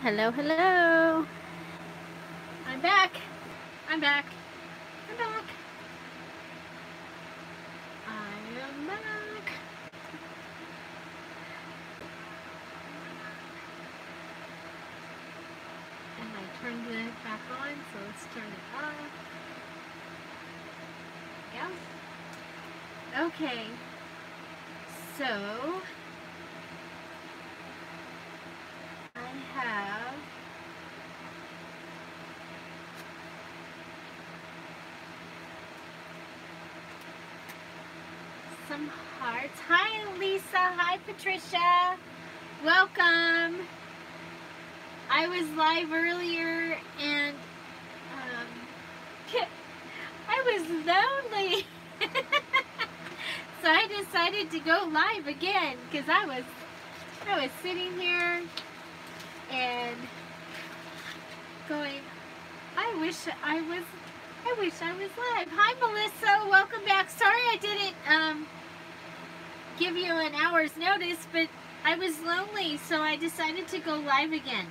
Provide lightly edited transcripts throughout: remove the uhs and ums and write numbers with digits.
Hello, hello. I'm back. I'm back. I'm back. I am back. And I turned it back on, so let's turn it off. Yeah. Okay. So I have some hearts. Hi, Lisa. Hi, Patricia. Welcome. I was live earlier and I was lonely. So I decided to go live again because I was sitting here and going, I wish I was live. Hi, Melissa. Welcome back. Sorry I didn't give you an hour's notice, but I was lonely, so I decided to go live again.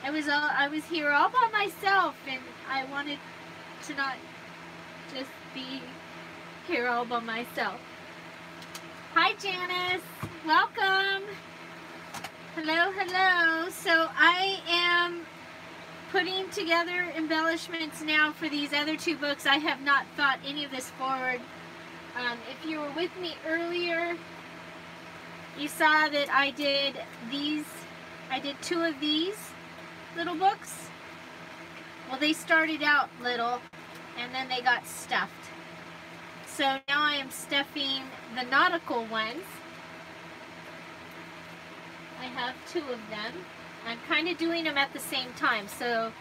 I was here all by myself, and I wanted to not just be here all by myself. Hi, Janice. Welcome. Hello, hello. So I am putting together embellishments now for these other two books. I have not thought any of this forward. If you were with me earlier, you saw that I did these. I did two of these little books. Well, they started out little and then they got stuffed. So now I am stuffing the nautical ones. I have two of them. I'm kind of doing them at the same time, so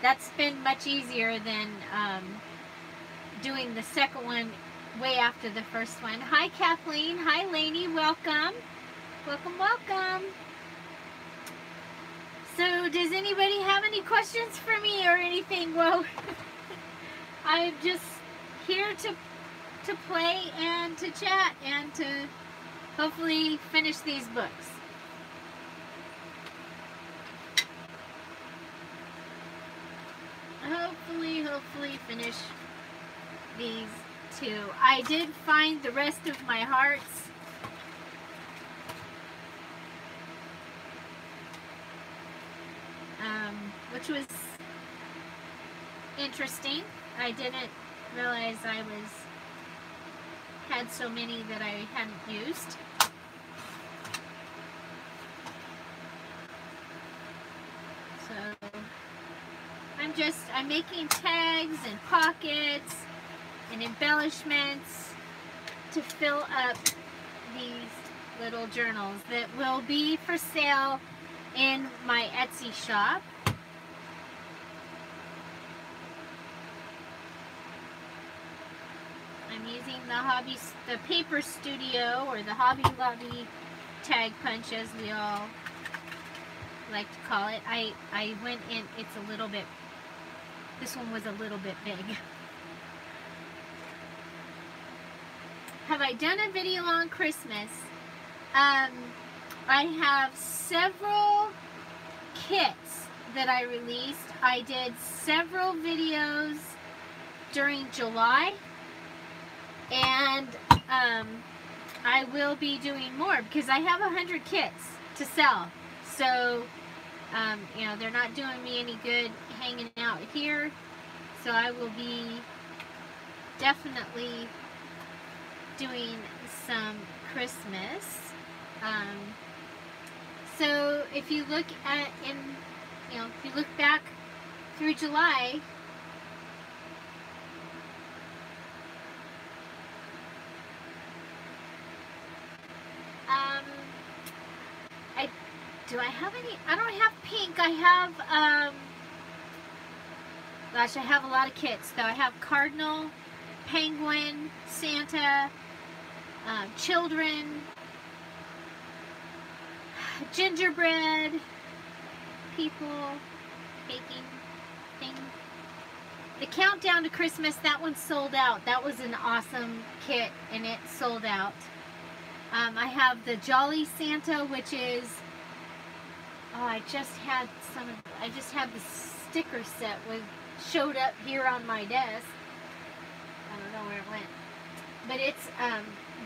that's been much easier than doing the second one way after the first one. Hi, Kathleen. Hi, Lainey. Welcome. Welcome, welcome. So, does anybody have any questions for me or anything? Well, I'm just here to play and to chat and to hopefully finish these books. Hopefully finish these two. I did find the rest of my hearts. Which was interesting. I didn't realize I had so many that I hadn't used. So I'm making tags and pockets and embellishments to fill up these little journals that will be for sale in my Etsy shop. I'm using the Paper Studio, or the Hobby Lobby tag punch, as we all like to call it. I went in, it's a little bit, this one was a little bit big. Have I done a video on Christmas? I have several kits that I released. I did several videos during July, and I will be doing more because I have 100 kits to sell. So, you know, they're not doing me any good hanging out here. So I will be definitely doing some Christmas. So if you look at if you look back through July, do I have any? I don't have pink. I have gosh, I have a lot of kits though. I have Cardinal, Penguin, Santa, children, gingerbread, people, baking thing. The Countdown to Christmas, that one sold out. That was an awesome kit and it sold out. I have the Jolly Santa, which is Oh, I just had the sticker set showed up here on my desk. I don't know where it went. But it's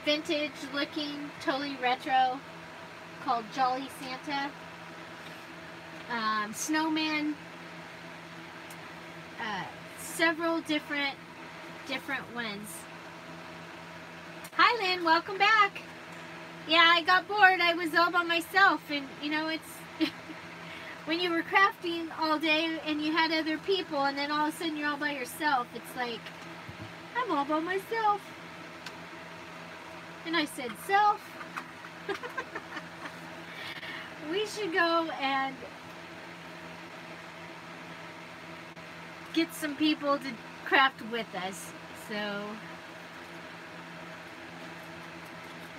vintage looking, totally retro, called Jolly Santa. Snowman, several different ones. Hi Lynn, welcome back. Yeah, I got bored. I was all by myself, and you know, it's when you were crafting all day and you had other people, and then all of a sudden you're all by yourself. It's like, I'm all by myself. And I said, self, we should go and get some people to craft with us.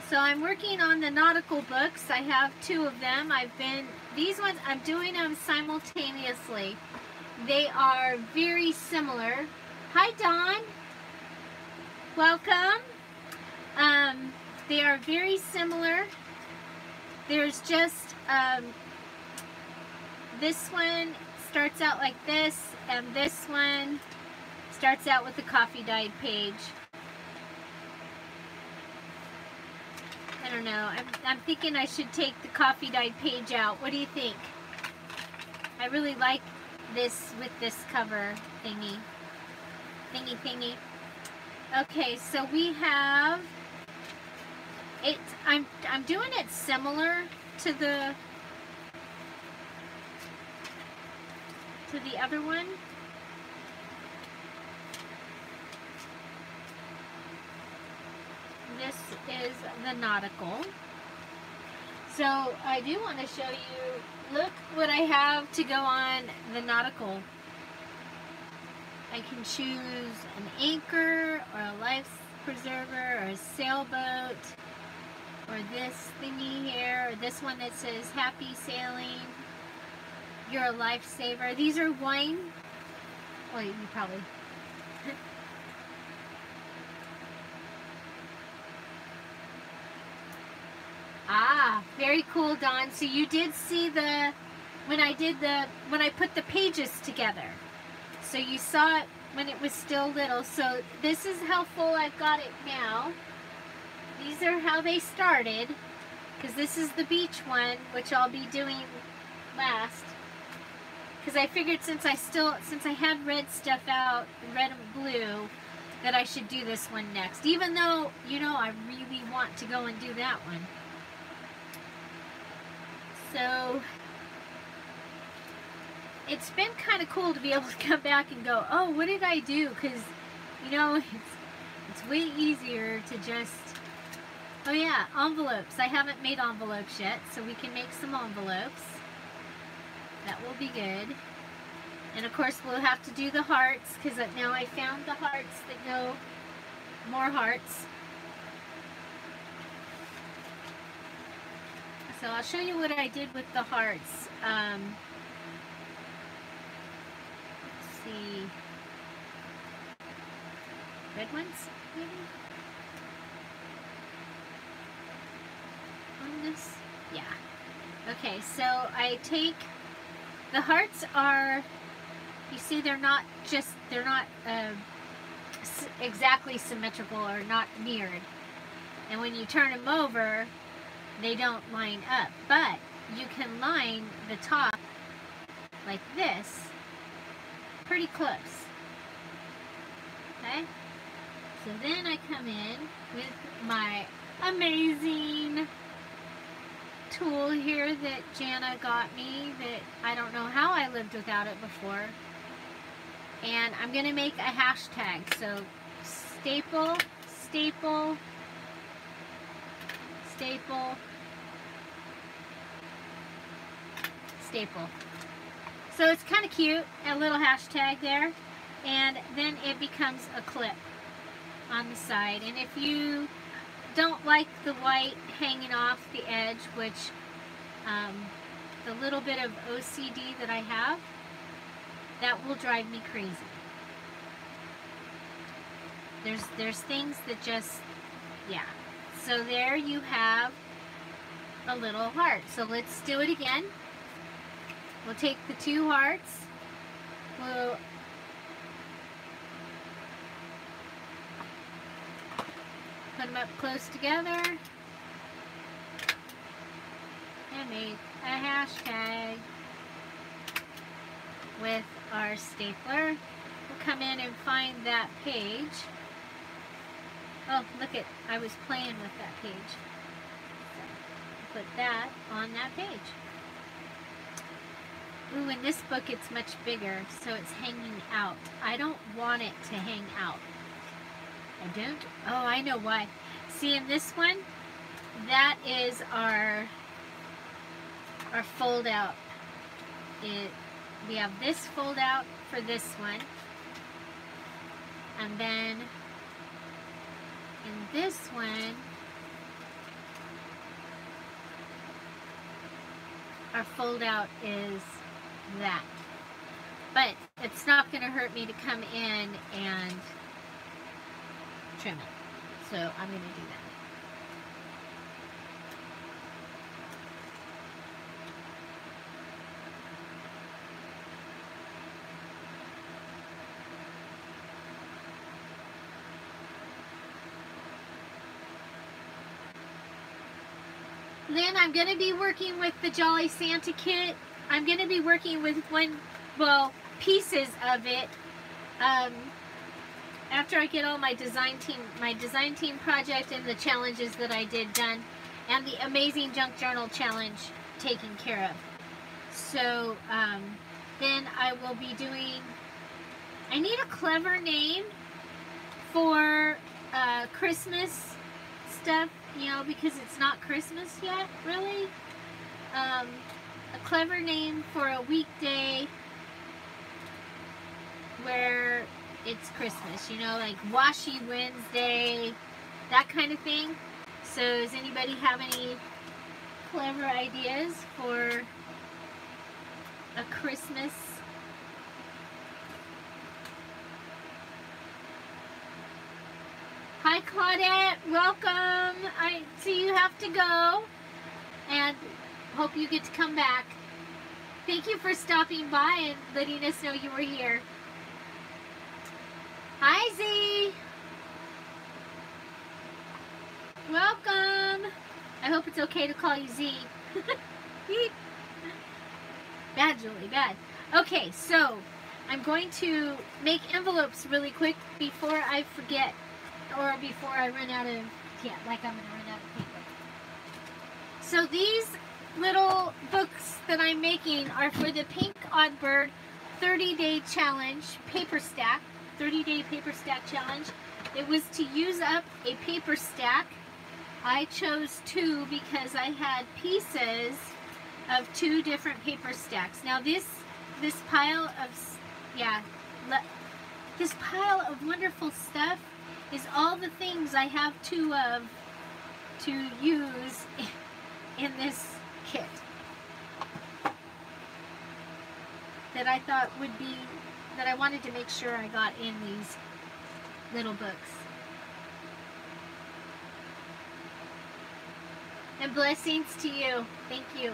So I'm working on the nautical books. I have 2 of them. These ones, I'm doing them simultaneously. They are very similar. Hi Dawn, welcome. They are very similar. There's just, this one starts out like this, and this one starts out with the coffee dyed page. I don't know. I'm thinking I should take the coffee dyed page out. What do you think? I really like this with this cover thingy. Okay, so we have it. I'm doing it similar to the other one. This is the nautical. So I do want to show you, look what I have to go on the nautical. I can choose an anchor or a life preserver or a sailboat or this thingy here or this one that says happy sailing. You're a lifesaver. These are wine. Well, you probably... Ah, very cool, Dawn. So you did see when I put the pages together. So you saw it when it was still little. So this is how full I've got it now. These are how they started, because this is the beach one, which I'll be doing last. Because I figured since I had red stuff out, red and blue, that I should do this one next. Even though, you know, I really want to go and do that one. So it's been kind of cool to be able to come back and go, oh, what did I do? Because, you know, it's way easier to just, oh yeah, envelopes. I haven't made envelopes yet, so we can make some envelopes. That will be good. And of course we'll have to do the hearts, because now I found the hearts that go, more hearts. So I'll show you what I did with the hearts. Let's see. Red ones, maybe? On this? Yeah. Okay, so I take, the hearts are, you see they're not exactly symmetrical or not mirrored. And when you turn them over, they don't line up, but you can line the top like this pretty close. Okay, so then I come in with my amazing tool here that Jana got me, that I don't know how I lived without it before. And I'm gonna make a hashtag. So staple, staple, staple, staple. So it's kind of cute, a little hashtag there, and then it becomes a clip on the side. And if you don't like the white hanging off the edge, which the little bit of OCD that I have, that will drive me crazy. There's things that just, yeah. So there you have a little heart. So let's do it again. We'll take the 2 hearts. We'll put them up close together and make a hashtag with our stapler. We'll come in and find that page. Oh, look it, I was playing with that page. So, put that on that page. Ooh, in this book it's much bigger, so it's hanging out. I don't want it to hang out. I don't? Oh, I know why. See, in this one, that is our fold out. We have this fold out for this one. And then in this one, our fold out is that. But it's not going to hurt me to come in and trim it. So I'm going to do that. Then I'm going to be working with the Jolly Santa kit. I'm going to be working with pieces of it. After I get all my design team project and the challenges that I did done, and the Amazing Junk Journal challenge taken care of. So then I will be doing, I need a clever name for Christmas stuff, you know, because it's not Christmas yet, really. A clever name for a weekday where it's Christmas, you know, like Washi Wednesday, that kind of thing. So does anybody have any clever ideas for a Christmas? Hi Claudette, welcome. I see you have to go, and hope you get to come back. Thank you for stopping by and letting us know you were here. Hi Z. Welcome. I hope it's okay to call you Z. Bad, Julie, bad. Okay, so I'm going to make envelopes really quick before I forget, or before I run out of, like I'm going to run out of paper. So these little books that I'm making are for the Pink Odd Bird 30-day challenge paper stack, 30-day paper stack challenge. It was to use up a paper stack. I chose 2 because I had pieces of 2 different paper stacks. Now this pile of, this pile of wonderful stuff is all the things I have 2 of to use in this kit that I thought would be, that I wanted to make sure I got in these little books. And blessings to you. Thank you.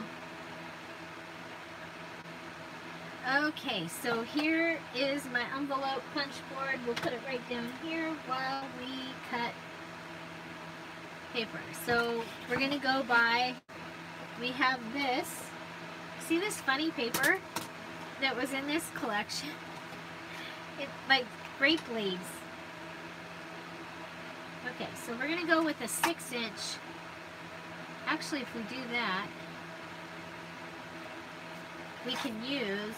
Okay, so here is my envelope punch board. We'll put it right down here while we cut paper. So we're going to go by, we have this. See this funny paper that was in this collection? It's like grape leaves. Okay, so we're going to go with a 6-inch. Actually, if we do that, we can use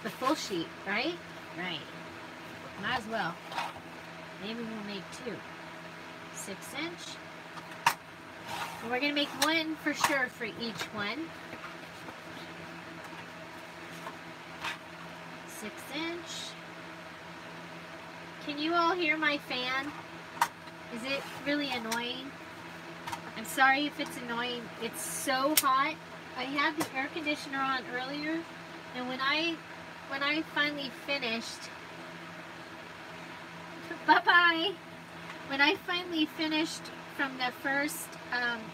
the full sheet, right? Right. Might as well. Maybe we'll make 2. 6-inch. And we're going to make 1 for sure for each one. 6-inch. Can you all hear my fan? Is it really annoying? I'm sorry if it's annoying. It's so hot. I had the air conditioner on earlier, and when I finally finished, bye-bye. When I finally finished from the first,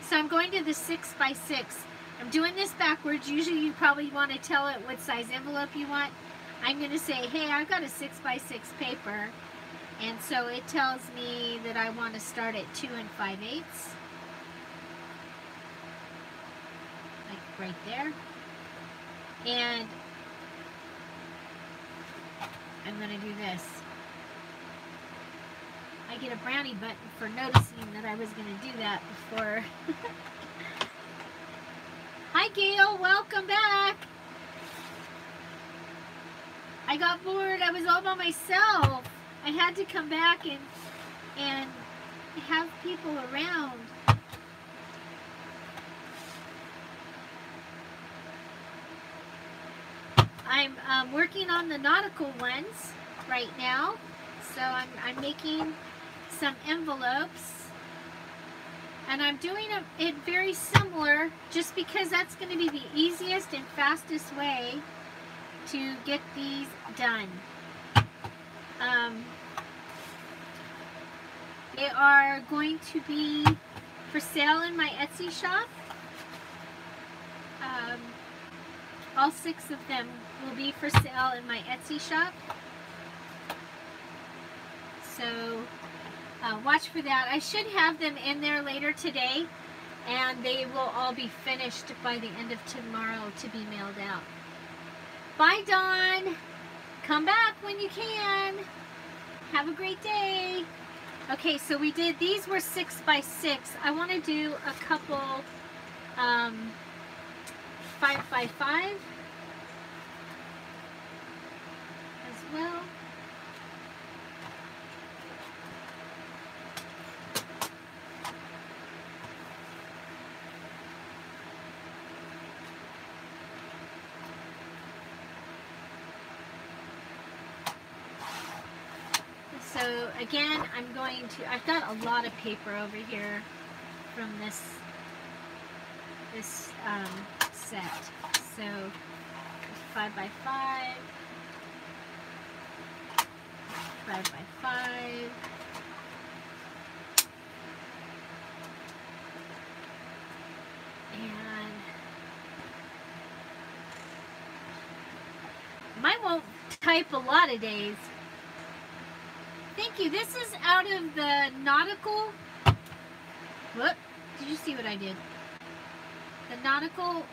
so I'm going to the 6x6. I'm doing this backwards. Usually you probably want to tell it what size envelope you want. I'm going to say, hey, I've got a 6x6 paper. And so it tells me that I want to start at 2 5/8. Like right there. And I'm going to do this. I get a brownie button for noticing that I was going to do that before. Hi Gail, welcome back. I got bored. I was all by myself. I had to come back and have people around. I'm working on the nautical ones right now. So I'm making some envelopes. And I'm doing it very similar just because that's going to be the easiest and fastest way to get these done. They are going to be for sale in my Etsy shop. All 6 of them will be for sale in my Etsy shop. So watch for that. I should have them in there later today, and they will all be finished by the end of tomorrow to be mailed out. Bye, Dawn. Come back when you can. Have a great day. Okay, so we did, these were 6x6. I want to do a couple 5x5 as well. So again, I've got a lot of paper over here from this set. So 5x5, 5x5, and mine won't type a lot of days. Thank you. This is out of the nautical. Whoop. Did you see what I did? The nautical,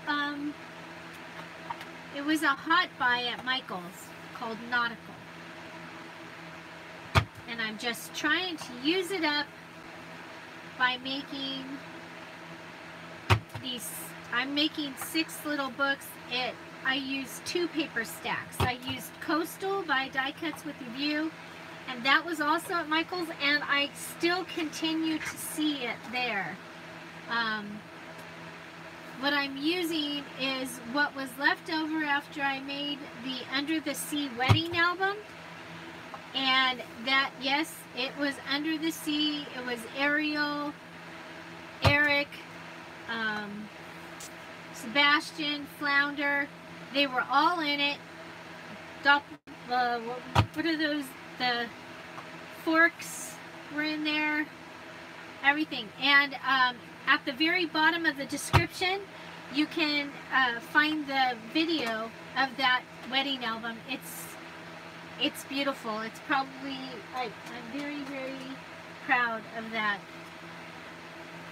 it was a hot buy at Michael's called Nautical. And I'm just trying to use it up by making these. I'm making 6 little books. I used 2 paper stacks. I used Coastal by Die Cuts with a View. And that was also at Michael's, and I still continue to see it there. What I'm using is what was left over after I made the Under the Sea wedding album. And that, yes, it was Under the Sea. It was Ariel, Eric, Sebastian, Flounder. They were all in it. What are those? The forks were in there, everything. And at the very bottom of the description, you can find the video of that wedding album. It's beautiful. It's probably, I'm very, very proud of that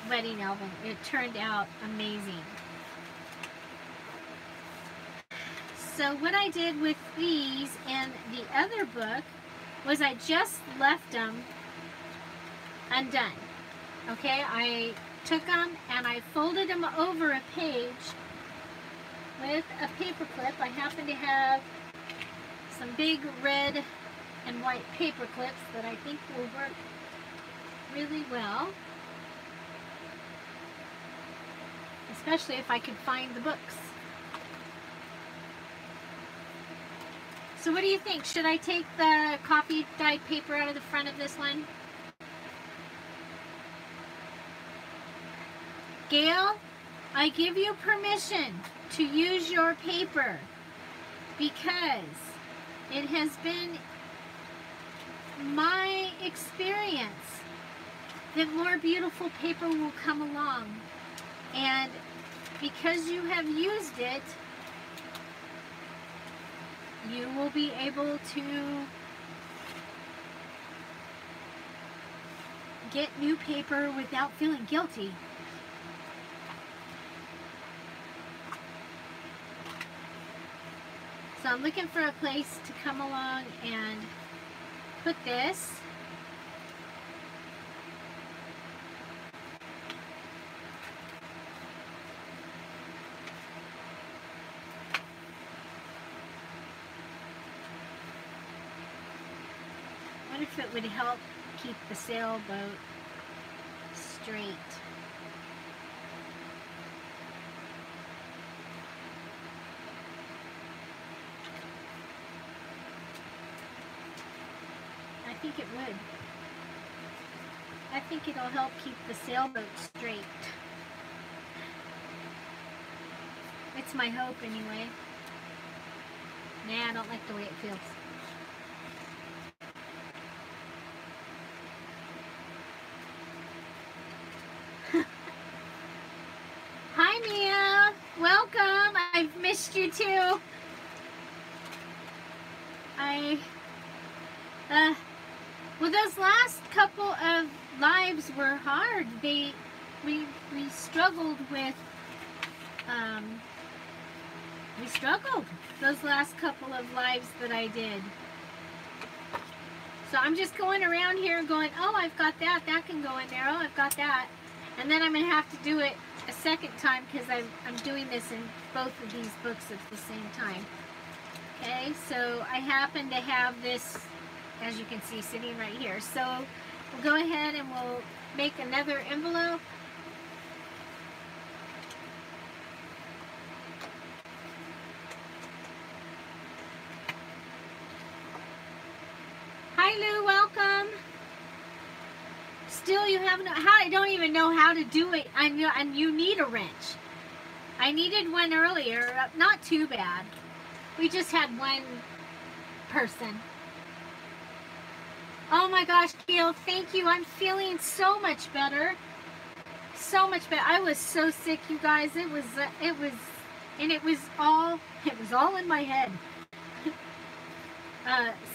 wedding album. It turned out amazing. So what I did with these and the other book was I just left them undone. Okay, I took them and I folded them over a page with a paper clip. I happen to have some big red and white paper clips that I think will work really well, especially if I could find the books. So what do you think? Should I take the coffee dyed paper out of the front of this one? Gail, I give you permission to use your paper because it has been my experience that more beautiful paper will come along. And because you have used it, you will be able to get new paper without feeling guilty. So I'm looking for a place to come along and put this. What if it would help keep the sailboat straight? I think it would. I think it'll help keep the sailboat straight. It's my hope anyway. Nah, I don't like the way it feels. Hi Mia, welcome. I've missed you too. Well, those last couple of lives were hard. We struggled with, those last couple of lives that I did. So I'm just going around here going, oh, I've got that, that can go in there, oh, I've got that. And then I'm going to have to do it a second time because I'm doing this in both of these books at the same time. Okay, so I happen to have this, as you can see, sitting right here. So we'll go ahead and we'll make another envelope. Hi Lou, welcome. Still you haven't, I don't even know how to do it. I know, and you need a wrench. I needed one earlier, not too bad. We just had one person. Oh my gosh, Gail, thank you. I'm feeling so much better. So much better. I was so sick, you guys. It was all in my head.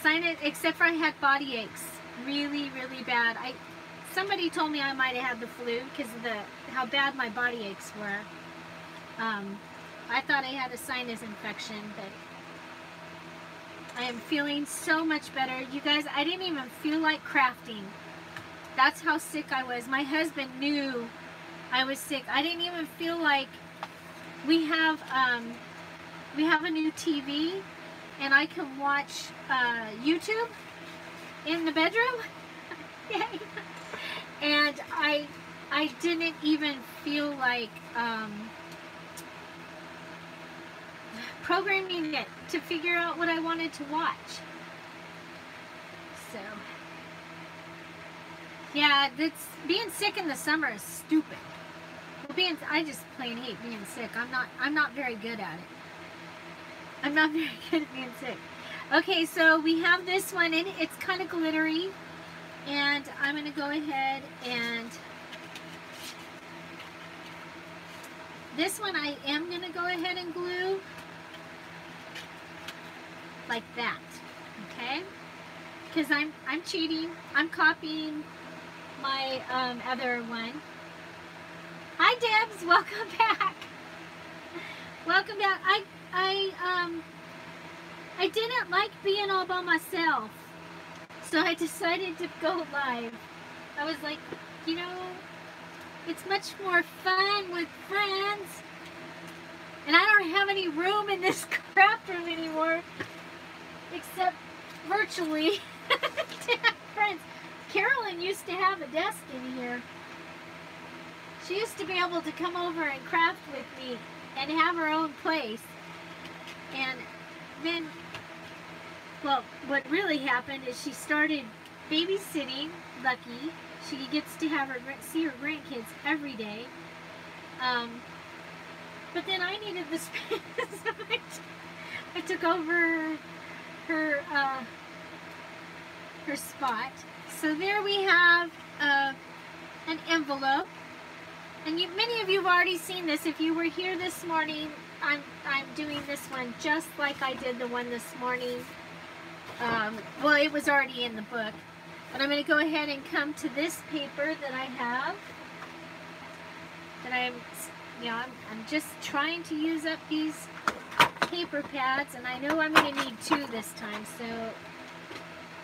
Sinus, except for I had body aches. Really, really bad. Somebody told me I might have had the flu because of how bad my body aches were. I thought I had a sinus infection, but I am feeling so much better. You guys, I didn't even feel like crafting. That's how sick I was. My husband knew I was sick. I didn't even feel like we have a new TV and I can watch YouTube in the bedroom. Yay. And I didn't even feel like programming it to figure out what I wanted to watch. So yeah, being sick in the summer is stupid. Well, I just plain hate being sick. I'm not very good at it. I'm not very good at being sick. Okay, so we have this one and it's kind of glittery, and I'm gonna go ahead and this one I am gonna go ahead and glue like that, okay? Because I'm cheating. I'm copying my other one. Hi Debs, welcome back. Welcome back. I didn't like being all by myself, so I decided to go live. I was like, you know, it's much more fun with friends, and I don't have any room in this craft room anymore, except virtually to have friends. Carolyn used to have a desk in here. She used to be able to come over and craft with me and have her own place. And then, well, what really happened is she started babysitting Lucky. She gets to see her grandkids every day. But then I needed the space. I took over her spot. So there we have an envelope. And many of you have already seen this. If you were here this morning, I'm doing this one just like I did the one this morning. Well, it was already in the book. But I'm going to go ahead and come to this paper that I have. That I'm just trying to use up these paper pads, and I know I'm going to need 2 this time, so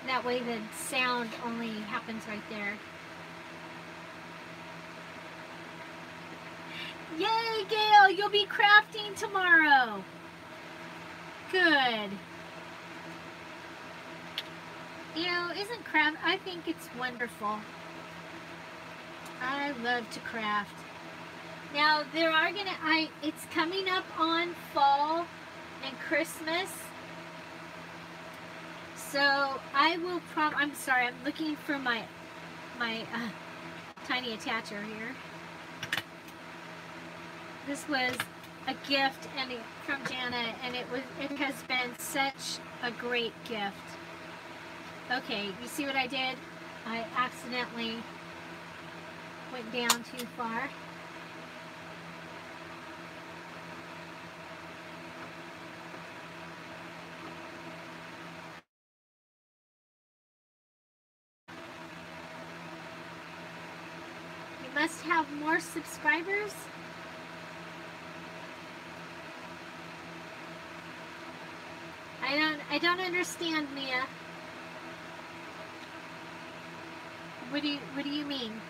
that way the sound only happens right there. Yay, Gail! You'll be crafting tomorrow. Good. You know, isn't craft, I think it's wonderful. I love to craft. Now, it's coming up on fall and Christmas. So, I will I'm sorry, I'm looking for my tiny attacher here. This was a gift from Jana, and it has been such a great gift. Okay, you see what I did? I accidentally went down too far. You must have more subscribers. I don't understand, Mia. What do you mean?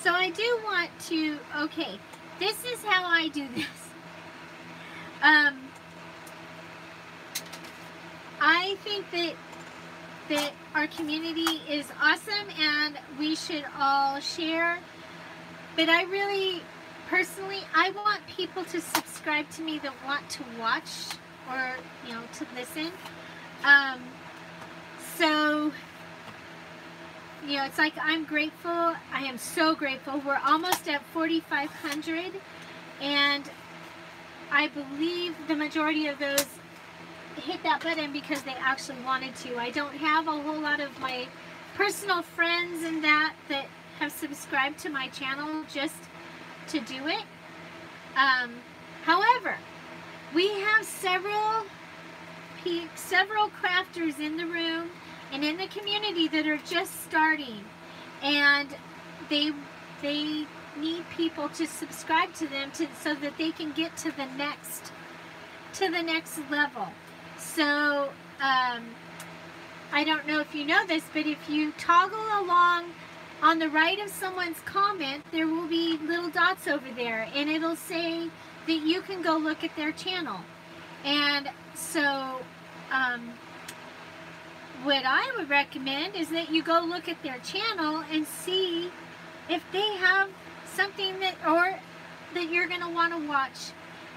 So I do want to, okay, this is how I do this. I think that our community is awesome and we should all share. But I really, personally, I want people to subscribe to me that want to watch or, you know, to listen. So, you know, it's like I'm grateful. I am so grateful. We're almost at 4,500, and I believe the majority of those hit that button because they actually wanted to. I don't have a whole lot of my personal friends and that have subscribed to my channel just to do it. However, we have several crafters in the room and in the community that are just starting, and they need people to subscribe to them so that they can get to the next level. So I don't know if you know this, but if you toggle along on the right of someone's comment, there will be little dots over there, and it'll say that you can go look at their channel. And so what I would recommend is that you go look at their channel and see if they have something that you're going to want to watch.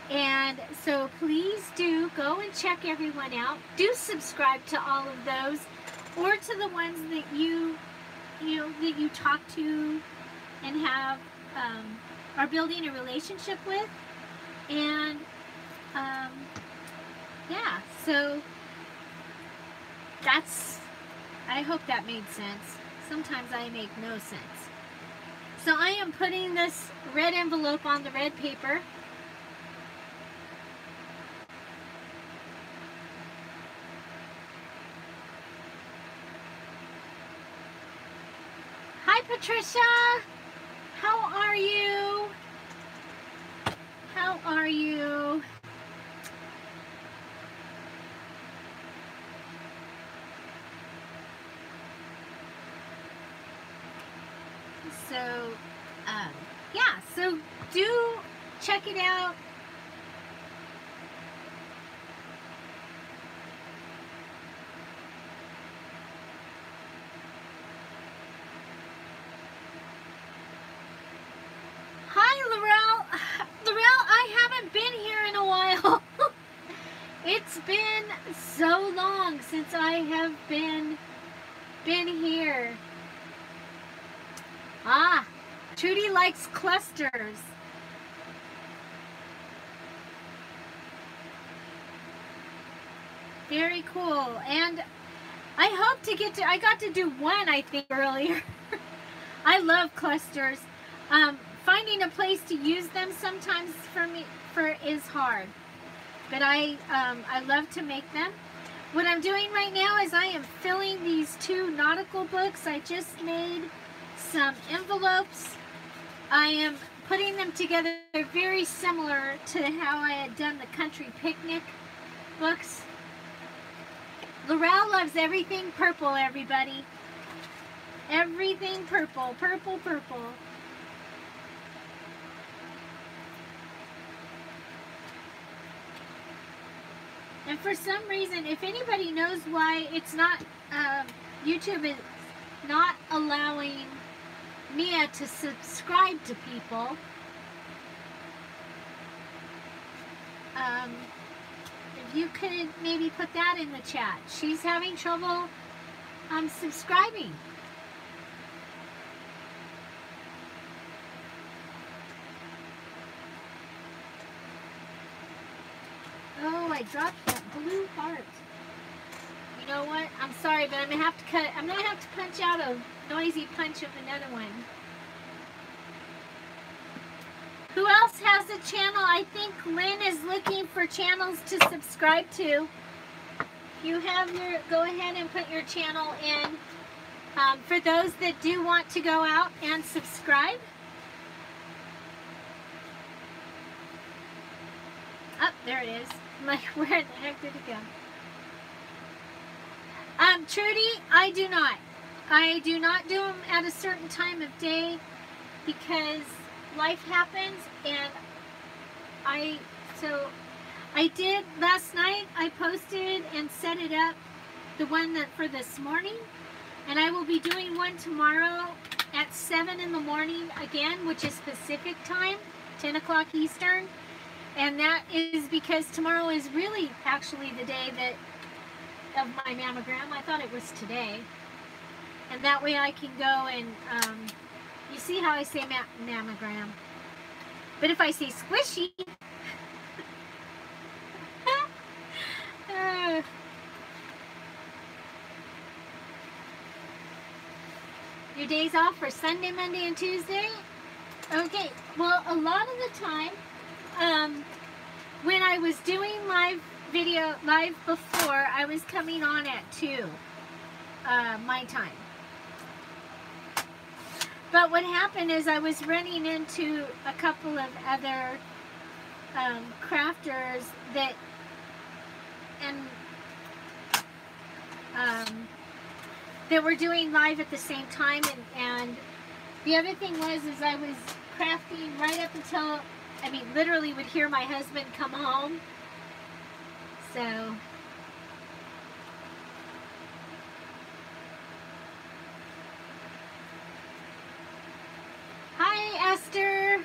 And so please do go and check everyone out. Do subscribe to all of those, or to the ones that you talk to and have are building a relationship with. And yeah, so I hope that made sense. Sometimes I make no sense. So I am putting this red envelope on the red paper. Hi, Patricia. How are you? How are you? So, yeah, so do check it out. Hi, Laurel. Laurel, I haven't been here in a while. It's been so long since I have been here. Ah, Trudy likes clusters. Very cool. And I hope to get to, I got to do one, I think, earlier. I love clusters. Finding a place to use them sometimes is hard. But I love to make them. What I'm doing right now is I am filling these 2 nautical books. I just made some envelopes. I am putting them together very similar to how I had done the country picnic books. Laurel loves everything purple, everybody. Everything purple, purple, purple. And for some reason, if anybody knows why it's not, YouTube is not allowing Mia to subscribe to people, if you could maybe put that in the chat. She's having trouble subscribing. Oh, I dropped that blue heart. You know what? I'm sorry, but I'm gonna have to cut. I'm gonna have to punch out a noisy punch of another one. Who else has a channel? I think Lynn is looking for channels to subscribe to. You have your, go ahead and put your channel in. For those that do want to go out and subscribe. Oh, there it is. I'm like, where the heck did it go? Trudy, I do not. I do not do them at a certain time of day because life happens, and I did last night. I posted and set it up, the one that for this morning, and I will be doing one tomorrow at 7 in the morning again, which is Pacific time, 10 o'clock Eastern. And that is because tomorrow is really actually the day that of my mammogram. I thought it was today. And that way I can go and, you see how I say mammogram. But if I say squishy, your days off for Sunday, Monday, and Tuesday? Okay, well, a lot of the time, when I was doing live before, I was coming on at 2 my time. But what happened is I was running into a couple of other crafters that were doing live at the same time, and the other thing was I was crafting right up until, I mean, literally would hear my husband come home. So hi Esther.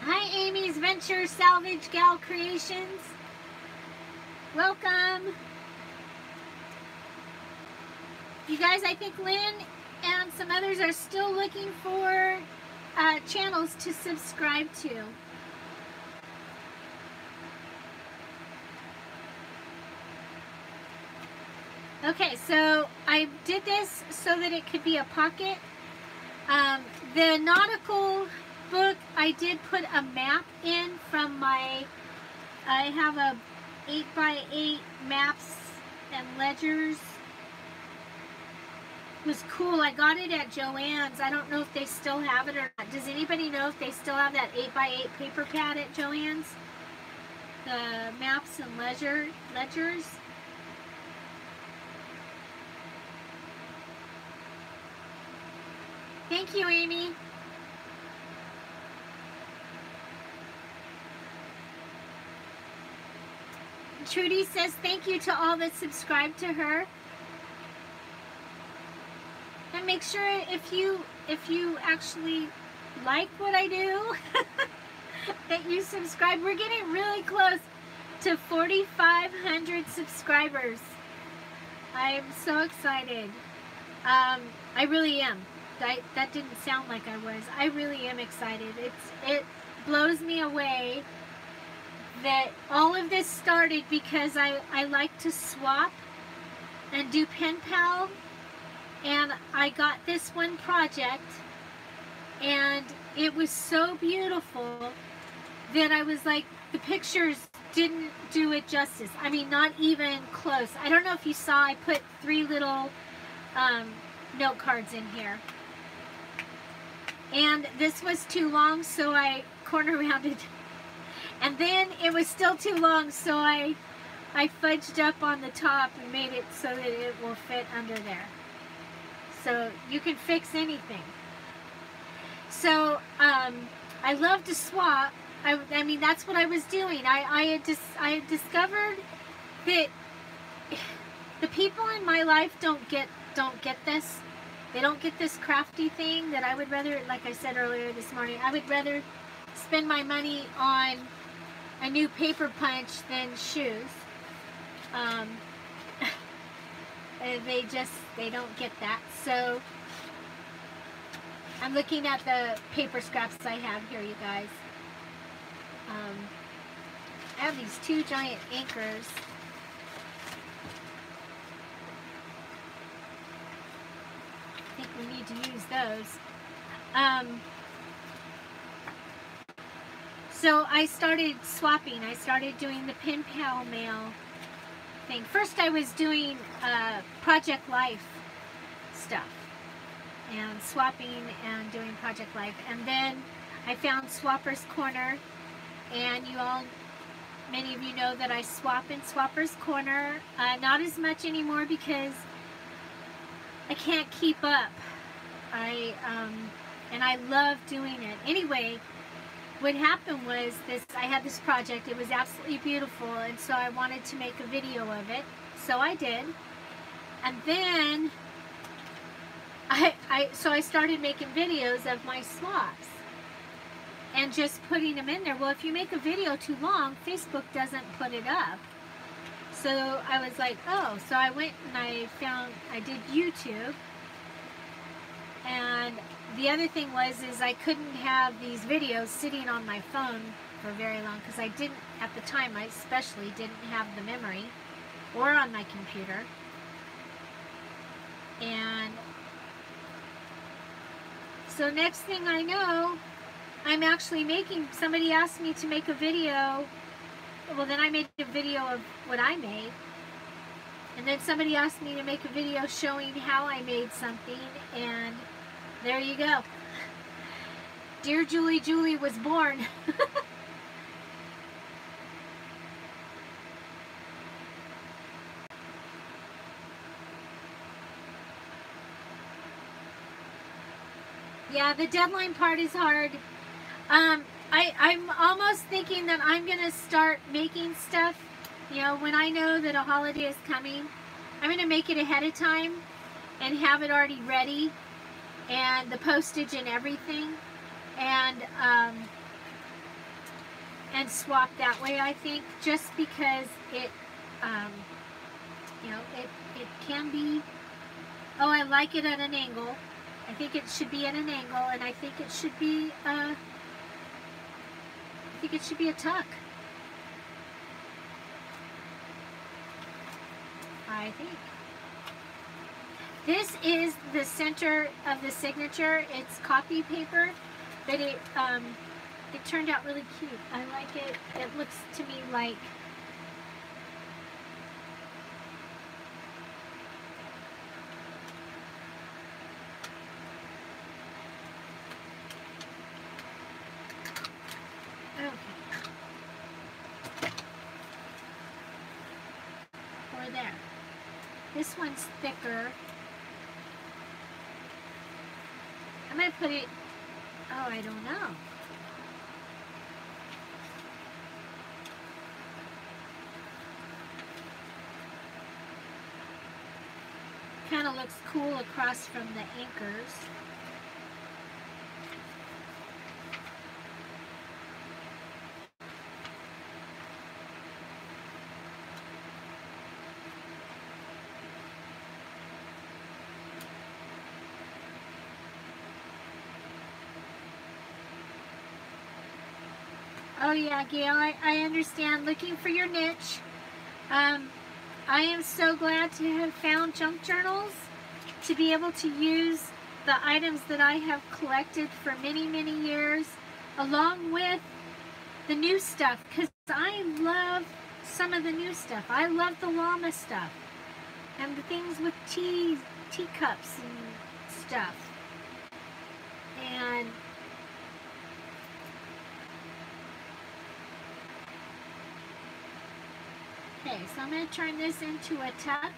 Hi Amy's Venture Salvage Gal Creations. Welcome. You guys, I think Lynn and some others are still looking for channels to subscribe to. Okay, so I did this so that it could be a pocket. The nautical book, I did put a map in from my, I have a 8x8 maps and ledgers. It was cool. I got it at Joann's. I don't know if they still have it or not. Does anybody know if they still have that 8x8 paper pad at Joann's? The maps and ledgers. Thank you, Amy. Trudy says thank you to all that subscribe to her. And make sure if you actually like what I do, that you subscribe. We're getting really close to 4,500 subscribers. I am so excited. I really am. That didn't sound like I was. I really am excited. It blows me away that all of this started because I like to swap and do pen pal, and I got this one project, and it was so beautiful that I was like, the pictures didn't do it justice. I mean, not even close. I don't know if you saw, I put 3 little note cards in here. And this was too long, so I corner rounded. And then it was still too long, so I fudged up on the top and made it so that it will fit under there. So you can fix anything. So I love to swap. I mean, that's what I was doing. I had discovered that the people in my life don't get this. They don't get this crafty thing that I would rather, like I said earlier this morning, I would rather spend my money on a new paper punch than shoes. They don't get that. So I'm looking at the paper scraps I have here, you guys. I have these 2 giant anchors. I think we need to use those. So I started swapping. I started doing the pen pal mail thing. First I was doing Project Life stuff and swapping and doing Project Life, and then I found Swapper's Corner, and you all, many of you know that I swap in Swapper's Corner. Not as much anymore because I can't keep up. And I love doing it. Anyway, what happened was this, I had this project, it was absolutely beautiful, and so I wanted to make a video of it. So I did. And then so I started making videos of my swaps and just putting them in there. Well, if you make a video too long, Facebook doesn't put it up. So I was like, oh, so I went and I did YouTube. And the other thing is I couldn't have these videos sitting on my phone for very long, because I didn't, at the time, I especially didn't have the memory, or on my computer. And so next thing I know, I'm actually making, somebody asked me to make a video. Well, then I made a video of what I made. And then somebody asked me to make a video showing how I made something, and there you go. Dear Julie was born. Yeah, the deadline part is hard. I'm almost thinking that I'm going to start making stuff, you know, when I know that a holiday is coming. I'm going to make it ahead of time and have it already ready, and the postage and everything, and swap that way, I think, just because it, you know, it can be, oh, I like it at an angle. I think it should be at an angle, and I think it should be, a tuck. I think. This is the center of the signature. It's copy paper, but it turned out really cute. I like it. It looks to me like, there. This one's thicker. I'm going to put it, oh, I don't know. Kind of looks cool across from the anchors. Oh yeah, Gail, I understand. Looking for your niche. I am so glad to have found junk journals to be able to use the items that I have collected for many, many years, along with the new stuff, because I love some of the new stuff. I love the llama stuff and the things with teacups and stuff. And okay, so I'm going to turn this into a tuck.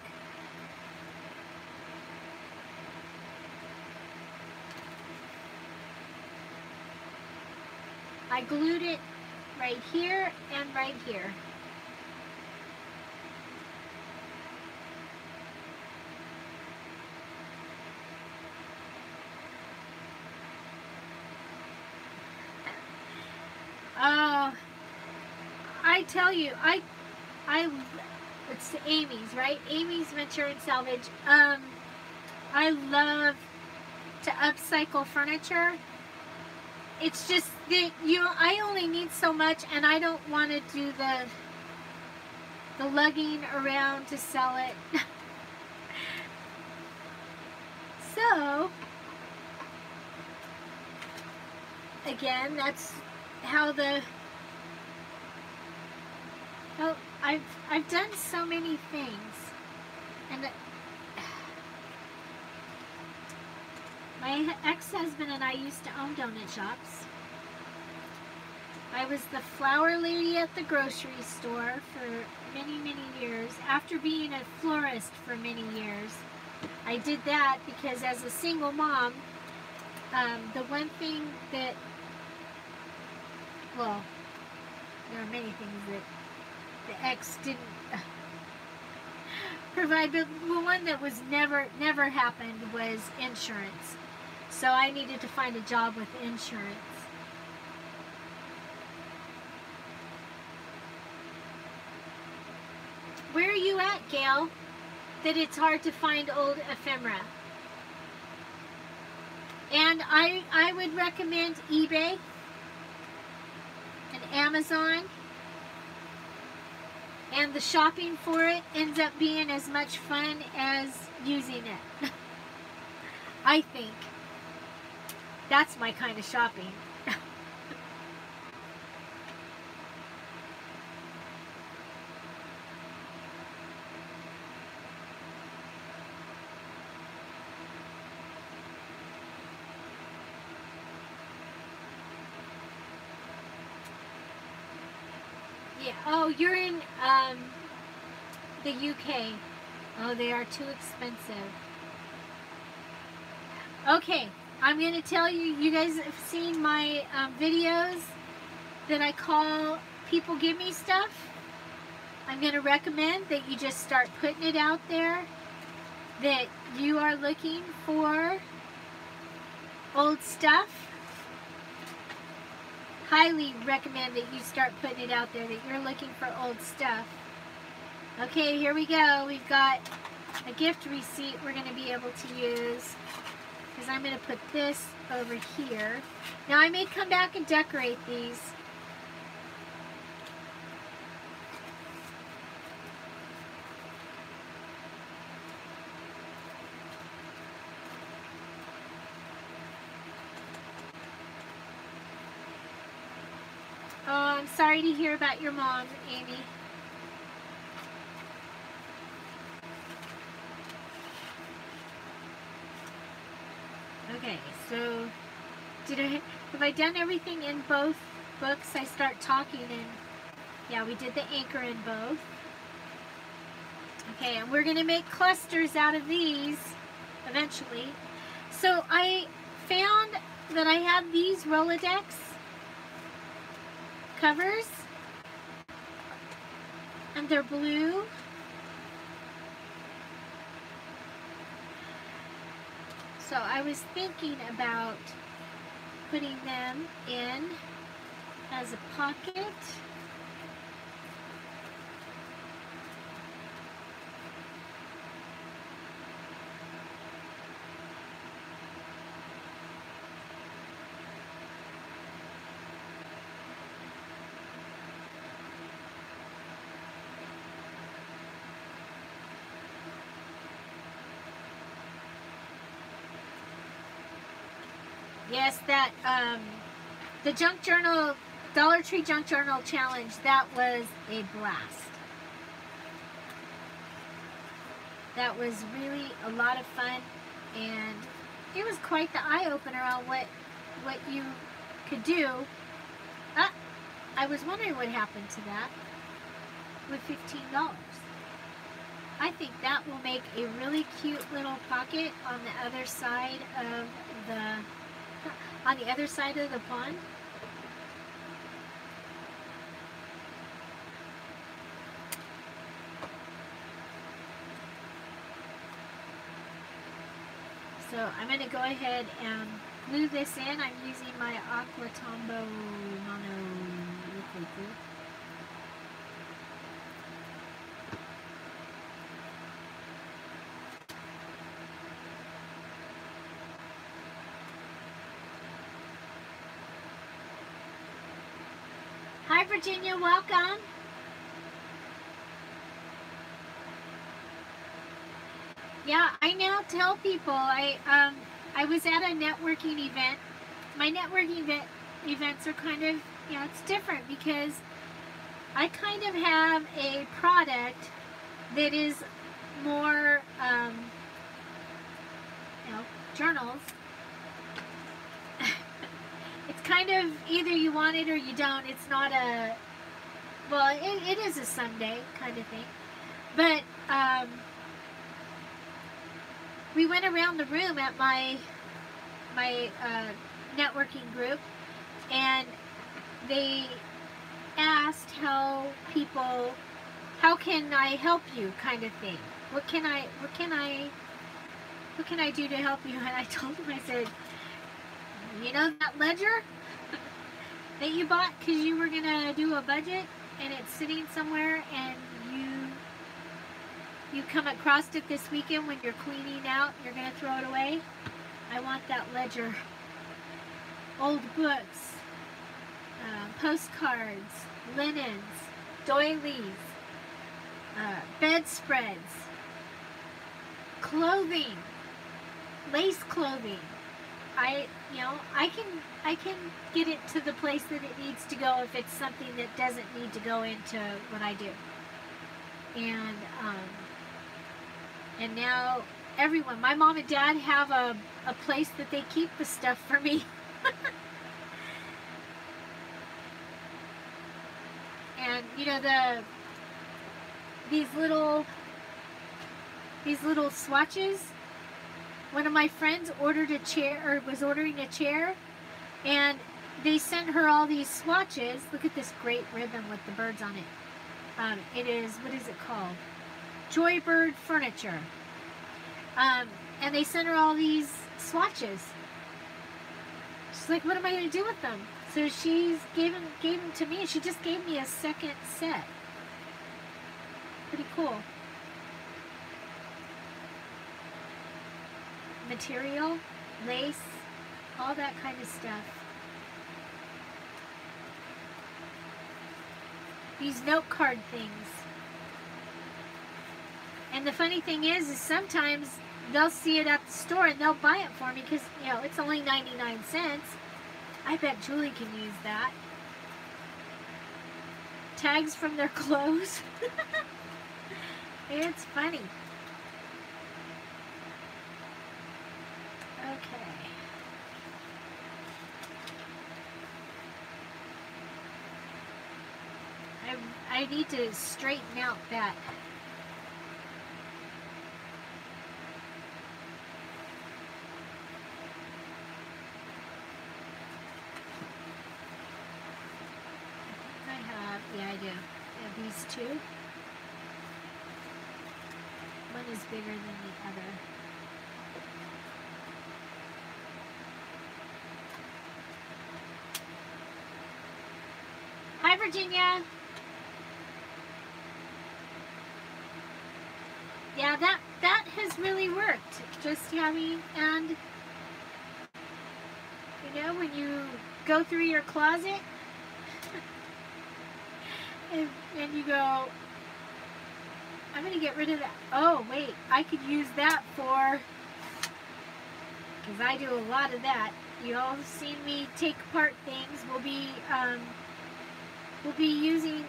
I glued it right here and right here. Oh, I tell you, it's Amy's, right? Amy's Venture and Salvage. I love to upcycle furniture. It's just that I only need so much, and I don't want to do the lugging around to sell it. So, again, that's how I've done so many things, and my ex-husband and I used to own donut shops. I was the flower lady at the grocery store for many, many years. After being a florist for many years, I did that because as a single mom, the one thing that, well, there are many things that the ex didn't provide, but the one that was never happened was insurance. So I needed to find a job with insurance. Where are you at, Gail? That it's hard to find old ephemera. And I would recommend eBay and Amazon. And the shopping for it ends up being as much fun as using it. I think. That's my kind of shopping. Yeah. Oh, you're in the UK. Oh, they are too expensive. Okay. I'm going to tell you, you guys have seen my videos that I call People Give Me Stuff. I'm going to recommend that you just start putting it out there that you are looking for old stuff. Highly recommend that you start putting it out there that you're looking for old stuff. Okay, here we go. We've got a gift receipt we're going to be able to use. Because I'm going to put this over here. Now I may come back and decorate these. Oh, I'm sorry to hear about your mom, Amy. Okay, so have I done everything in both books? I start talking and yeah, we did the anchor in both. Okay, and we're going to make clusters out of these eventually. So I found that I have these Rolodex covers and they're blue. So I was thinking about putting them in as a pocket. Yes, that, the Junk Journal, Dollar Tree Junk Journal Challenge, that was a blast. That was really a lot of fun, and it was quite the eye-opener on what you could do. I was wondering what happened to that with $15. I think that will make a really cute little pocket on the other side of the pond. So I'm going to go ahead and glue this in. I'm using my Aqua Tombow Mono liquid glue. Hi Virginia, welcome. Yeah, I now tell people I was at a networking event. My networking events are kind of, you know, it's different because I kind of have a product that is more, you know, journals. It's kind of either you want it or you don't. It's not a, well, it is a Sunday kind of thing. But we went around the room at my networking group, and they asked how can I help you, kind of thing. What can I do to help you? And I told them, I said, you know that ledger that you bought because you were gonna do a budget, and it's sitting somewhere, and you come across it this weekend when you're cleaning out, you're gonna throw it away. I want that ledger. Old books, postcards, linens, doilies, bedspreads, clothing, lace clothing. I can get it to the place that it needs to go if it's something that doesn't need to go into what I do. And now everyone, my mom and dad have a place that they keep the stuff for me. And you know, these little swatches, one of my friends ordered a chair, or was ordering a chair, and they sent her all these swatches. Look at this great ribbon with the birds on it. It is, what is it called? Joybird Furniture. And they sent her all these swatches. She's like, what am I going to do with them? So she gave them to me, and she just gave me a second set. Pretty cool. Material, lace, all that kind of stuff. These note card things. And the funny thing is sometimes they'll see it at the store and they'll buy it for me because, you know, it's only 99 cents. I bet Julie can use that. Tags from their clothes. It's funny. Okay. I need to straighten out that. Yeah, I do. I have these two. One is bigger than the other. Hi, Virginia. Yeah, that has really worked. Just having, and you know, when you go through your closet and you go, I'm going to get rid of that. Oh, wait, I could use that for, because I do a lot of that. You all have seen me take apart things. We'll be using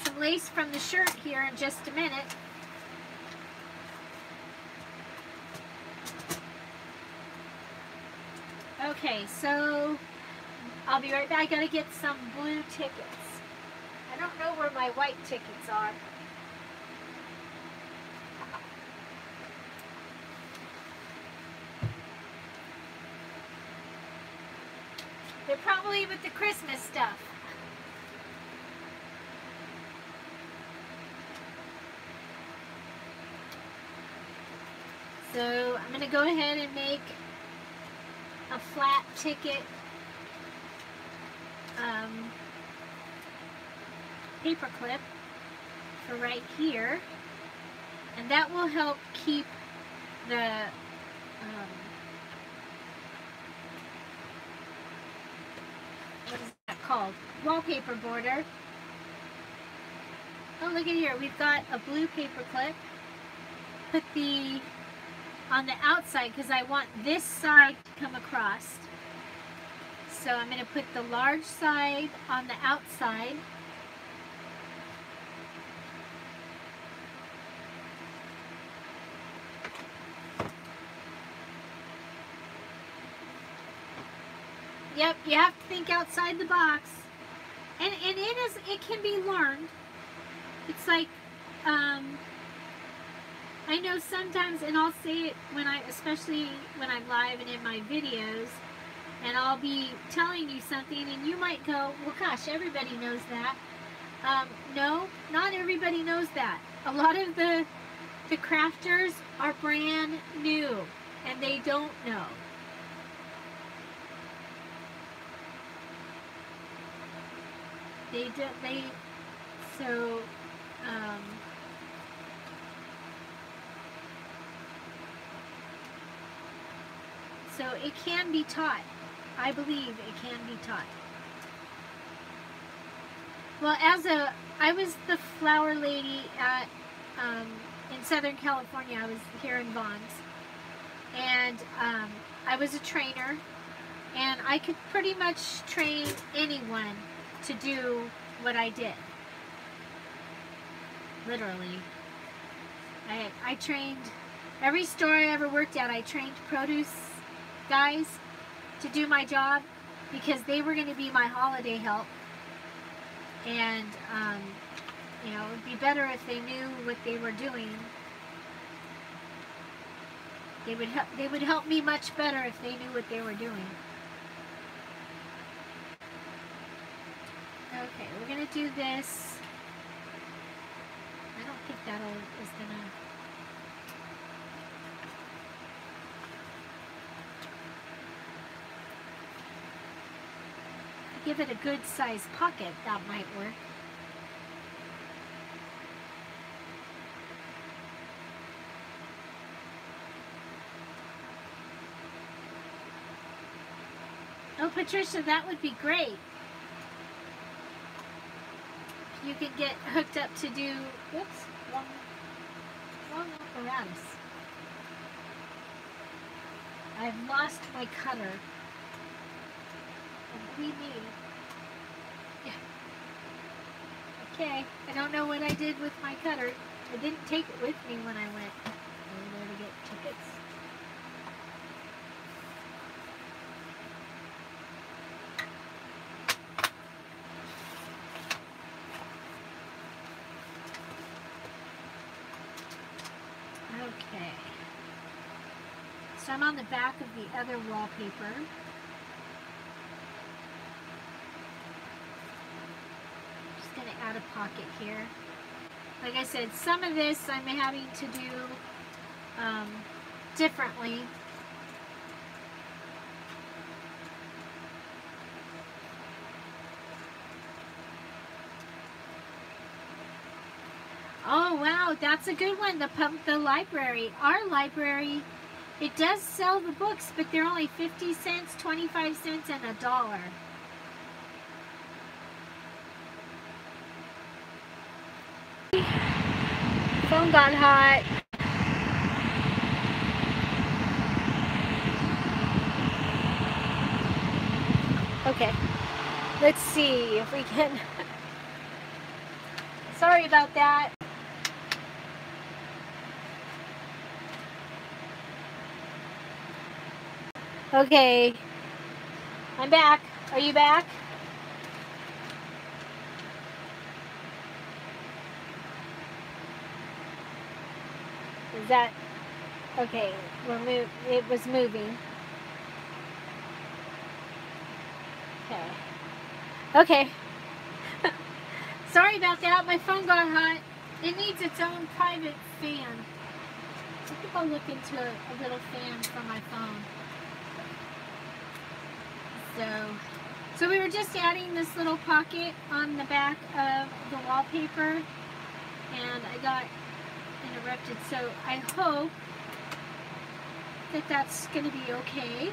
some lace from the shirt here in just a minute. Okay, so I'll be right back. I gotta get some blue tickets. I don't know where my white tickets are. They're probably with the Christmas stuff. So I'm going to go ahead and make a flat ticket paper clip for right here. And that will help keep the what is that called? Wallpaper border. Oh, look at here. We've got a blue paper clip. Put the on the outside because I want this side to come across. So I'm going to put the large side on the outside. Yep, you have to think outside the box. And it can be learned. It's like, I know sometimes, and I'll say it especially when I'm live and in my videos, and I'll be telling you something, and you might go, well, gosh, everybody knows that. No, not everybody knows that. A lot of the crafters are brand new, and they don't know. So it can be taught. I believe it can be taught. Well, I was the flower lady at, in Southern California. I was here in Vaughn's. And I was a trainer. And I could pretty much train anyone to do what I did. Literally. I trained, every store I ever worked at, I trained produce guys to do my job because they were going to be my holiday help. And, you know, it would be better if they knew what they were doing. They would help me much better if they knew what they were doing. Okay, we're going to do this. I don't think that is going to... Give it a good size pocket, that might work. Oh, Patricia, that would be great. You could get hooked up to do, whoops, wrong apparatus. I've lost my cutter. We need. Yeah. Okay. I don't know what I did with my cutter. I didn't take it with me when I went over there to get tickets. Okay. So I'm on the back of the other wallpaper. Add a pocket here. Like I said, some of this I'm having to do differently. Oh wow, that's a good one. The library, our library, it does sell the books, but they're only 50 cents, 25 cents, and $1. Phone got hot. Okay. Let's see if we can. Sorry about that. Okay. I'm back. Are you back? Is that okay? It was moving. Okay. Okay. Sorry about that. My phone got hot. It needs its own private fan. I think I'll look into a little fan for my phone. So we were just adding this little pocket on the back of the wallpaper, and I got interrupted. So I hope that that's going to be okay.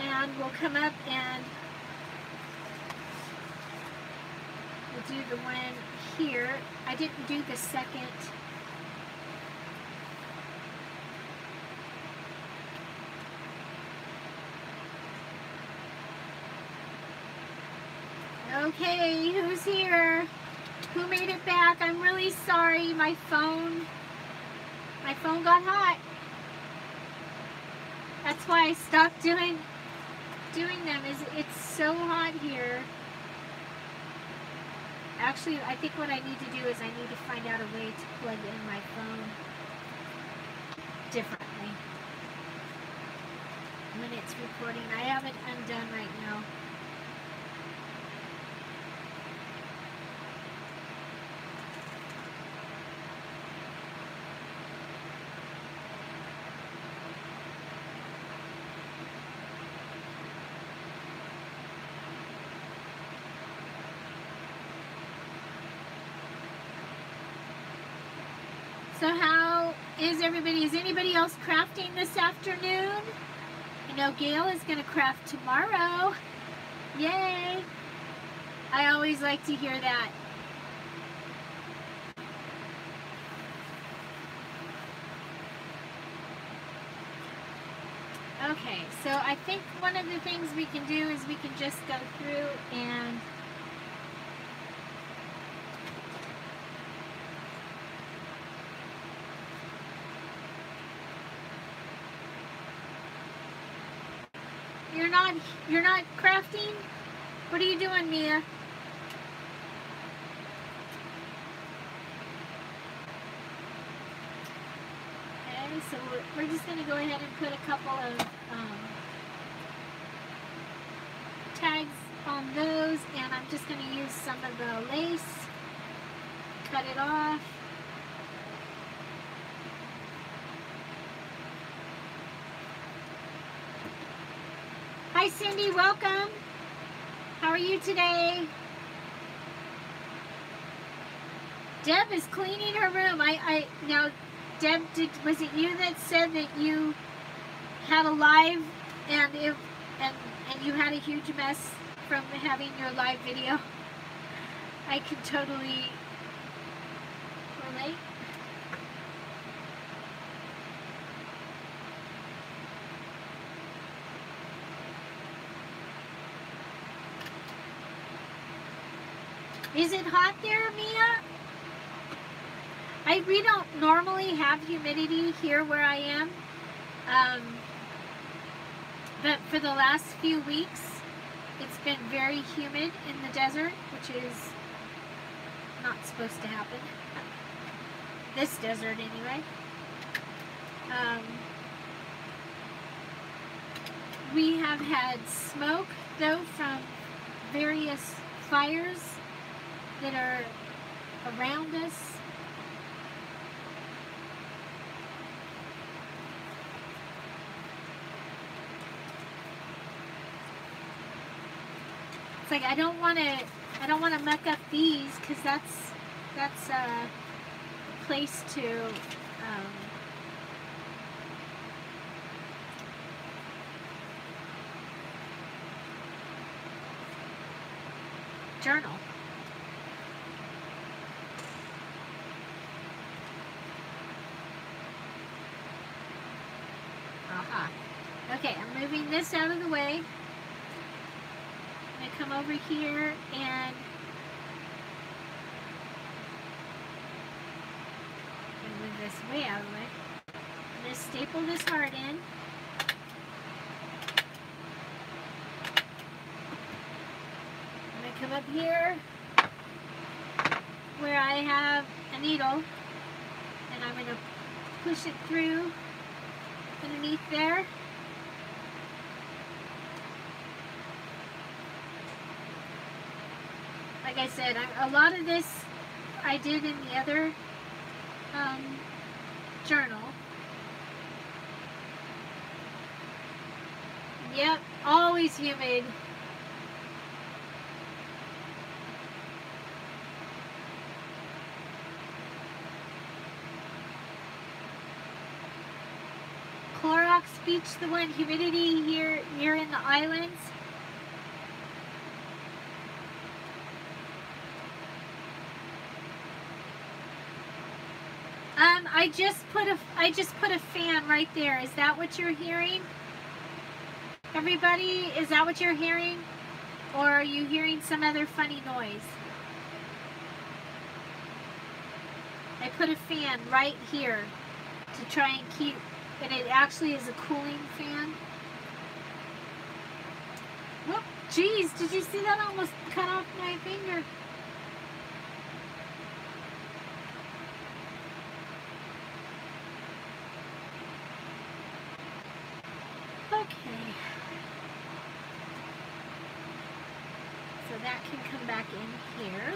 And we'll come up and we'll do the one here. I didn't do the second. Okay, who's here? Who made it back? I'm really sorry. My phone got hot. That's why I stopped doing them. It's so hot here. Actually, I think what I need to do is I need to find out a way to plug in my phone differently when it's recording. I have it undone right now. So how is everybody? Is anybody else crafting this afternoon? I know Gail is going to craft tomorrow. Yay! I always like to hear that. Okay, so I think one of the things we can do is we can just go through and You're not crafting? What are you doing, Mia? Okay, so we're just going to go ahead and put a couple of tags on those, and I'm just going to use some of the lace, cut it off. Hi Cindy, welcome. How are you today? Deb is cleaning her room. Now, Deb, was it you that said that you had a live and you had a huge mess from having your live video? I can totally relate. Is it hot there, Mia? We don't normally have humidity here where I am. But for the last few weeks, it's been very humid in the desert, which is not supposed to happen. This desert, anyway. We have had smoke, though, from various fires that are around us. It's like I don't want to muck up these because that's a place to journal. Okay, I'm moving this out of the way. I'm going to come over here and move this way out of the way. I'm going to staple this heart in. I'm going to come up here where I have a needle, and I'm going to push it through underneath there. Like I said, a lot of this I did in the other journal. Yep, always humid. Clorox Beach, the one, humidity here in the islands. I just put a fan right there. Is that what you're hearing? Everybody, is that what you're hearing? Or are you hearing some other funny noise? I put a fan right here to try and keep, and it actually is a cooling fan. Whoop, geez, did you see that? I almost cut off my finger. Okay. So that can come back in here.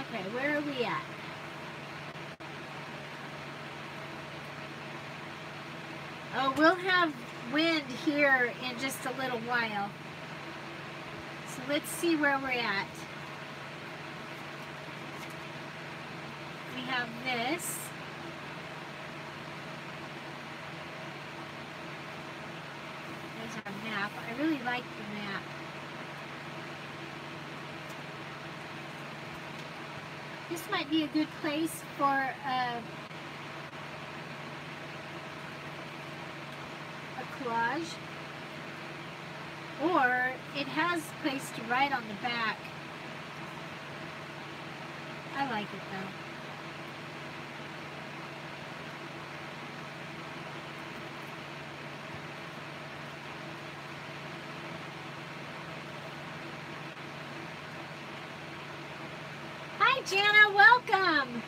Okay, where are we at? Oh, we'll have wind here in just a little while. So let's see where we're at. We have this. There's our map. I really like the map. This might be a good place for a collage, or it has a place to write on the back. I like it though. Hi Jana, welcome!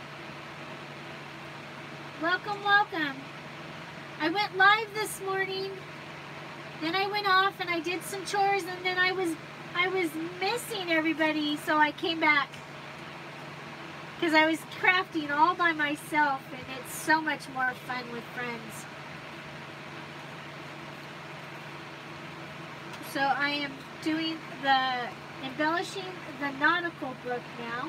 Welcome, welcome. I went live this morning, then I went off and I did some chores, and then I was missing everybody, so I came back because I was crafting all by myself, and it's so much more fun with friends. So I am doing the embellishing the nautical book now.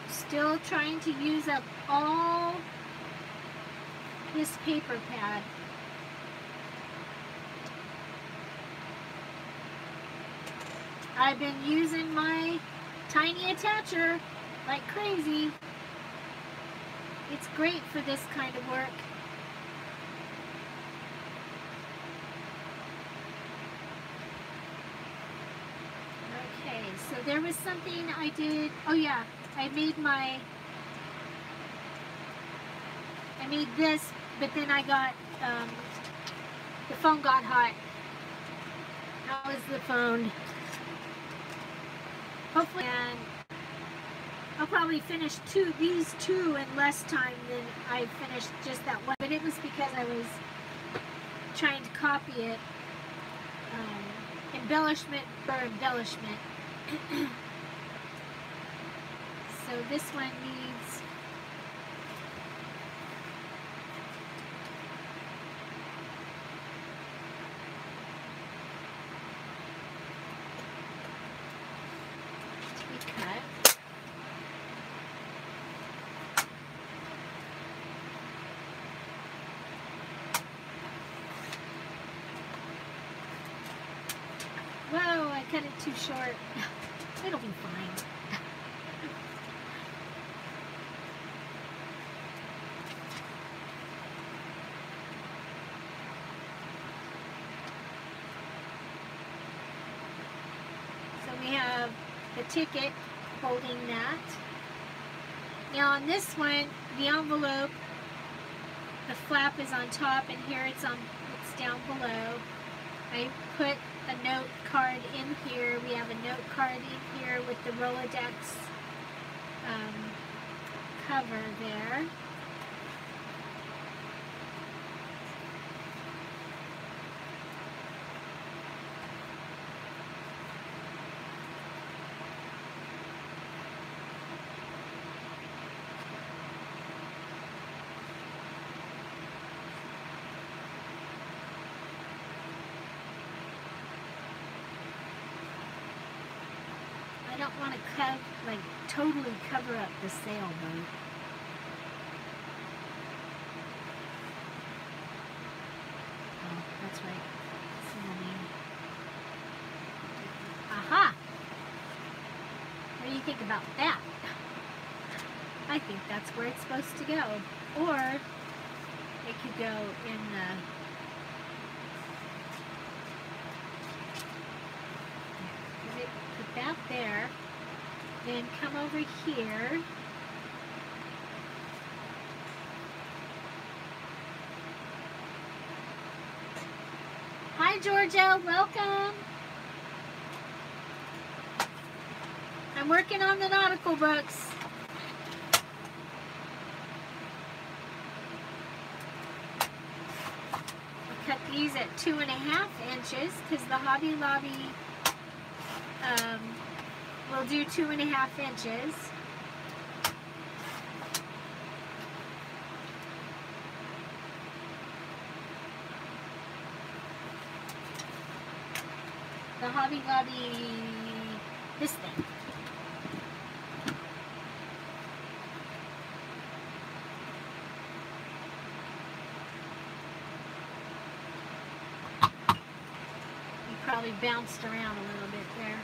Still trying to use up all this paper pad. I've been using my tiny attacher like crazy. It's great for this kind of work. Okay, so there was something I did. Oh yeah. I made this, but then I got, the phone got hot. How is the phone? Hopefully, and I'll probably finish these two in less time than I finished just that one. But it was because I was trying to copy it, embellishment for embellishment. So this one needs to be cut. Whoa, I cut it too short. It'll be fine. So we have the ticket holding that. Now on this one, the envelope, the flap is on top, and here it's down below. I put a note card in here. We have a note card in here with the Rolodex cover there. I don't want to totally cover up the sailboat. Oh, that's right. Aha! What do you think about that? I think that's where it's supposed to go. Or it could go in the... Put that there. Then come over here. Hi Georgia, welcome. I'm working on the nautical books. I'll cut these at 2.5 inches because the Hobby Lobby will do 2.5 inches. The Hobby Lobby, this thing. You probably bounced around a little bit there.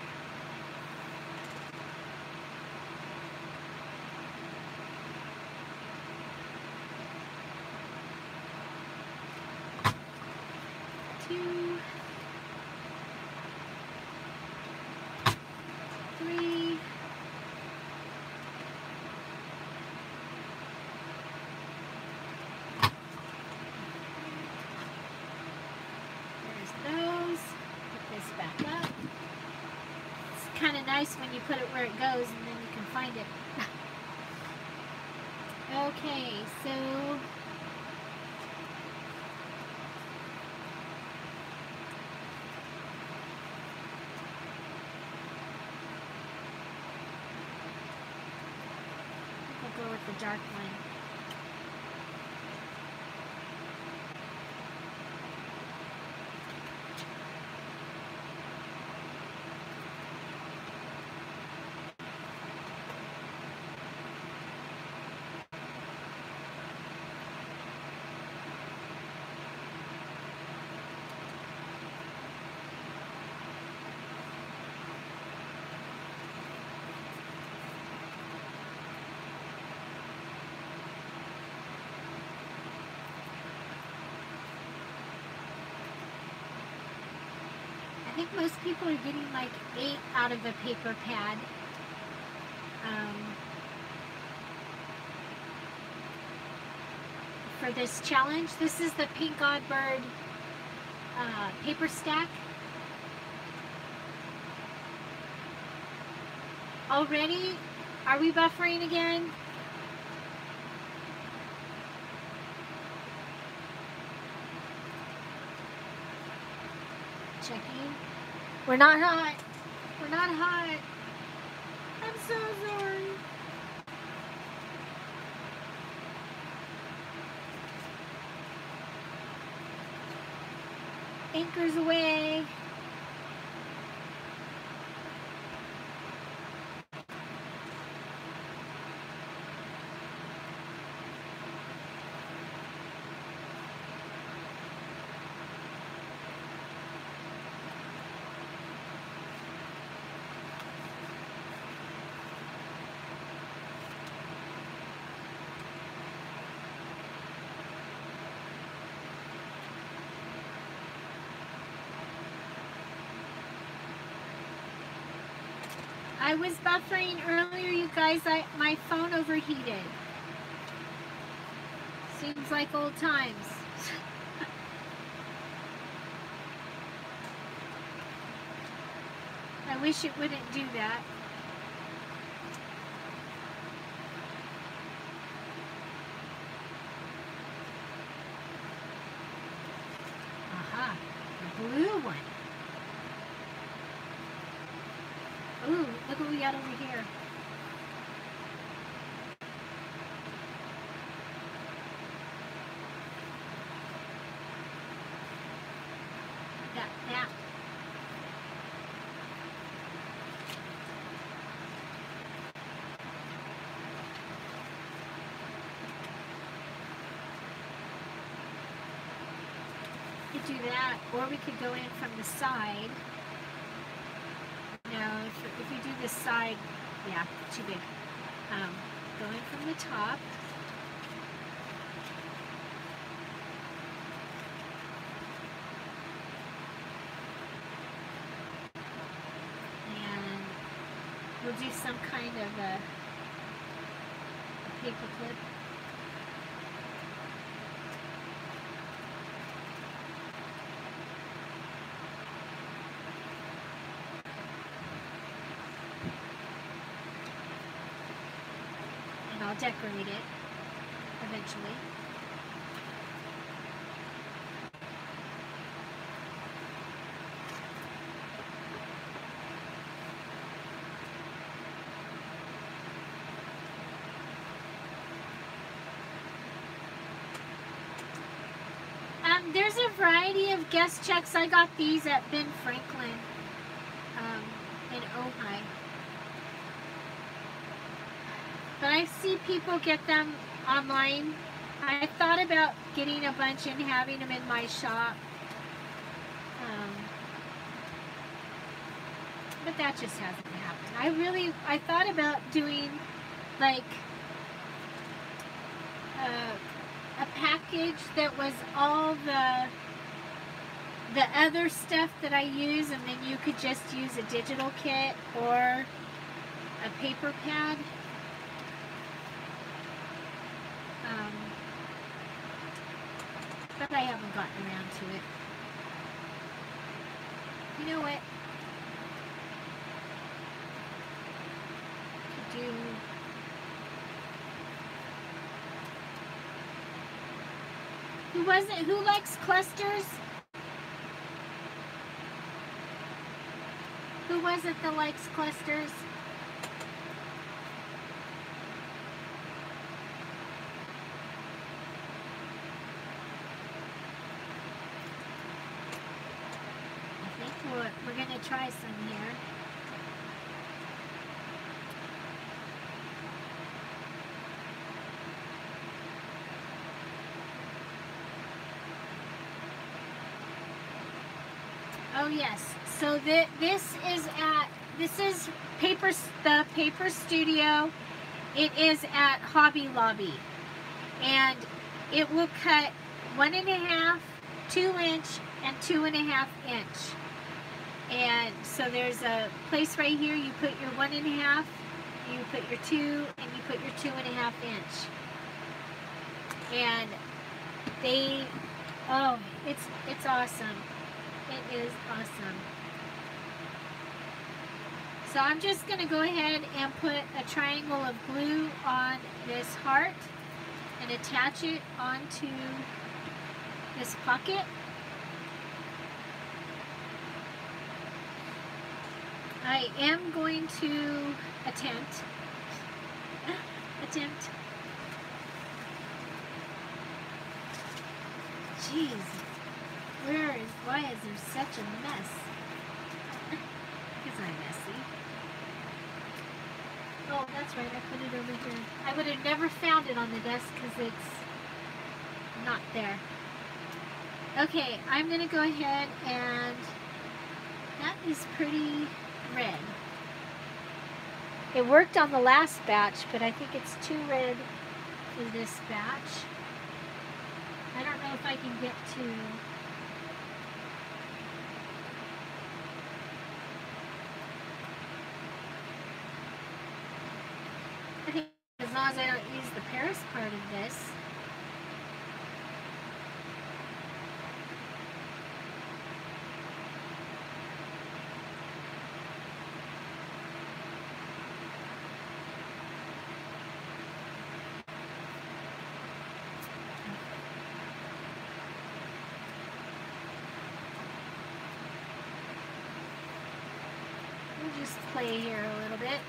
Nice when you put it where it goes and then you can find it. Okay, so we'll go with the dark one. I think most people are getting like 8 out of a paper pad. For this challenge. This is the Pink Oddbird paper stack. Already? Are we buffering again? Checking. We're not hot. We're not hot. I'm so sorry. Anchors away. I was buffering earlier, you guys. My phone overheated. Seems like old times. I wish it wouldn't do that. Aha, the blue one. Ooh, look what we got over here. Got that. We could do that, or we could go in from the side. No, if we do this side, yeah, too big. Go in from the top. And we'll do some kind of a paper clip. I'll decorate it eventually. There's a variety of guest checks. I got these at Ben Franklin in Ojai. But I see people get them online. I thought about getting a bunch and having them in my shop. But that just hasn't happened. I thought about doing like a package that was all the other stuff that I use, and then you could just use a digital kit or a paper pad. But I haven't gotten around to it. You know what? Who likes clusters? Who was it that likes clusters? I think we're gonna try some here. Oh yes, so this is the Paper Studio. It is at Hobby Lobby, and it will cut 1.5, 2-inch, and 2.5 inch. And so there's a place right here. You put your 1.5, you put your 2, and you put your 2.5 inch. And it's awesome. It is awesome. So I'm just going to go ahead and put a triangle of glue on this heart and attach it onto this pocket. I am going to attempt. Jeez. Why is there such a mess? Because I'm messy. Oh, that's right, I put it over here. I would have never found it on the desk because it's not there. Okay, I'm going to go ahead and that is pretty red. It worked on the last batch, but I think it's too red for this batch. I don't know if I can get to... first part of this. We'll just play here a little bit.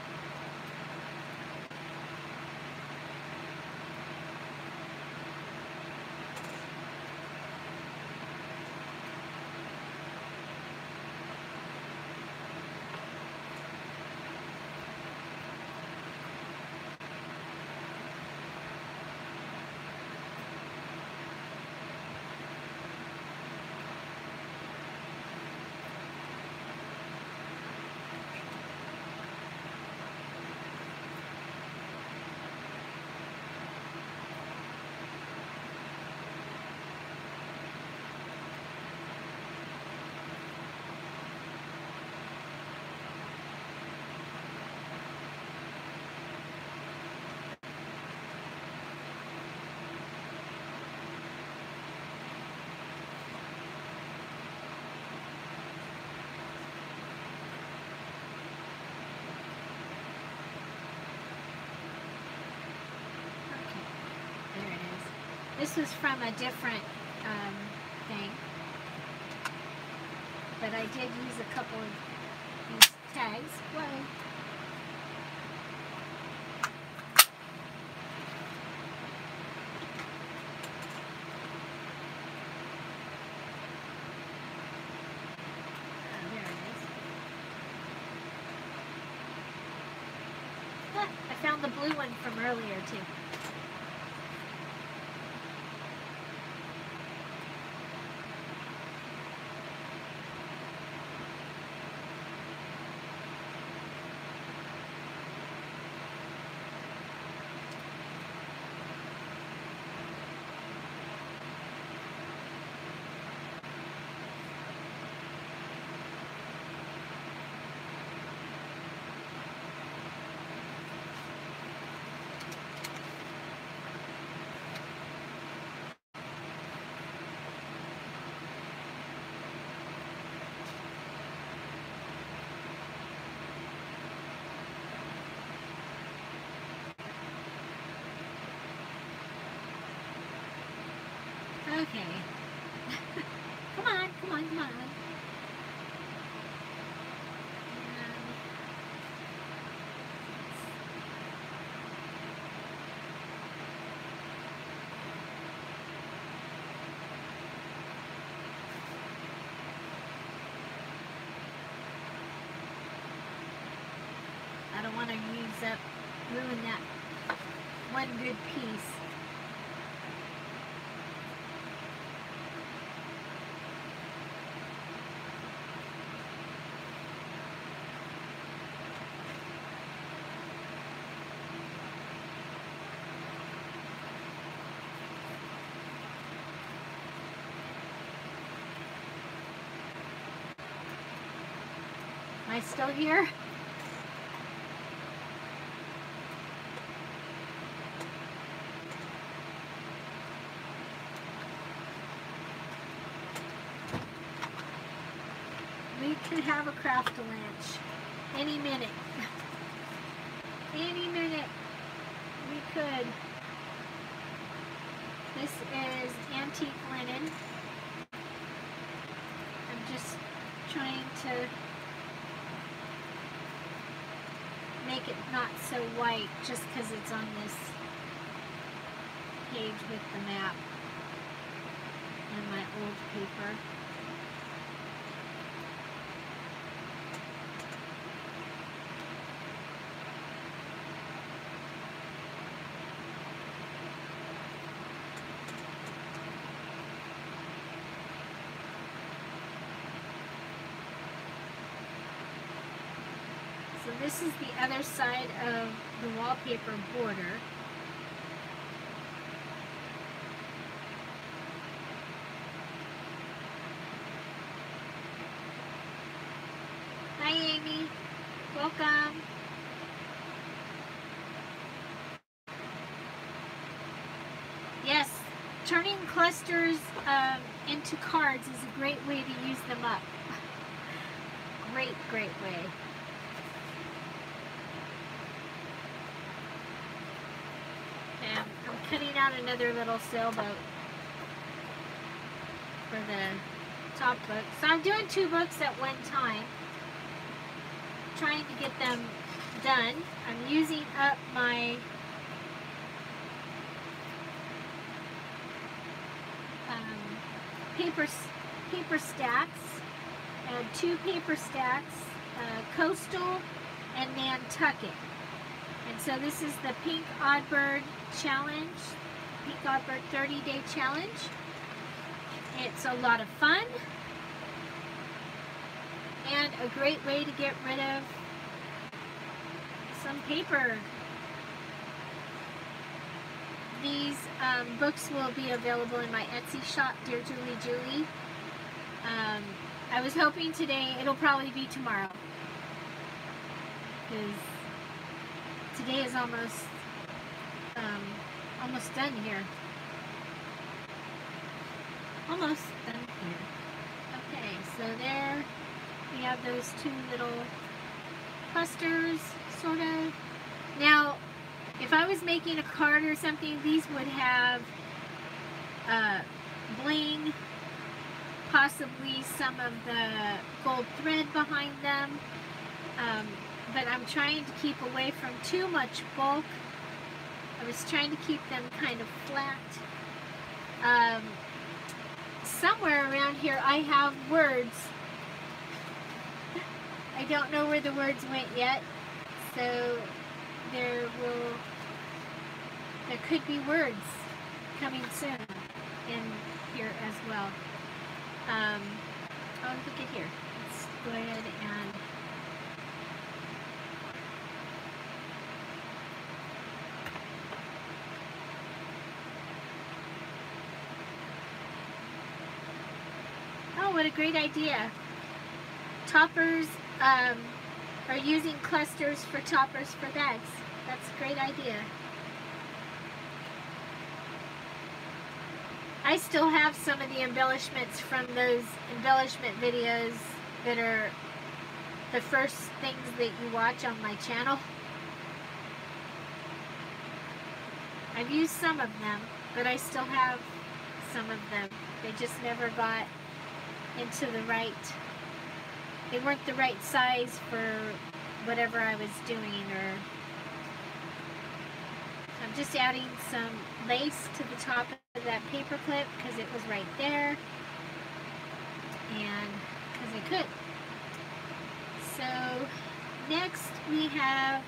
This was from a different thing, but I did use a couple of these tags. Whoa. Oh, there it is. Ah, I found the blue one from earlier too. Okay. Come on, come on, come on. I don't want to ruin that one good piece. Am I still here? We could have a craft lunch any minute. Any minute we could. This is antique linen. I'm just trying to make it not so white just because it's on this page with the map and my old paper. So this is the other side of the wallpaper border. Hi Amy, welcome. turning clusters into cards is a great way to use them up. Great way. And I'm cutting out another little sailboat for the top book. So I'm doing 2 books at one time, trying to get them done. I'm using up my paper stacks. I had 2 paper stacks, Coastal and Nantucket. And so this is the Pink Oddbird Challenge, Pink Oddbird 30-day challenge. It's a lot of fun and a great way to get rid of some paper. These books will be available in my Etsy shop, Dear Julie Julie. I was hoping today, it'll probably be tomorrow, because today is almost done here. Almost done here. Okay, so there we have those 2 little clusters, sort of. Now, if I was making a card or something, these would have bling, possibly some of the gold thread behind them, but I'm trying to keep away from too much bulk. I was trying to keep them kind of flat. Somewhere around here I have words. I don't know where the words went yet, so there could be words coming soon in here as well. Oh, look at here. Let's go ahead and oh, what a great idea. Toppers are using clusters for toppers for bags. That's a great idea. I still have some of the embellishments from those embellishment videos that are the first things that you watch on my channel. I've used some of them, but I still have some of them. They just never got into the right, they weren't the right size for whatever I was doing. Or I'm just adding some lace to the top of that paper clip because it was right there, and because I could. So next we have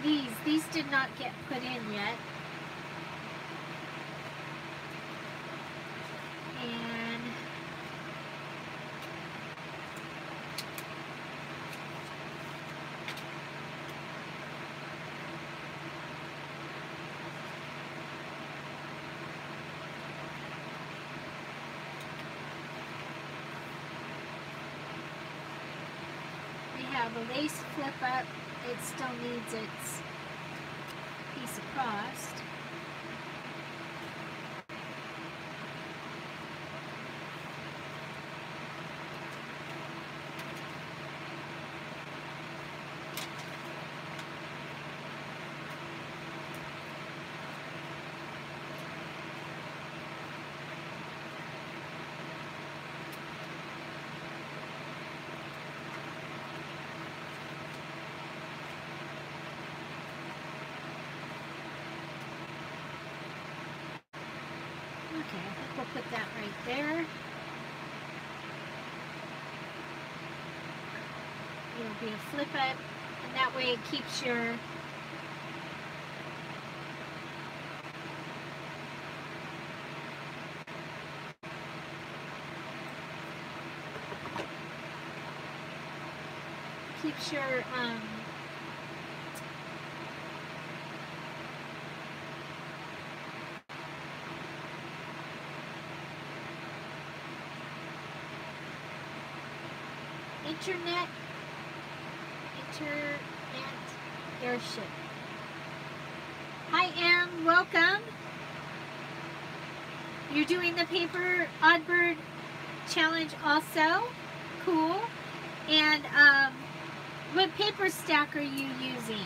these. These did not get put in yet. And have a lace flip up. It still needs its piece across. Okay, I think we'll put that right there. It'll be a flip up, and that way it keeps your internet airship. Hi, Em, welcome. You're doing the paper oddbird challenge also. Cool. And what paper stack are you using?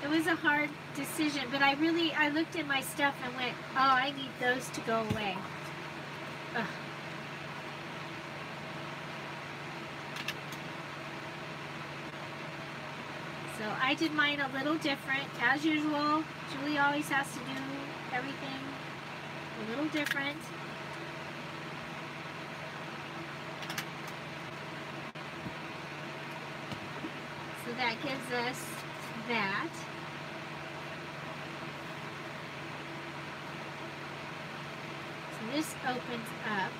It was a hard decision, but I looked at my stuff and went, oh, I need those to go away. Ugh. So I did mine a little different, as usual. Julie always has to do everything a little different. So that gives us that. So this opens up.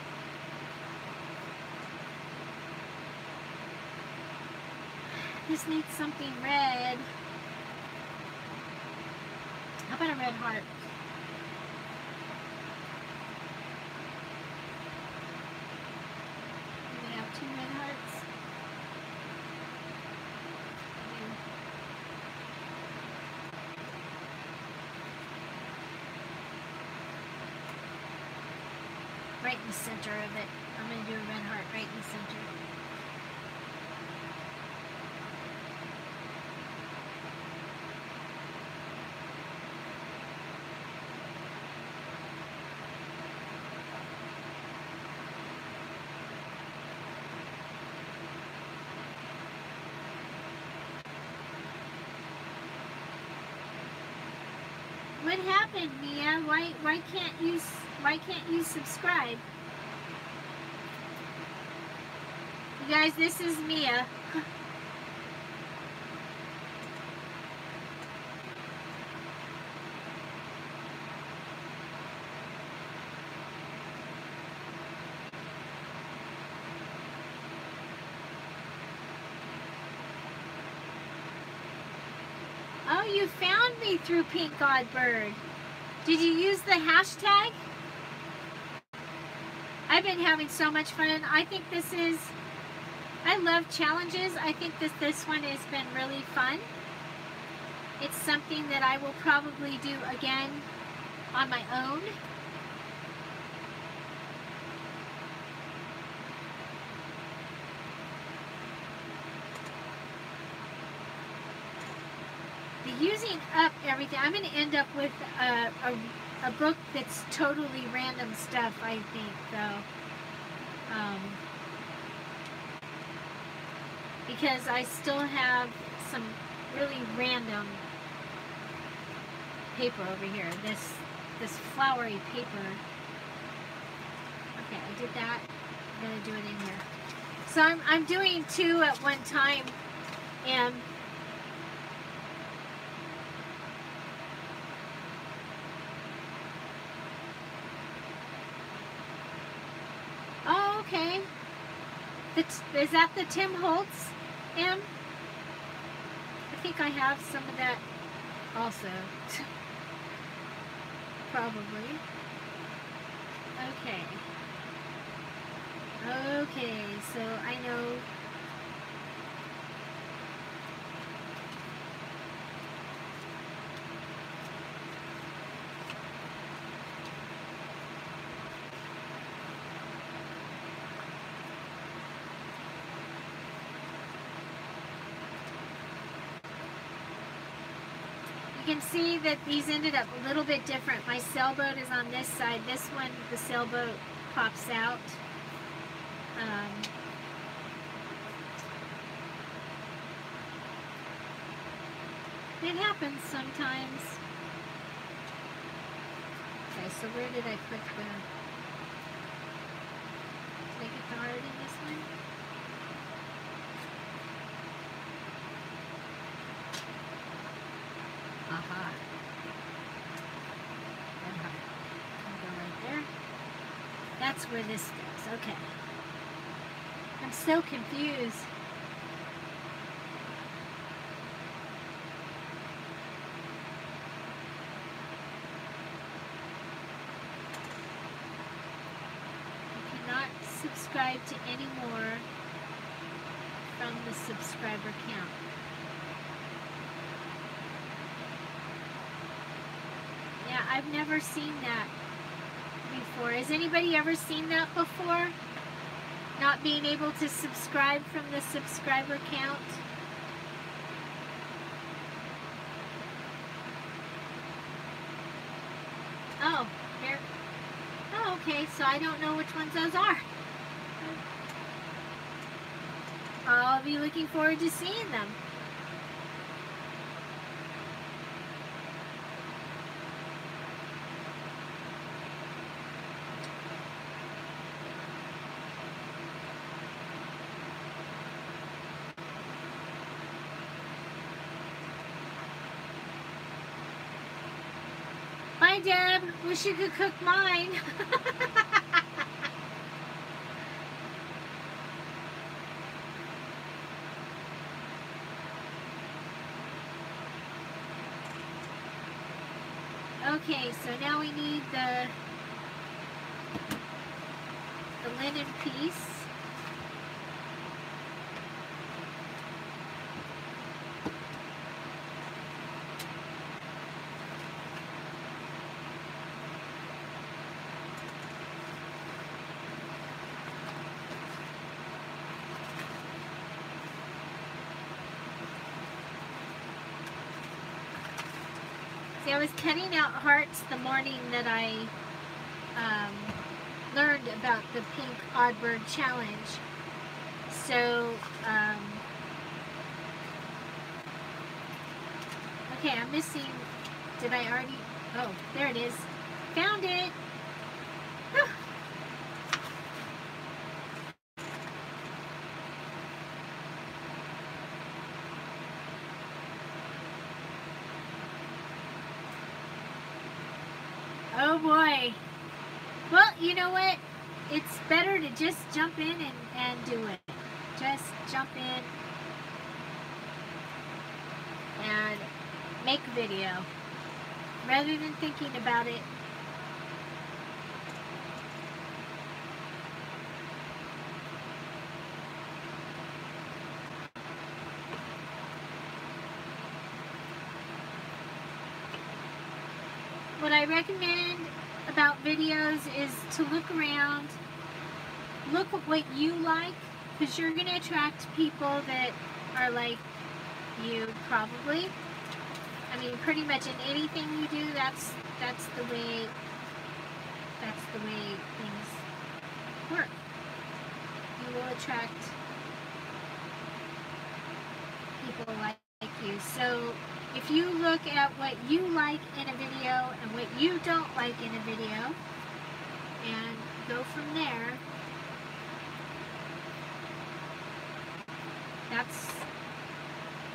This needs something red. How about a red heart? We have 2 red hearts. Right in the center of it. I'm going to do a red heart right in the center. What happened, Mia? Why can't you subscribe? You guys, this is Mia. Oh, you found me through Pink Godbird. Did you use the hashtag? I've been having so much fun. I think I love challenges. I think this one has been really fun. It's something that I will probably do again on my own. Using up everything, I'm going to end up with a book that's totally random stuff, I think, though. Because I still have some really random paper over here. This flowery paper. Okay, I did that. I'm going to do it in here. So I'm doing 2 at one time, and okay. Is that the Tim Holtz, Em? I think I have some of that also. Probably. Okay. Okay, so I know. You can see that these ended up a little bit different. My sailboat is on this side. This one, the sailboat pops out. It happens sometimes. Okay, so where did I put the... Did I get the heart in this one? Aha. Red heart. I'll go right there. That's where this goes. Okay. I'm so confused. You cannot subscribe to any more from the subscriber count. I've never seen that before. Has anybody ever seen that before? Not being able to subscribe from the subscriber count? Oh, here. Oh, okay, so I don't know which ones those are. I'll be looking forward to seeing them. Bye, Deb. Wish you could cook mine. Okay, so now we need the linen piece. I was cutting out hearts the morning that I learned about the Pink Oddbird Challenge. So, okay, I'm missing, did I already, oh, there it is. Found it. Oh boy. Well, you know what? It's better to just jump in and do it. Just jump in and make a video rather than thinking about it. What I recommend about videos is to look around, look at what you like, because you're going to attract people that are like you probably. I mean, pretty much in anything you do, that's the way things work. You will attract people like you. So if you look at what you like in a video and what you don't like in a video and go from there,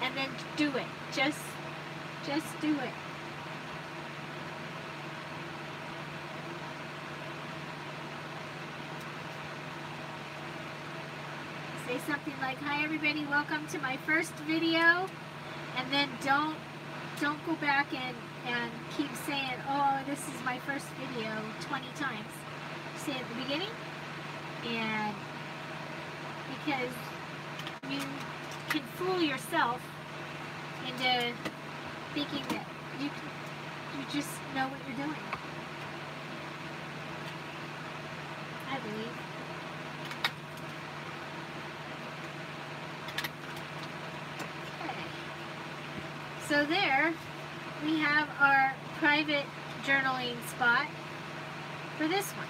and then do it. Just do it. Say something like, "Hi everybody, welcome to my first video," and then don't go back and keep saying, "Oh, this is my first video," 20 times. Say it at the beginning, and because you can fool yourself into thinking that you just know what you're doing. I believe. Okay. So there we have our private journaling spot for this one.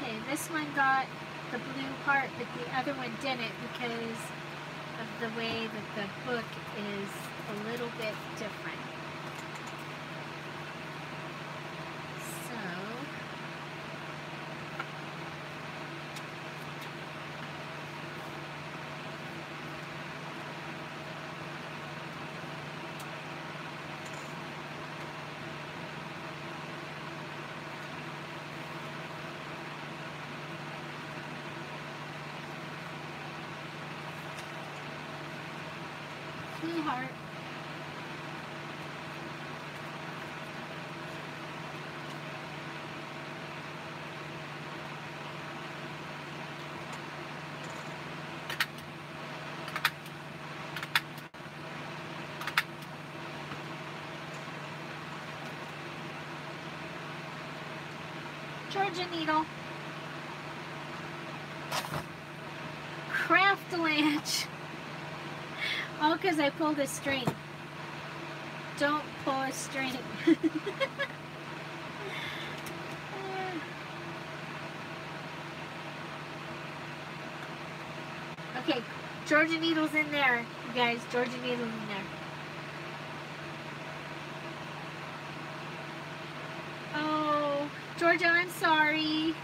Okay, this one got the blue heart, but the other one didn't because of the way that the book is a little bit different. So, blue heart. Georgia needle. Craft-a-lanch. All because I pulled a string. Don't pull a string. Okay, Georgia needle's in there, you guys. Georgia needle's in there. Oh, Georgia, I'm sorry.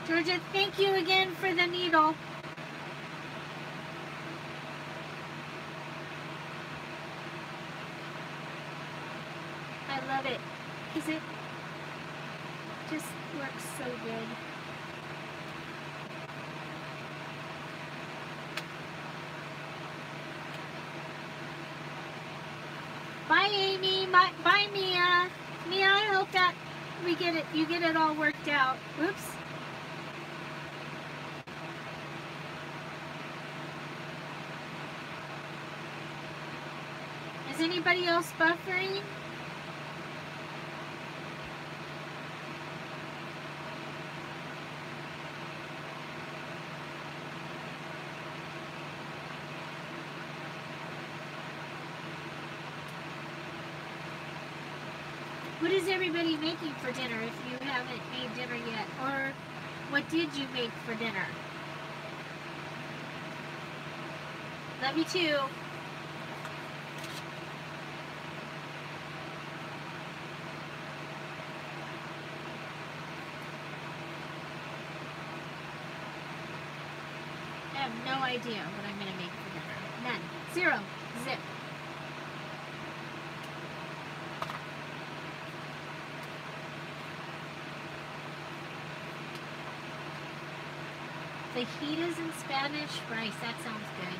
Georgia, thank you again for the needle. I love it because it just works so good. Bye, Amy. Bye, Mia. Mia, I hope that you get it all worked out. Oops. Is anybody else buffering? What is everybody making for dinner if you haven't made dinner yet? Or what did you make for dinner? Love you too. I have no idea what I'm going to make for dinner. None. Zero. Zip. Fajitas in Spanish rice. That sounds good.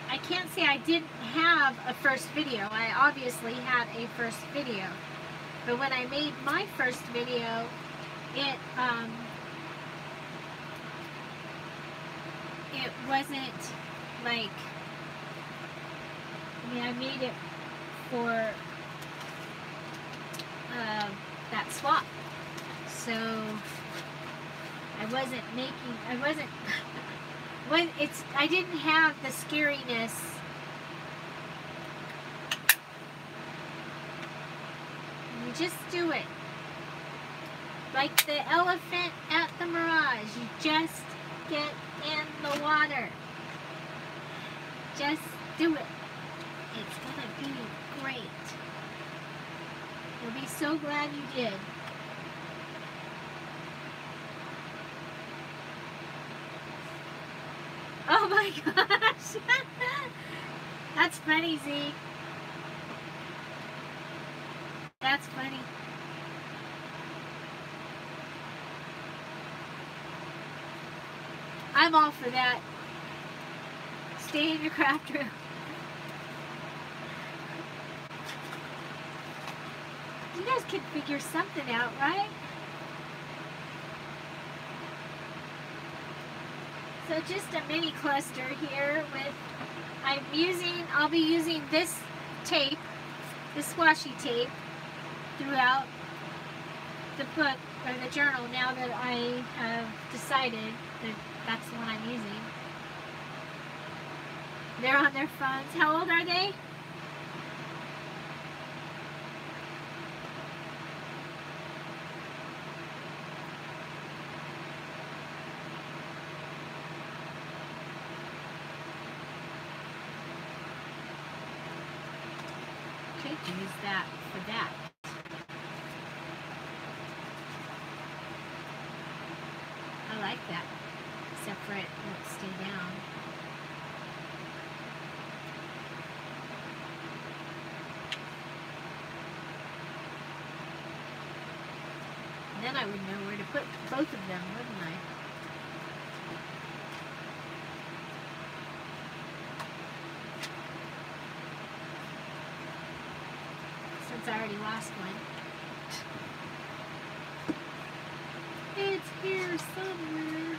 I can't say I didn't have a first video. I obviously had a first video. But when I made my first video, it wasn't like, I made it for that swap. So I didn't have the scariness. You just do it. Like the elephant at the Mirage. You just get in the water. Just do it. It's gonna be great. You'll be so glad you did. Oh my gosh! That's funny, Z. That's funny. I'm all for that. Stay in your craft room. You guys can figure something out, right? So just a mini cluster here with, I'll be using this tape, this washi tape, throughout the book, or the journal, now that I have decided that that's the one I'm using. They're on their phones. How old are they? Use that for that. I like that, except for it won't stay down. then I would know where to put both of them, wouldn't I? Since I already lost one. It's here somewhere.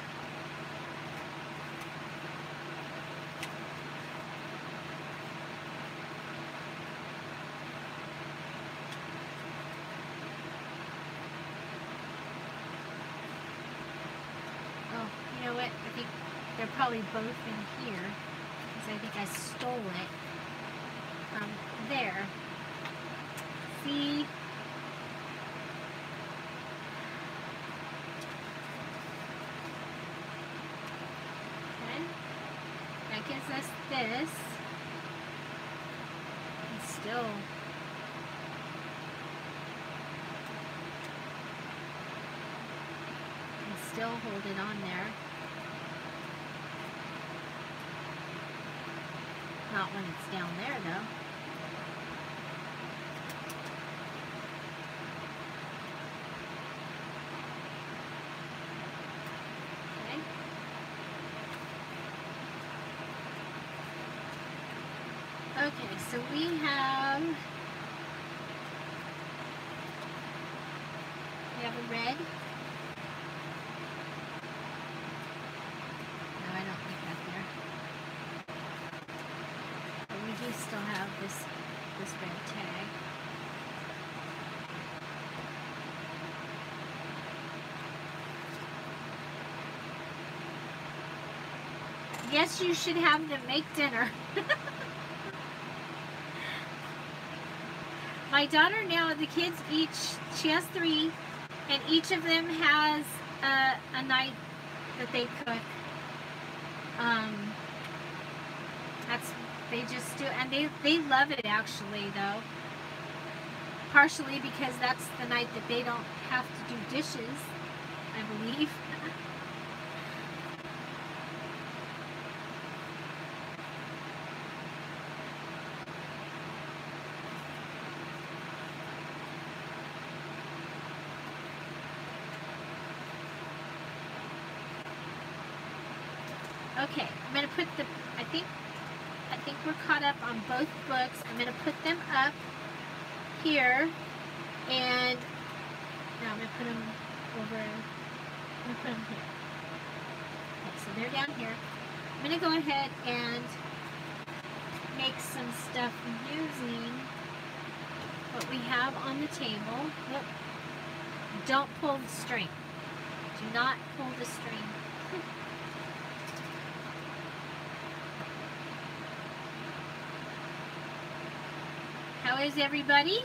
Oh, you know what? I think they're probably both in here. Because I think I stole it. There. See? Okay. That gives us this. And still. Still hold it on there. Not when it's down there though. Okay. Okay, so we have a red. Still have this red tag. Yes, you should have them make dinner. My daughter now, the kids each, she has 3, and each of them has a night that they cook. They just do, and they love it actually though. Partially because that's the night that they don't have to do dishes, I believe. Okay, I'm gonna put I think we're caught up on both books. I'm going to put them up here, and now I'm going to put them over, I'm going to put them here. Okay, so they're down here. I'm going to go ahead and make some stuff using what we have on the table. Look, don't pull the string. Do not pull the string. How is everybody?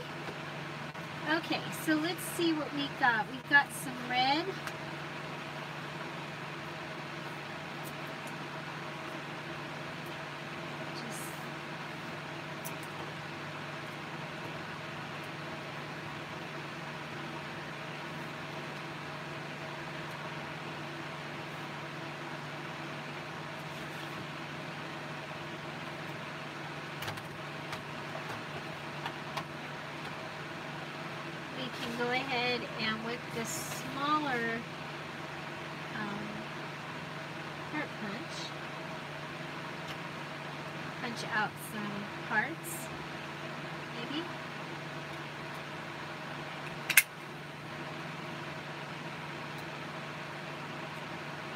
Okay, so let's see what we got. We've got some red. Go ahead and with the smaller heart punch out some hearts, maybe.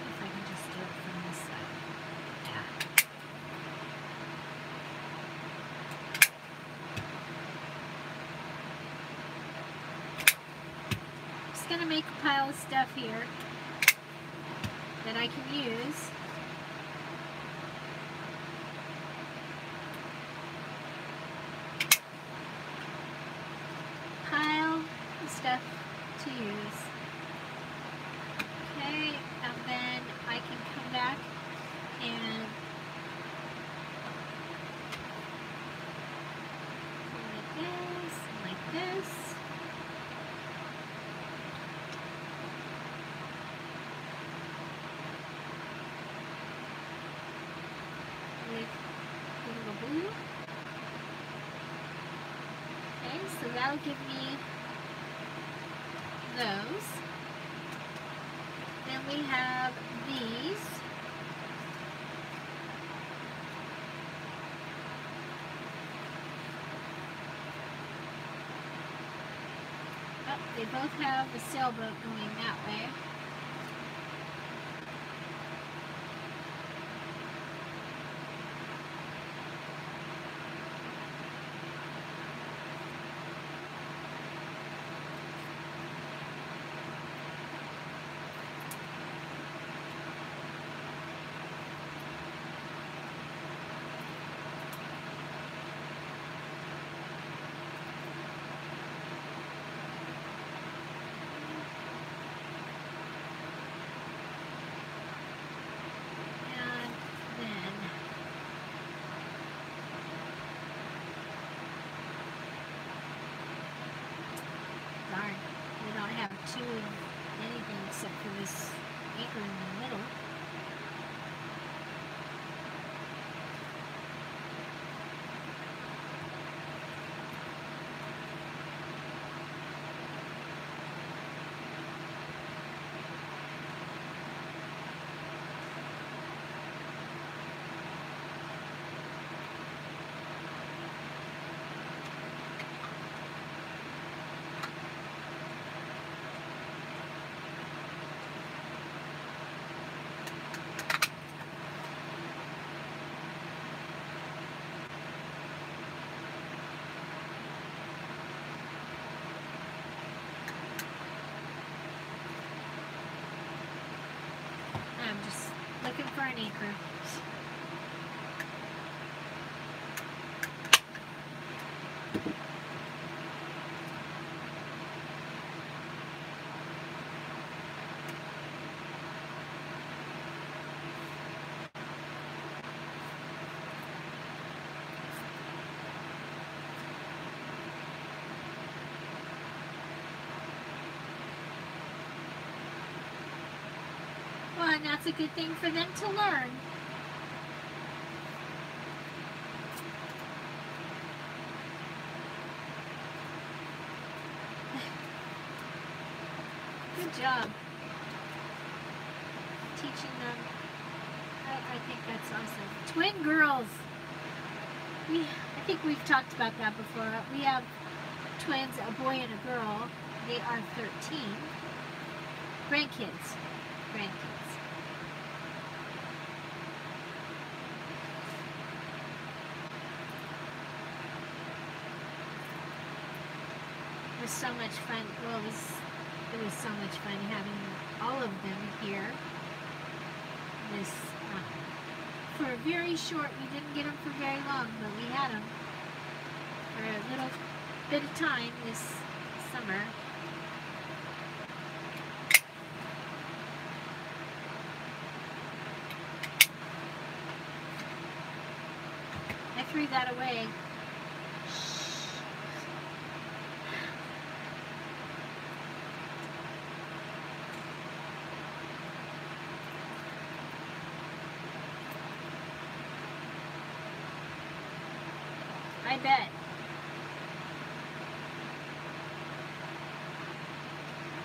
If I can just do it from this side. Yeah. Going to make a pile of stuff here that I can use. Pile of stuff to use. Okay, and then I can come back and like this, and like this. Okay, so that'll give me those. we have these. Oh, they both have a sailboat going that way. Two anything except for this anchor in the middle. I'm just looking for an anchor. Well, and that's a good thing for them to learn. Good job teaching them. I think that's awesome. Twin girls. I think we've talked about that before. We have twins, a boy and a girl. They are 13. Grandkids. It was so much fun. Well, it was so much fun having all of them here. This for a very short. We didn't get them for very long, but we had them for a little bit of time this summer. I threw that away. I bet.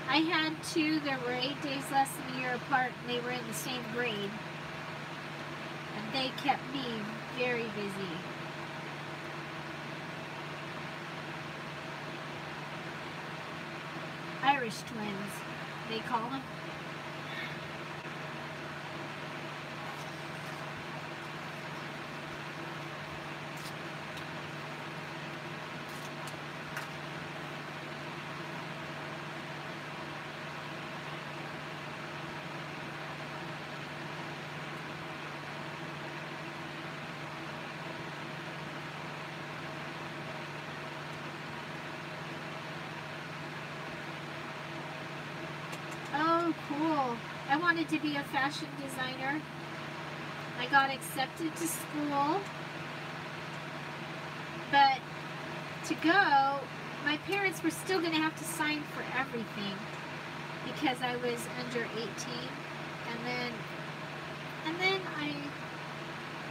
I had two that were 8 days less than a year apart, and they were in the same grade. And they kept me very busy. Irish twins, they call them. Oh, cool. I wanted to be a fashion designer. I got accepted to school. But to go, my parents were still going to have to sign for everything because I was under 18. And then I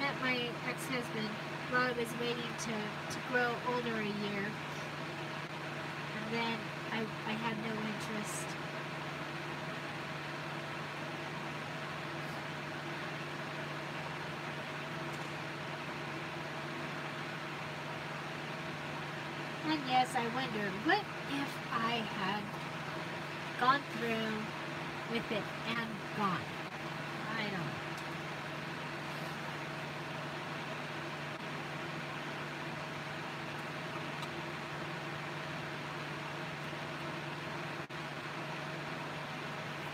met my ex-husband while I was waiting to grow older a year. And then I had no interest. And yes, I wondered, what if I had gone through with it and gone? I don't know.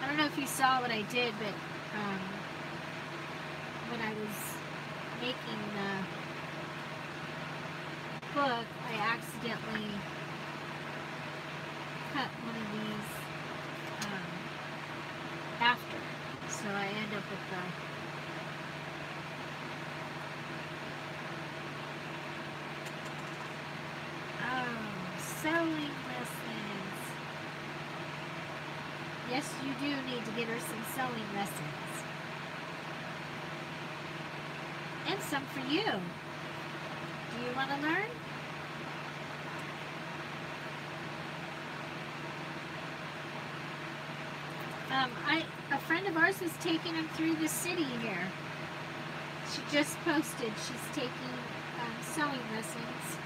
I don't know if you saw what I did, but when I was making the book, I accidentally cut one of these after, so I end up with the sewing lessons. Yes, you do need to get her some sewing lessons. And some for you. Do you want to learn? A friend of ours is taking them through the city here. She just posted she's taking sewing lessons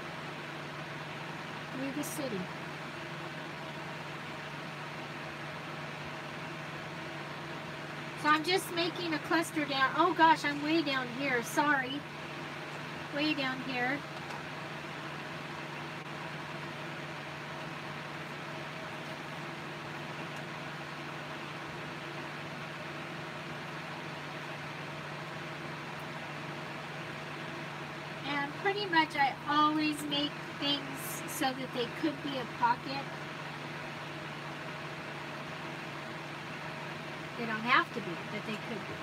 through the city. So I'm just making a cluster down. Oh gosh, I'm way down here. Sorry. Way down here. And pretty much I always make things so that they could be a pocket. They don't have to be, but they could be.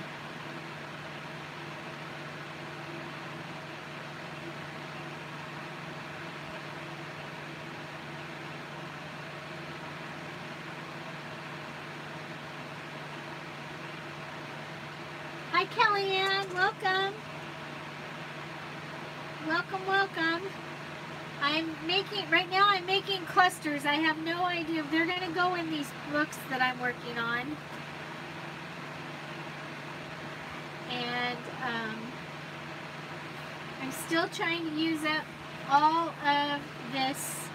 Hi Kellyanne, welcome. Welcome, welcome. Right now I'm making clusters. I have no idea. They're going to go in these books that I'm working on. And I'm still trying to use up all of this.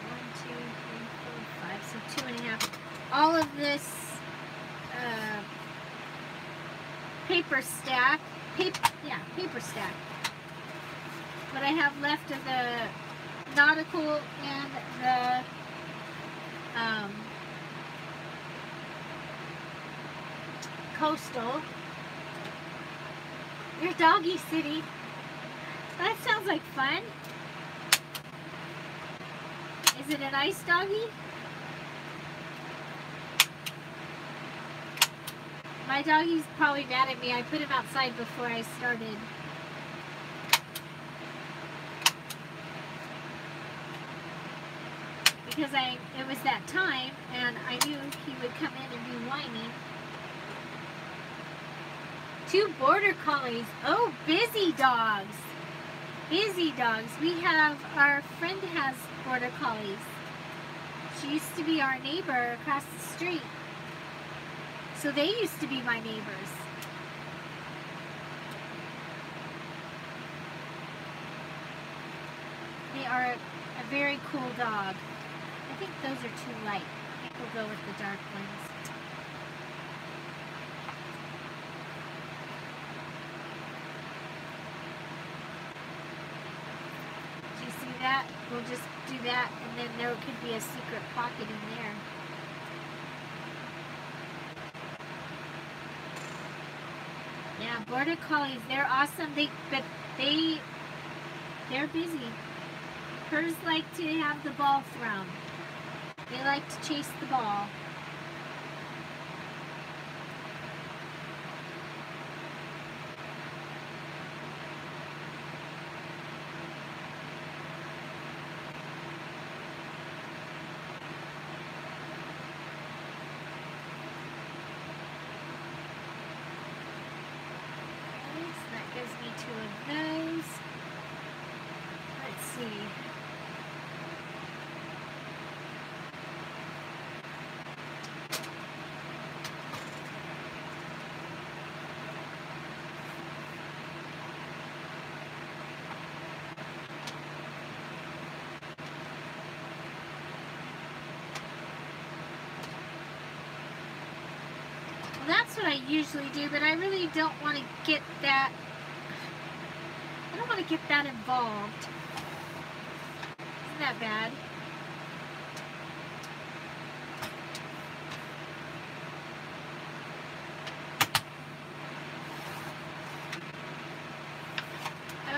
1, 2, 3, 4, 5, so 2.5. All of this paper stack. Paper stack. What I have left of the nautical and the coastal. Your doggy city. That sounds like fun. Is it a nice doggy? My doggy's probably mad at me. I put him outside before I started. Because it was that time and I knew he would come in and be whining. 2 border collies. Oh, busy dogs. Busy dogs. Our friend has border collies. She used to be our neighbor across the street. So they used to be my neighbors. They are a very cool dog. I think those are too light. I think we'll go with the dark ones. Do you see that? We'll just do that, and then there could be a secret pocket in there. Yeah, border collies, they're awesome. They're busy. Hers like to have the ball thrown. They like to chase the ball. That gives me 2 of those. Let's see. what I usually do, but I really don't want to get that, I don't want to get that involved. Isn't that bad?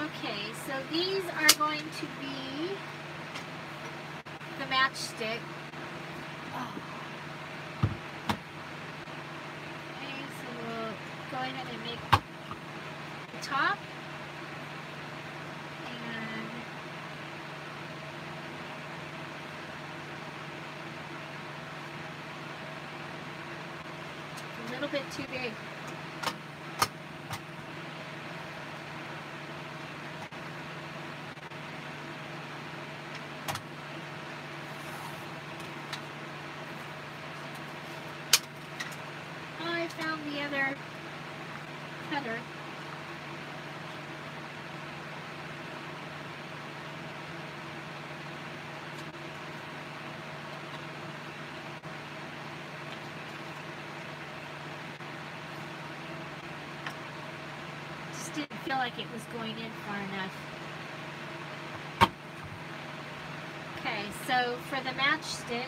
Okay, so these are going to be the matchstick. Oh. Okay, so we'll go ahead and make the top. And a little bit too big. I found the other cutter. Just didn't feel like it was going in far enough. Okay, so for the matchstick,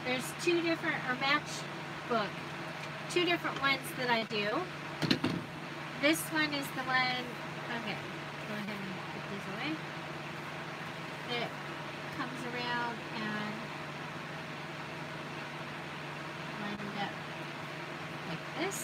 there's two different, or matchbook, two different ones that I do. This one is the one, okay, go ahead and put these away. It comes around and line it up like this.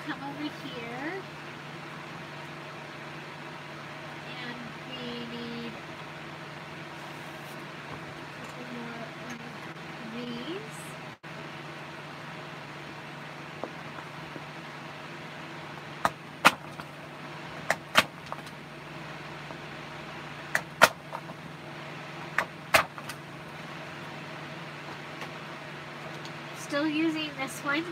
Come over here, and we need a couple more of these. Still using this one.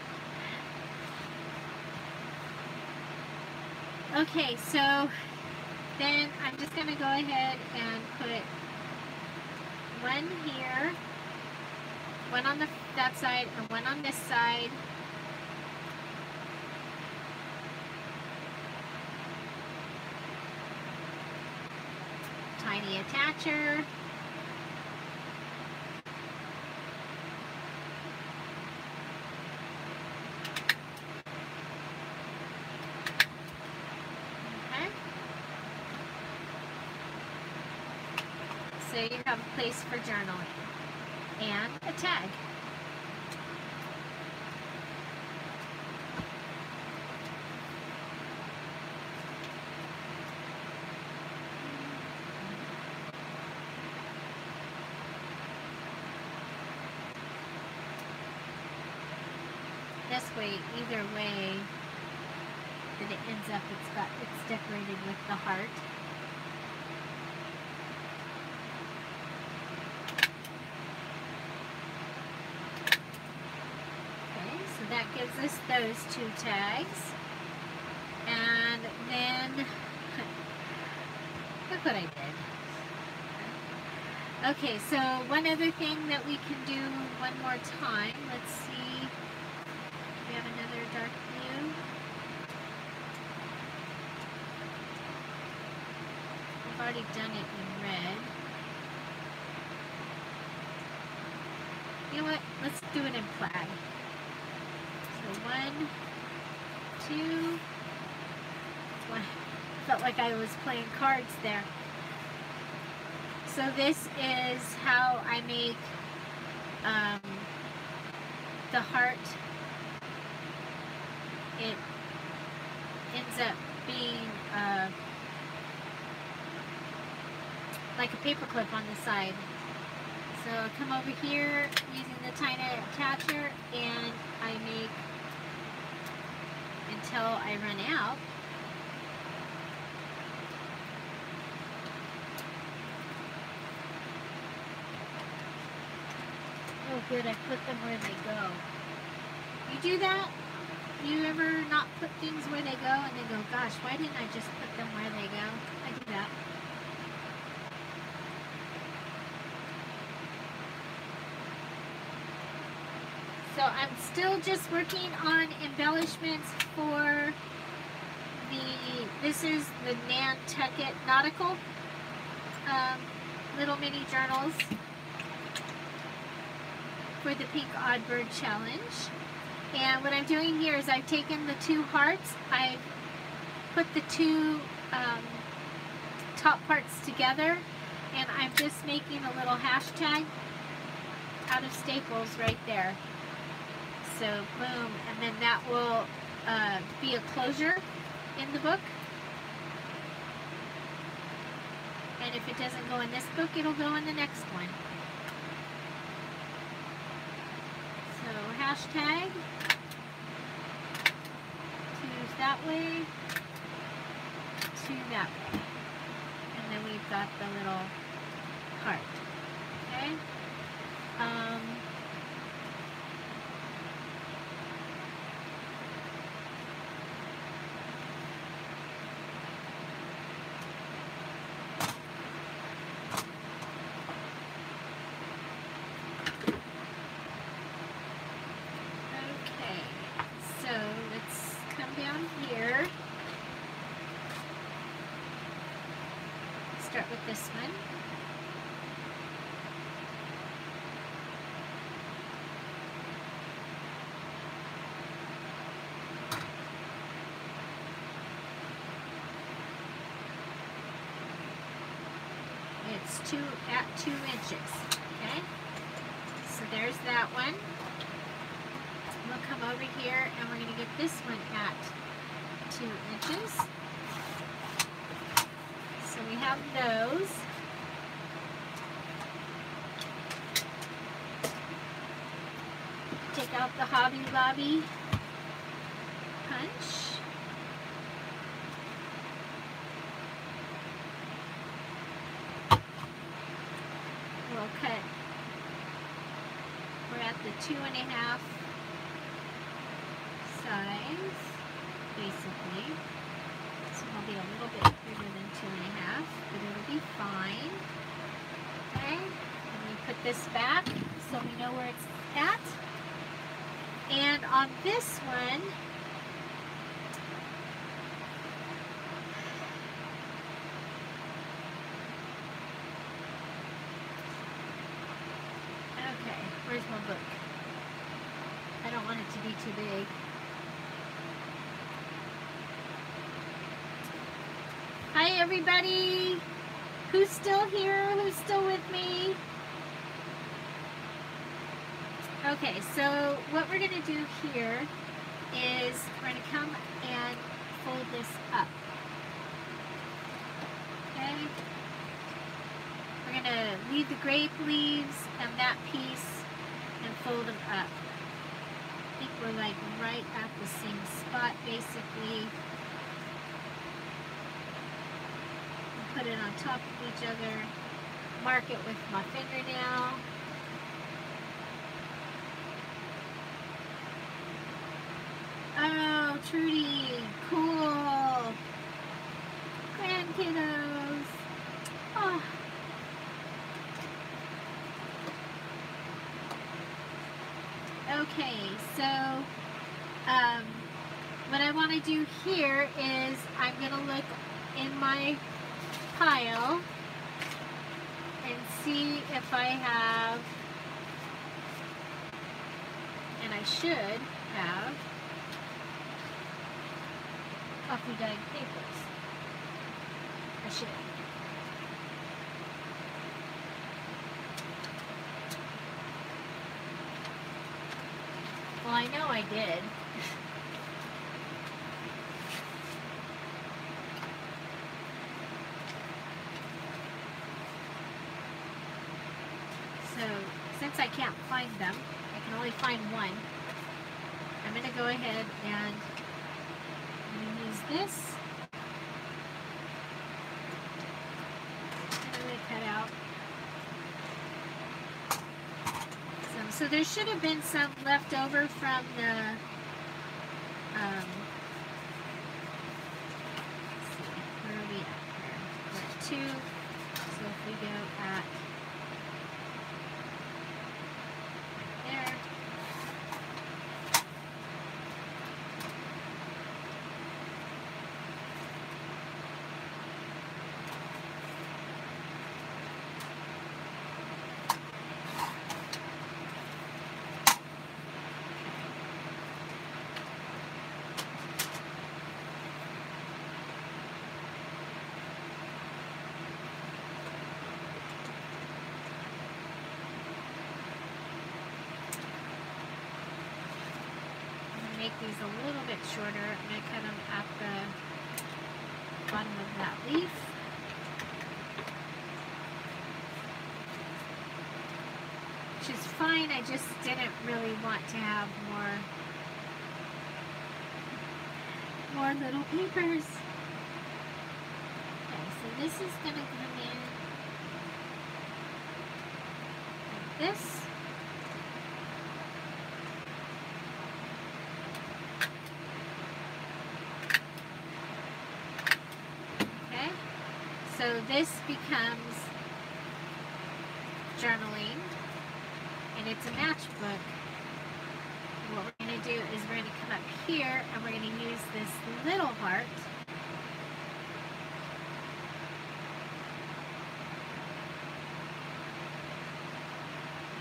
Okay, so then I'm just going to go ahead and put one here, one on that side, and one on this side. Tiny attacher. So you have a place for journaling and a tag. This way, either way that it ends up, it's decorated with the heart. That gives us those two tags. And then, look what I did. Okay, so one other thing that we can do one more time. Let's see. We have another dark blue. I've already done it in red. You know what? Let's do it in plaid. So 1, 2, 1. Felt like I was playing cards there. So this is how I make the heart. It ends up being like a paper clip on the side. So I come over here using the tiny attacher and I make until I run out. Oh good, I put them where they go. You do that You ever not put things where they go and then go, gosh, why didn't I just put them where they go? I do that. So I'm still just working on embellishments for this is the Nantucket Nautical little mini journals for the Pink Oddbird Challenge. And what I'm doing here is I've taken the two hearts, I've put the two top parts together, and I'm just making a little hashtag out of staples right there. So boom, and then that will be a closure in the book. And if it doesn't go in this book, it'll go in the next one. So hashtag, to that way, to that way. And then we've got the little heart. Okay? With this one. It's at 2 inches. Okay, so there's that one. We'll come over here and we're going to get this one at 2 inches. So we have those. Take out the Hobby Lobby punch. We'll cut. We're at the 2.5 size, basically. So it'll be a little bit bigger than 2.5, but it'll be fine. Okay, and we put this back so we know where it's at. And on this one, okay, where's my book? I don't want it to be too big. Hi everybody, who's still here, who's still with me? Okay, so what we're going to do here is we're going to come and fold this up. Okay, we're going to leave the grape leaves and that piece and fold them up. I think we're like right at the same spot basically. Put it on top of each other, mark it with my fingernail. Oh, Trudy, cool. Grandkiddos. Oh. Okay, so what I want to do here is I'm going to look in my pile and see if I have, and I should have, coffee dyed papers. I should. Well, I know I did. So, since I can't find them, I can only find one. I'm going to go ahead and use this. I'm going to cut out some. So there should have been some left over from the let's see, where are we at here? We're at 2. So if we go at there. Make these a little bit shorter. I'm going to cut them at the bottom of that leaf. Which is fine, I just didn't really want to have more little papers. Okay, so this is going to come in like this. So this becomes journaling, and it's a matchbook. What we're going to do is we're going to come up here, and we're going to use this little heart.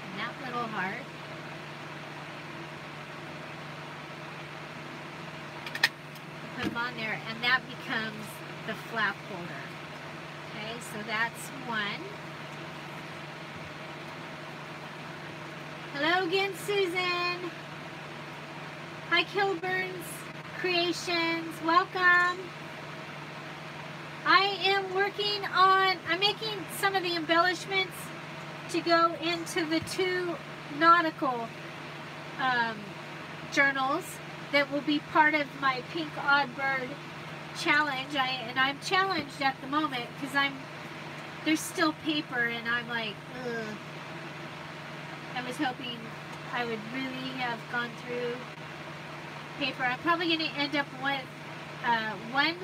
And that little heart. Put them on there, and that becomes the flap holder. Okay, so that's 1. Hello again, Susan. Hi, Kilburn's Creations. Welcome. I am working on, I'm making some of the embellishments to go into the 2 nautical journals that will be part of my Pink Odd Bird challenge. I'm challenged at the moment because there's still paper, and I'm like, ugh. I was hoping I would really have gone through paper. I'm probably going to end up with one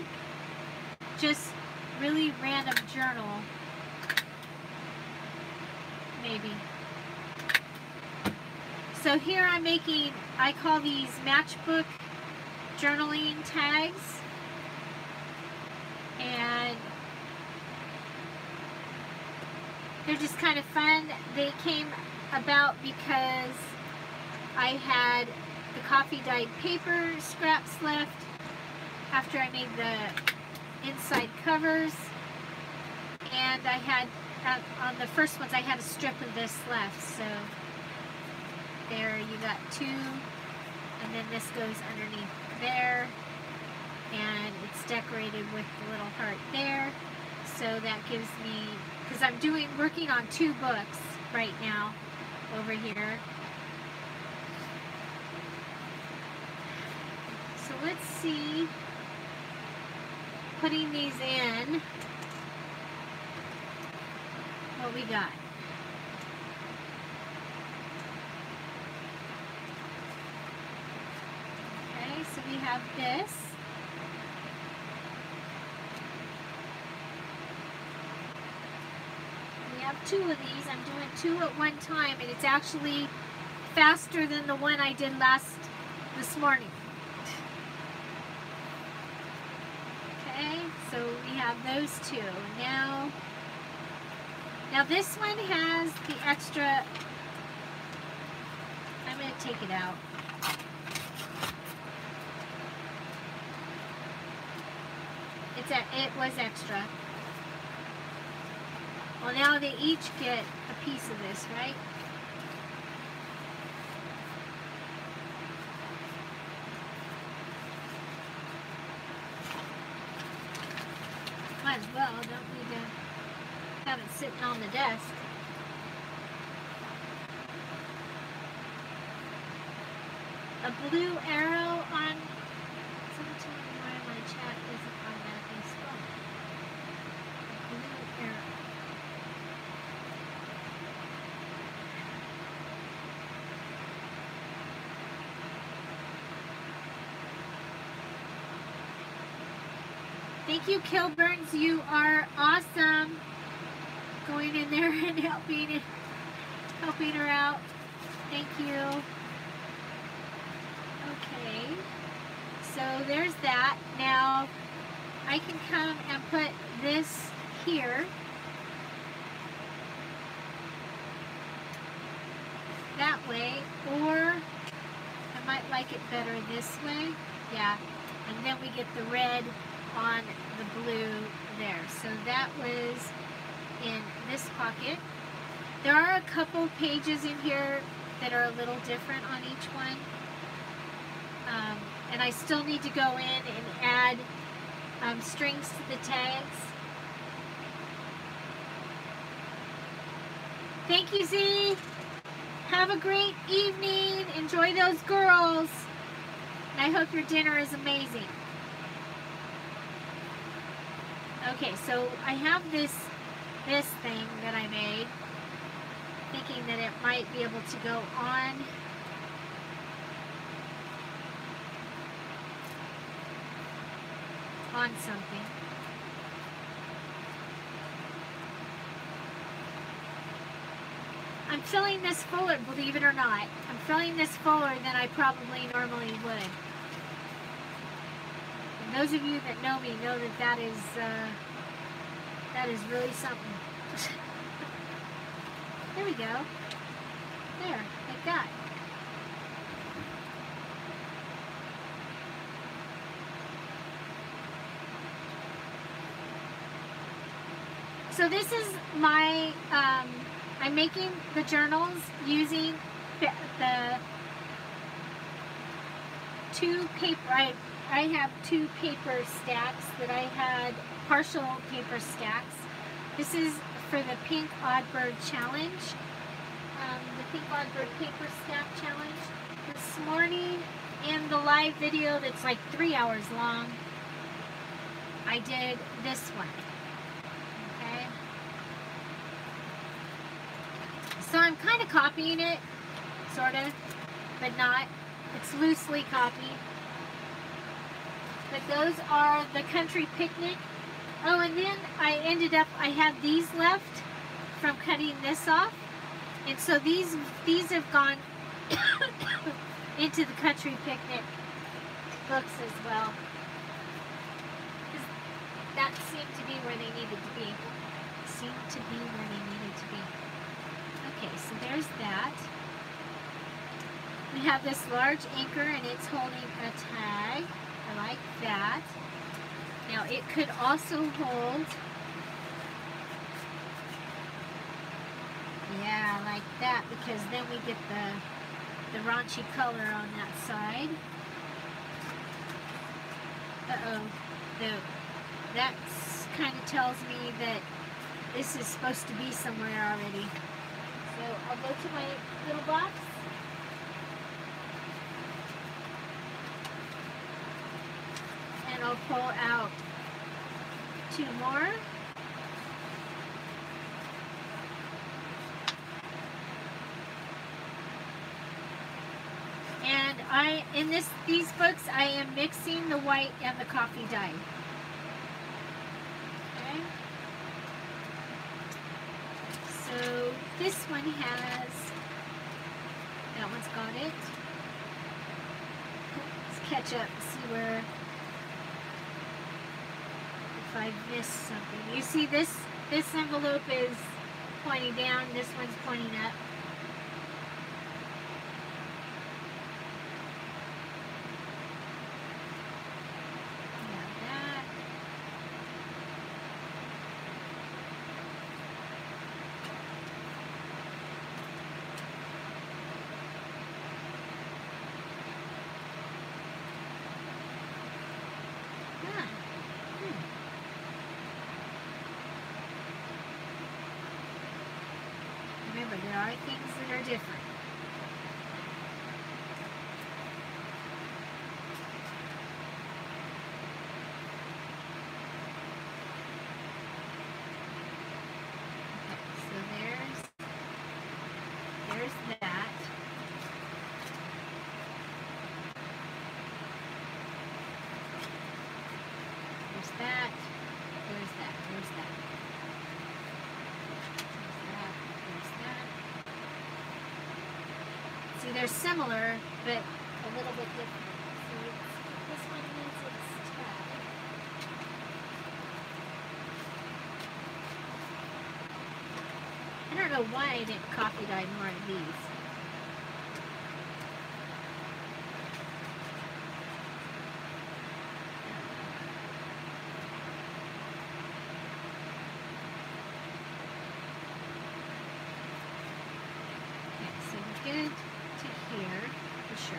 just really random journal, maybe. So here I'm making, I call these matchbook journaling tags. And they're just kind of fun. They came about because I had the coffee dyed paper scraps left after I made the inside covers. And I had, on the first ones, I had a strip of this left. So there you got 2. And then this goes underneath there. And it's decorated with the little heart there. So that gives me, because I'm working on 2 books right now over here. So let's see, putting these in, what we got. Okay, so we have this. We have 2 of these. I'm doing 2 at one time, and it's actually faster than the one I did this morning. Okay, so we have those 2. Now this one has the extra. I'm going to take it out. It was extra. Well, now they each get a piece of this, right? Might as well, don't need to have it sitting on the desk. A blue arrow on, someone tell me why my chat isn't automatically scrolling. A blue arrow. Thank you, Kilburns. You are awesome. Going in there and helping her out. Thank you. Okay. So there's that. Now I can come and put this here. That way, or I might like it better this way. Yeah. And then we get the red on the blue there. So that was in this pocket. There are a couple pages in here that are a little different on each one. And I still need to go in and add strings to the tags. Thank you, Z. Have a great evening. Enjoy those girls. And I hope your dinner is amazing. Okay, so I have this thing that I made, thinking that it might be able to go on something. I'm filling this fuller, believe it or not. I'm filling this fuller than I probably normally would. And those of you that know me know that that is really something. There we go. There, like that. So this is my, I'm making the journals using the two paper, I have two paper stacks that I had, partial paper stacks. This is for the Pink Oddbird Challenge, the Pink Oddbird Paper Stack Challenge. This morning in the live video that's like 3 hours long, I did this one. Okay. So I'm kind of copying it, sort of, but not. It's loosely copied. But those are the country picnic. Oh, and then I ended up, I have these left from cutting this off. And so these have gone into the country picnic books as well. That seemed to be where they needed to be. Okay, so there's that. We have this large anchor and it's holding a tag. I like that. Now it could also hold, yeah, like that, because then we get the raunchy color on that side. That kind of tells me that this is supposed to be somewhere already. So I'll go to my little box. And I'll pull out two more. And in these books, I am mixing the white and the coffee dye. Okay. So this one has, that one's got it. Let's catch up and see where, if I missed something. You see this envelope is pointing down, this one's pointing up. Remember, there are things that are different. Okay, so there's that. There's that. See, they're similar, but a little bit different. So this one needs its tag. I don't know why I didn't coffee dye more of these. Okay, so we're good to here for sure.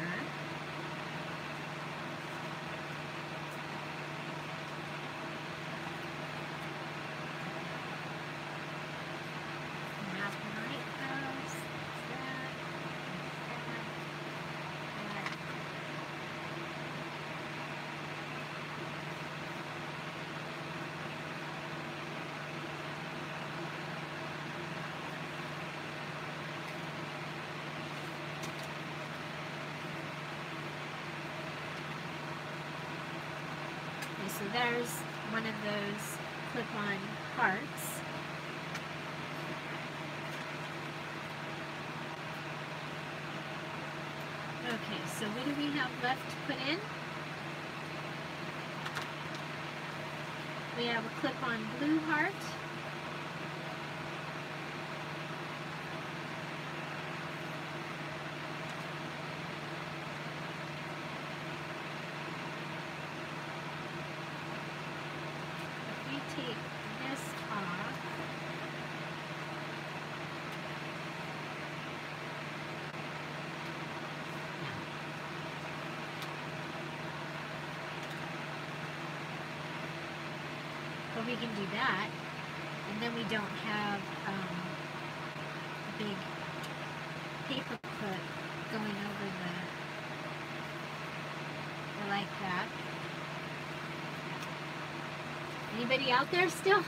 So there's one of those clip-on hearts. Okay, so what do we have left to put in? We have a clip-on blue heart. Take this off. But we can do that, and then we don't have a big paper clip going over the like that. Anybody out there still?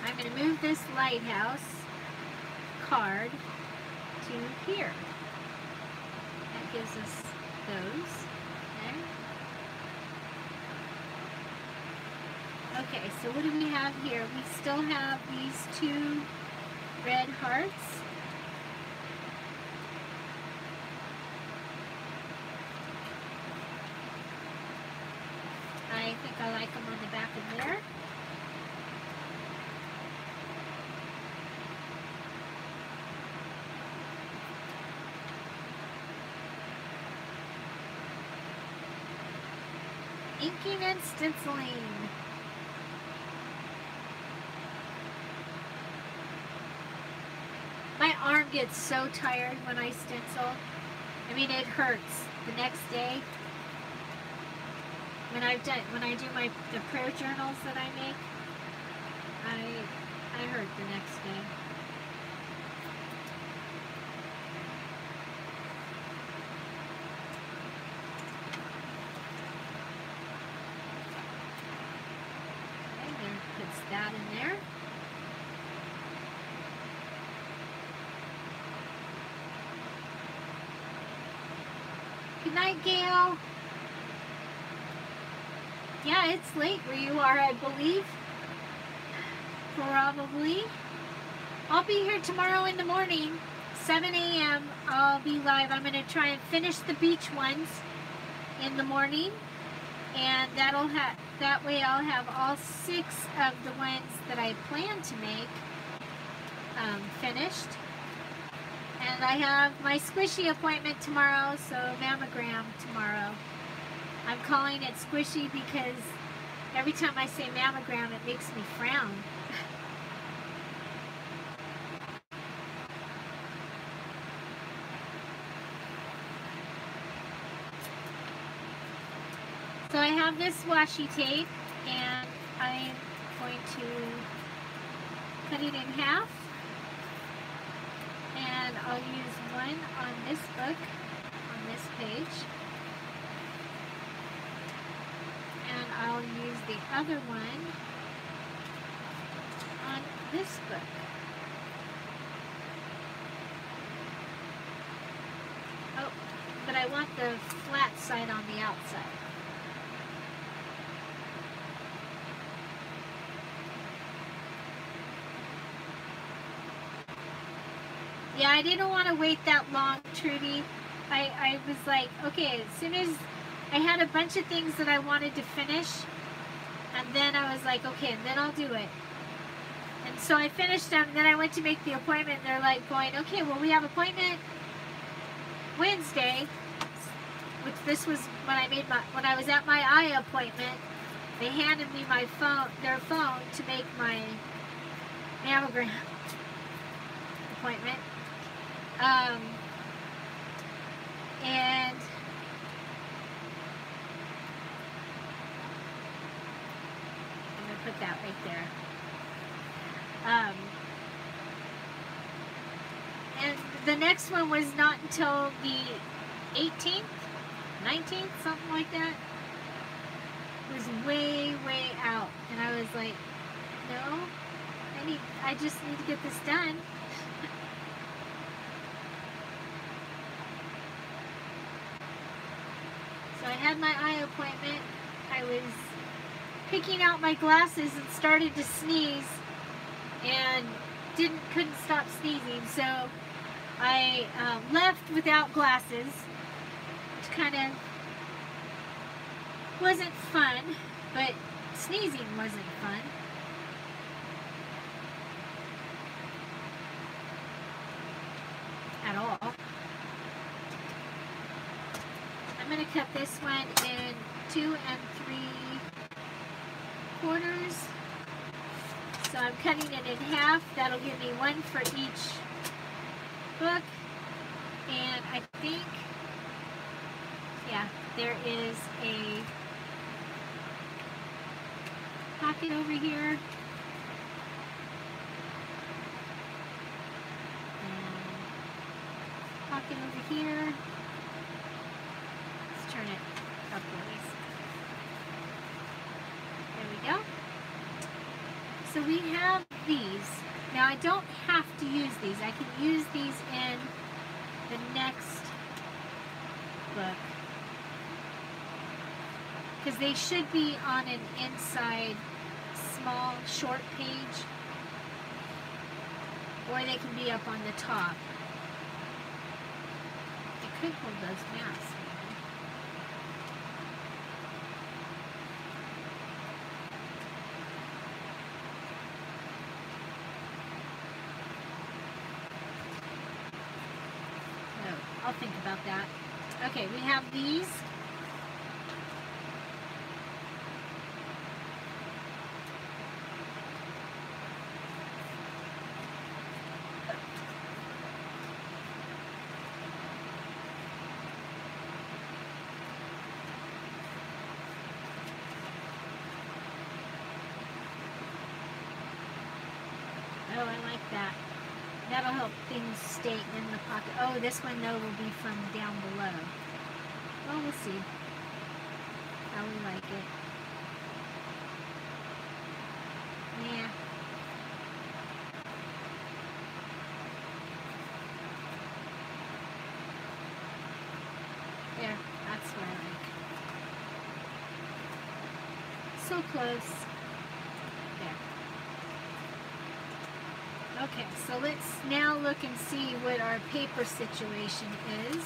I'm going to move this lighthouse card to here. That gives us those. Okay, so what do we have here? We still have these two red hearts. I think I like them on the back of there. Inking and stenciling. My arm gets so tired when I stencil. I mean, it hurts the next day. When I do the prayer journals that I make, I hurt the next day. Okay, there puts that in there. Good night, Gail. Yeah, it's late where you are, I believe. Probably. I'll be here tomorrow in the morning, 7 a.m. I'll be live. I'm going to try and finish the beach ones in the morning, and that way I'll have all 6 of the ones that I plan to make finished. And I have my squishy appointment tomorrow, so mammogram tomorrow. I'm calling it squishy because every time I say mammogram, it makes me frown. So I have this washi tape, and I'm going to cut it in half. And I'll use one on this book, on this page. And I'll use the other one on this book. Oh, but I want the flat side on the outside. Yeah, I didn't want to wait that long, Trudy. I was like, okay, as soon as I had a bunch of things that I wanted to finish, and then I was like, okay, and then I'll do it. And so I finished them, and then I went to make the appointment, and they're like going, okay, well, we have appointment Wednesday, which this was when I was at my eye appointment. They handed me their phone to make my mammogram appointment. And I'm going to put that right there. And the next one was not until the 18th, 19th, something like that. It was way, way out. And I was like, no, I just need to get this done. So I had my eye appointment. I was picking out my glasses and started to sneeze and couldn't stop sneezing. So I left without glasses, which kind of wasn't fun, but sneezing wasn't fun. At all. I'm going to cut this one in 2 3/4. So I'm cutting it in half. That'll give me one for each book. And I think, yeah, there is a pocket over here. Pocket over here. Let's turn it upwards. There we go. So we have these. Now I don't have to use these. I can use these in the next book, because they should be on an inside small short page, or they can be up on the top. I could hold those masks. I'll think about that. Okay, we have these. Oh, I like that. That'll help things stay in the pocket. Oh, this one, though, will be from down below. Well, we'll see how we like it. Yeah. There, that's what I like. So close. Okay, so let's now look and see what our paper situation is.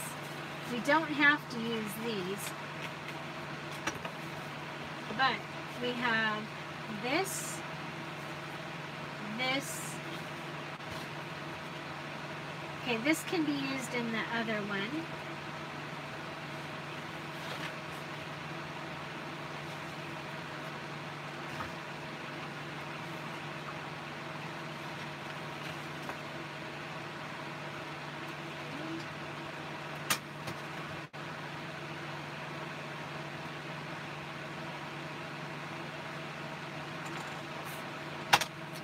We don't have to use these, but we have this, this. Okay, this can be used in the other one.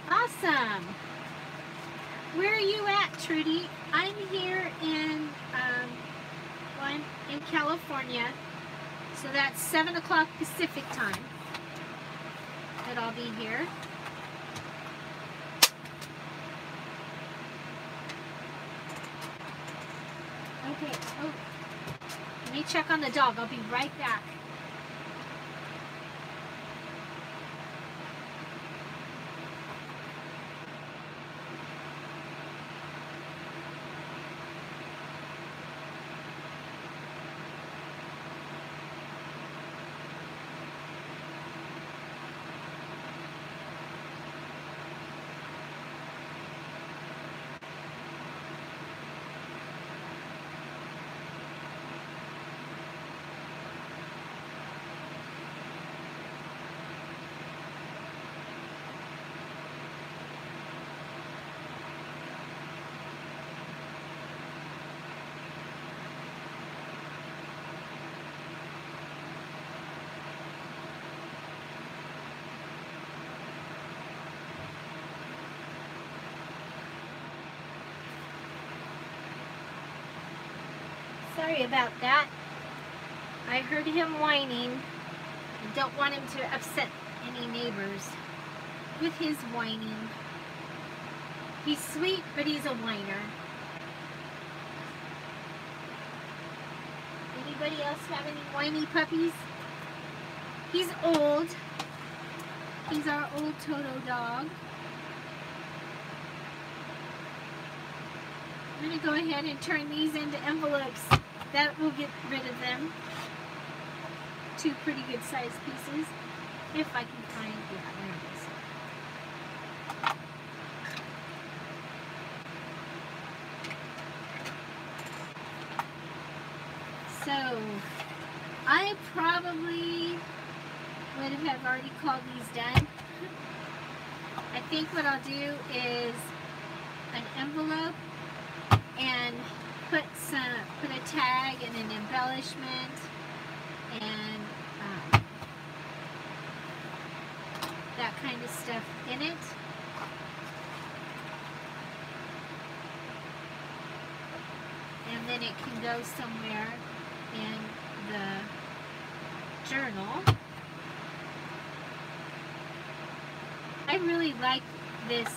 Awesome. Where are you at, Trudy? I'm here in, I'm in California, so that's 7 o'clock Pacific time that I'll be here. Okay, oh, let me check on the dog. I'll be right back. Sorry about that. I heard him whining. I don't want him to upset any neighbors with his whining. He's sweet, but he's a whiner. Anybody else have any whiny puppies? He's old. He's our old Toto dog. I'm going to go ahead and turn these into envelopes. That will get rid of them. 2 pretty good sized pieces. If I can find, yeah, there it is. So, I probably would have already called these done. I think what I'll do is an envelope and put a tag and an embellishment and that kind of stuff in it. And then it can go somewhere in the journal. I really like this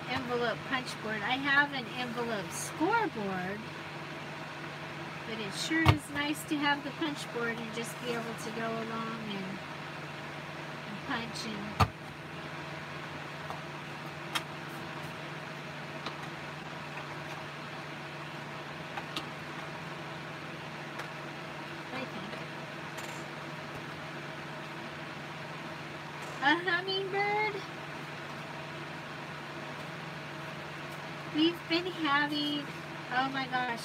envelope punch board. I have an envelope scoreboard, but it sure is nice to have the punch board and just be able to go along and punch and a hummingbird. We've been having, oh my gosh,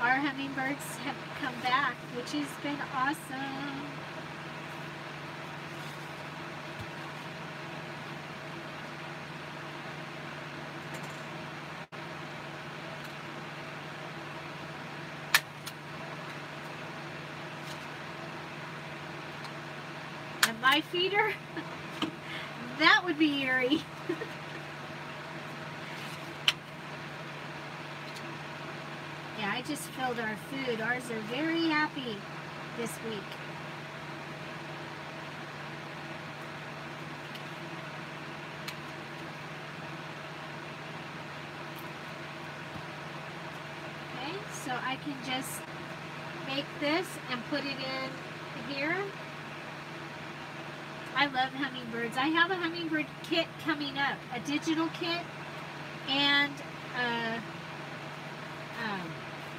our hummingbirds have come back, which has been awesome. And my feeder, that would be eerie. Yeah, I just filled our food. Ours are very happy this week. Okay, so I can just make this and put it in here. I love hummingbirds. I have a hummingbird kit coming up, a digital kit and a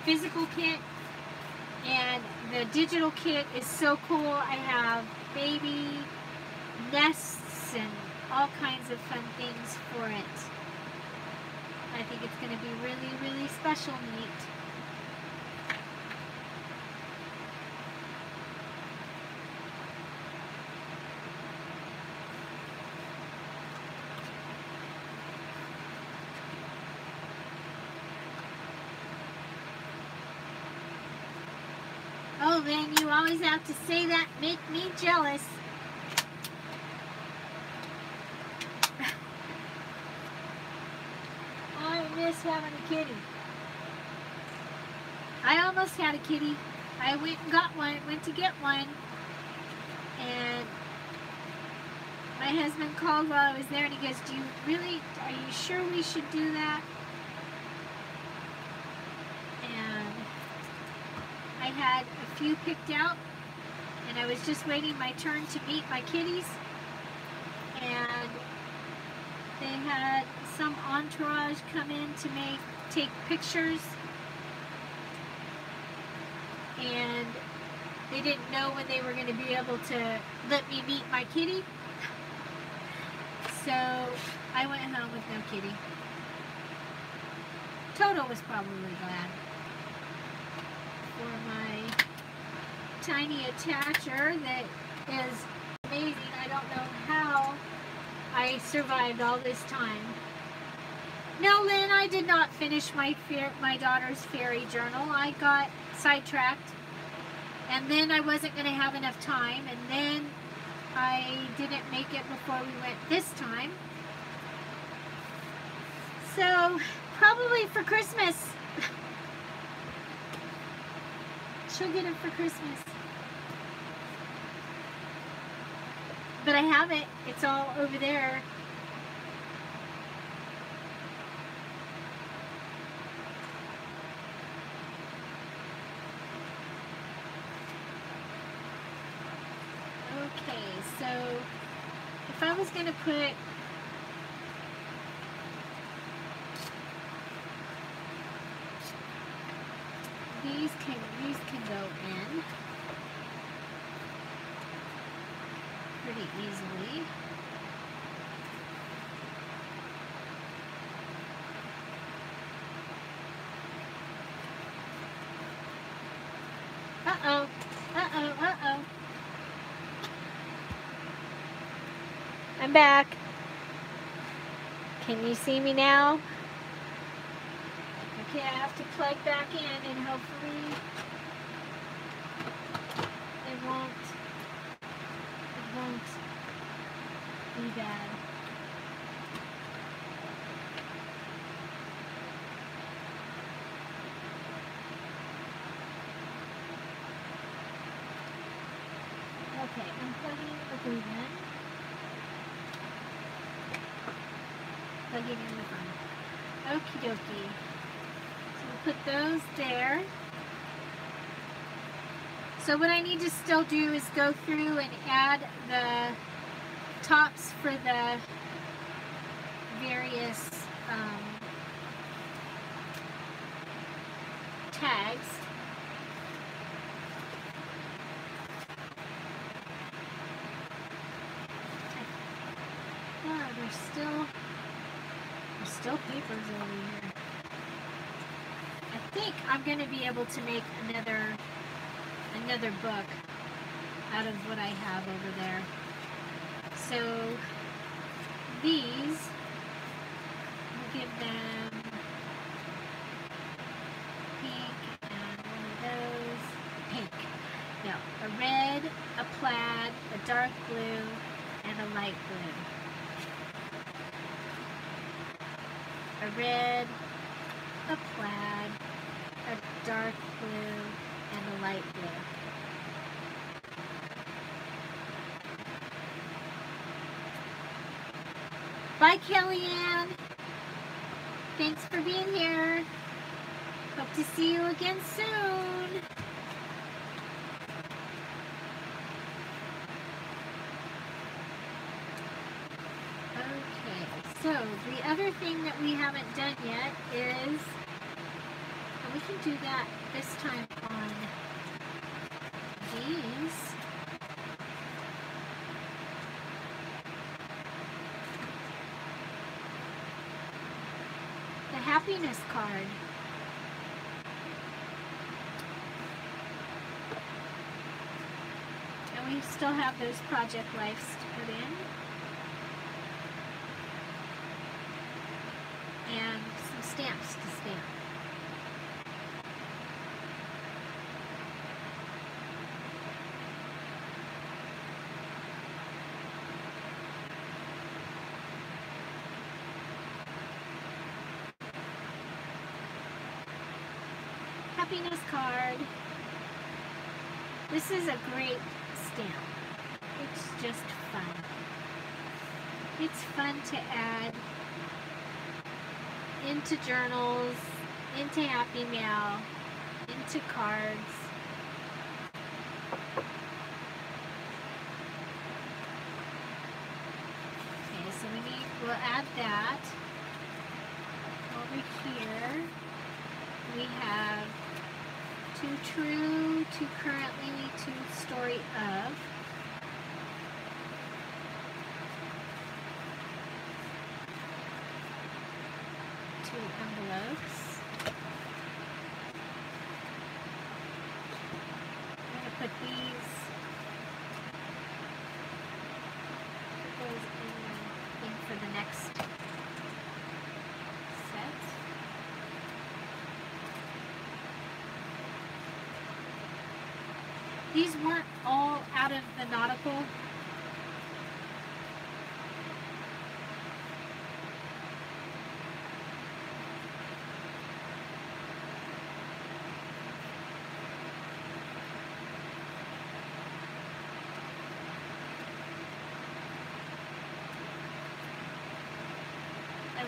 physical kit, and the digital kit is so cool. I have baby nests and all kinds of fun things for it. I think it's going to be really, really special neat. Oh, then you always have to say that, make me jealous. I miss having a kitty. I almost had a kitty. I went and got one, went to get one, and my husband called while I was there and he goes, are you sure we should do that? I had a few picked out, and I was just waiting my turn to meet my kitties, and they had some entourage come in to take pictures, and they didn't know when they were going to be able to let me meet my kitty, so I went home with no kitty. Toto was probably glad. For my tiny attacher that is amazing. I don't know how I survived all this time. No, Lynn, I did not finish my daughter's fairy journal. I got sidetracked, and then I wasn't going to have enough time, and then I didn't make it before we went this time. So, probably for Christmas. She'll get it for Christmas. But I have it. It's all over there. Okay, so if I was going to put these can go in pretty easily. Uh-oh. Uh-oh. Uh-oh. I'm back. Can you see me now? Okay, I have to plug back in and hopefully it won't be bad. Okay, I'm plugging the glue in. Plugging in the front. Okie dokie. So we'll put those there. So what I need to still do is go through and add the tops for the various tags. Oh, there's still papers over here. I think I'm going to be able to make another book out of what I have over there. So these, we'll give them pink and one of those. Pink. No, a red, a plaid, a dark blue, and a light blue. A red, a plaid, a dark blue, and a light blue. Bye, Kellyanne. Thanks for being here. Hope to see you again soon. Okay, so the other thing that we haven't done yet is, and we can do that this time on these. The happiness card. And we still have those project lives to put in. And some stamps to stamp. Happiness card. This is a great stamp. It's just fun. It's fun to add into journals, into Happy Mail, into cards. Okay, so we'll add that. Over here, we have Too True, Too Currently, Too Story Of. Envelopes. I'm going to put these in for the next set. These weren't all out of the nautical.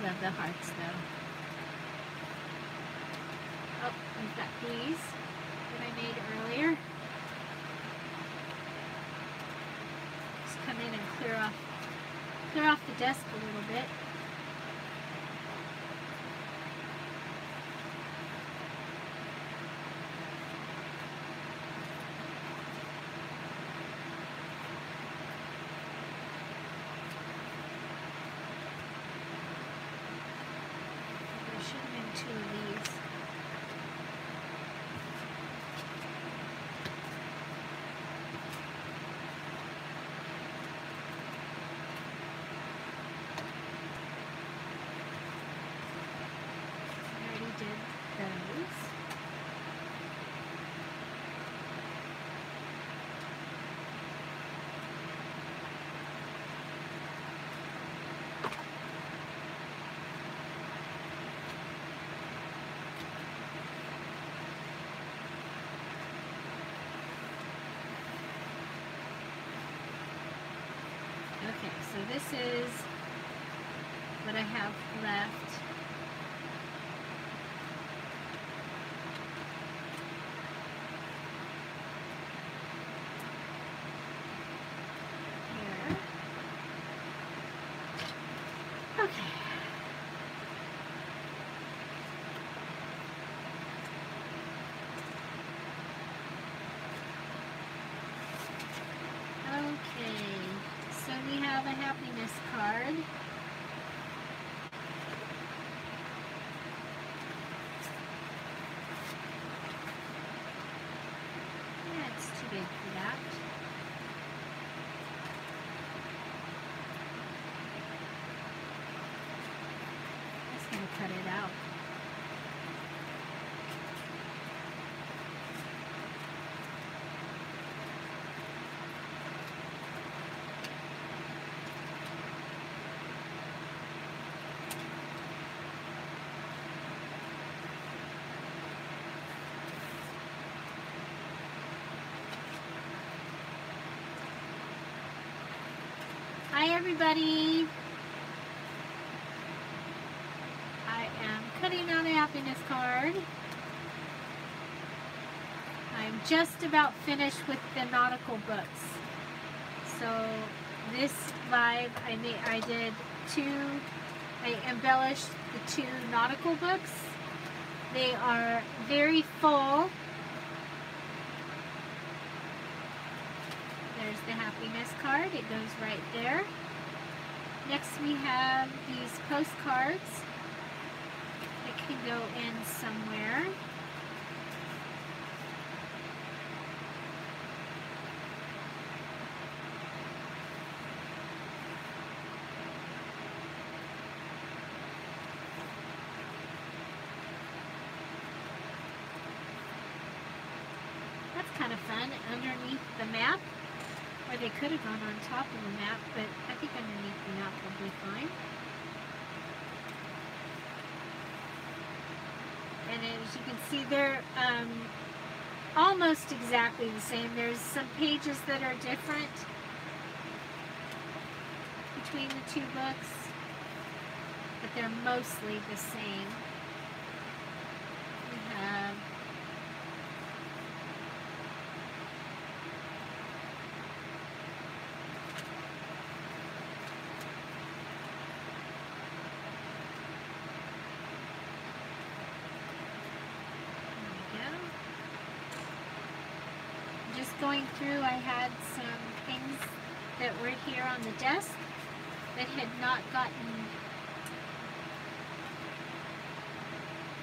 love the hearts though. Oh, we've got these that I made earlier. Just come in and clear off the desk a little bit. There should have been 2 of these. Did those. Okay, so this is what I have left. So we have a happiness card. Yeah, it's too big for that. I'm just going to cut it out. Hi everybody! I am cutting out a happiness card. I'm just about finished with the nautical books. So this live I embellished the 2 nautical books. They are very full. There's the happiness card. It goes right there. Next we have these postcards that can go in somewhere. That's kind of fun, underneath the map. Or they could have gone on top of the map, but I think underneath the map will be fine. And as you can see, they're almost exactly the same. There's some pages that are different between the 2 books, but they're mostly the same. We have going through, I had some things that were here on the desk that had not gotten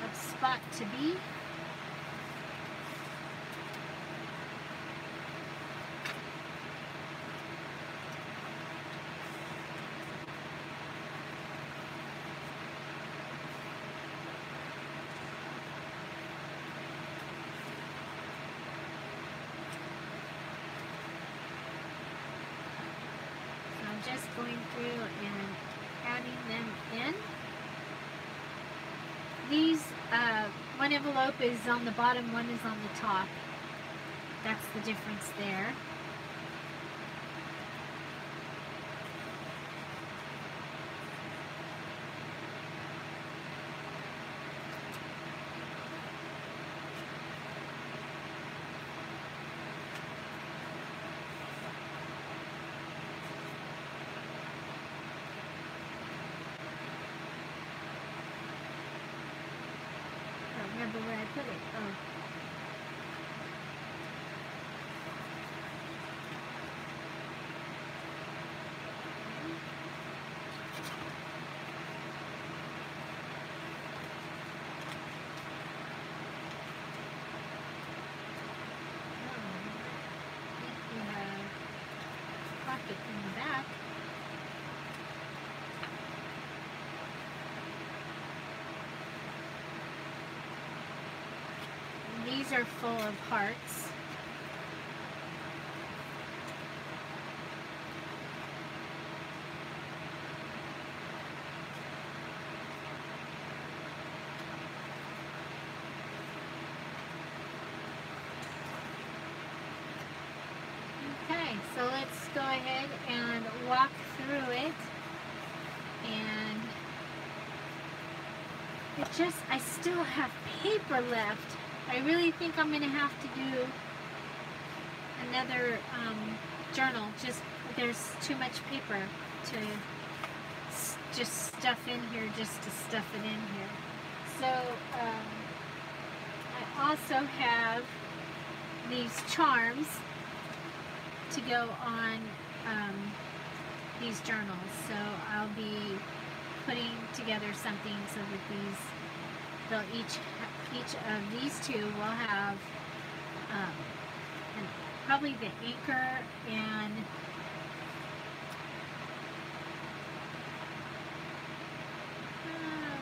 a spot to be. Just going through and adding them in. These, one envelope is on the bottom, one is on the top. That's the difference there. remember where I put it. Oh. Pocket in the back. And these are full of hearts. Okay, so let's go ahead and walk through it. And I still have paper left. I really think I'm going to have to do another journal. Just, there's too much paper to just stuff in here, just to stuff it in here. So, I also have these charms to go on these journals, so I'll be putting together something so that they'll each of these two will have probably the anchor and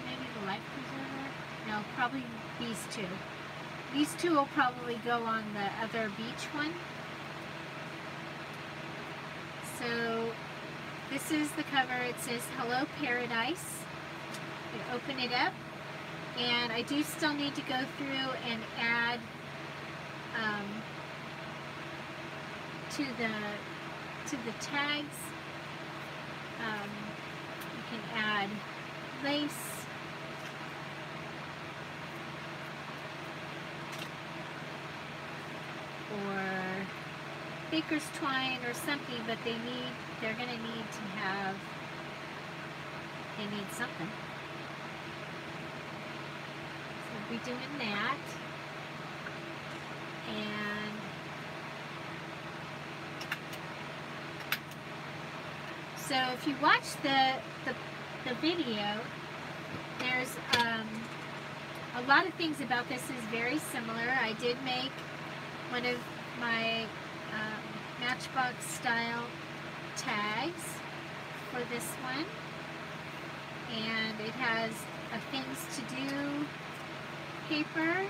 maybe the life preserver. No, probably these two. These two will probably go on the other beach one. So this is the cover. It says Hello Paradise. You open it up, and I do still need to go through and add to the tags. You can add lace, or baker's twine or something, but they're going to need to have, they need something. So we'll be doing that. And so if you watch the video, there's a lot of things about this is very similar. I did make one of my Matchbox style tags for this one, and it has a things to do paper.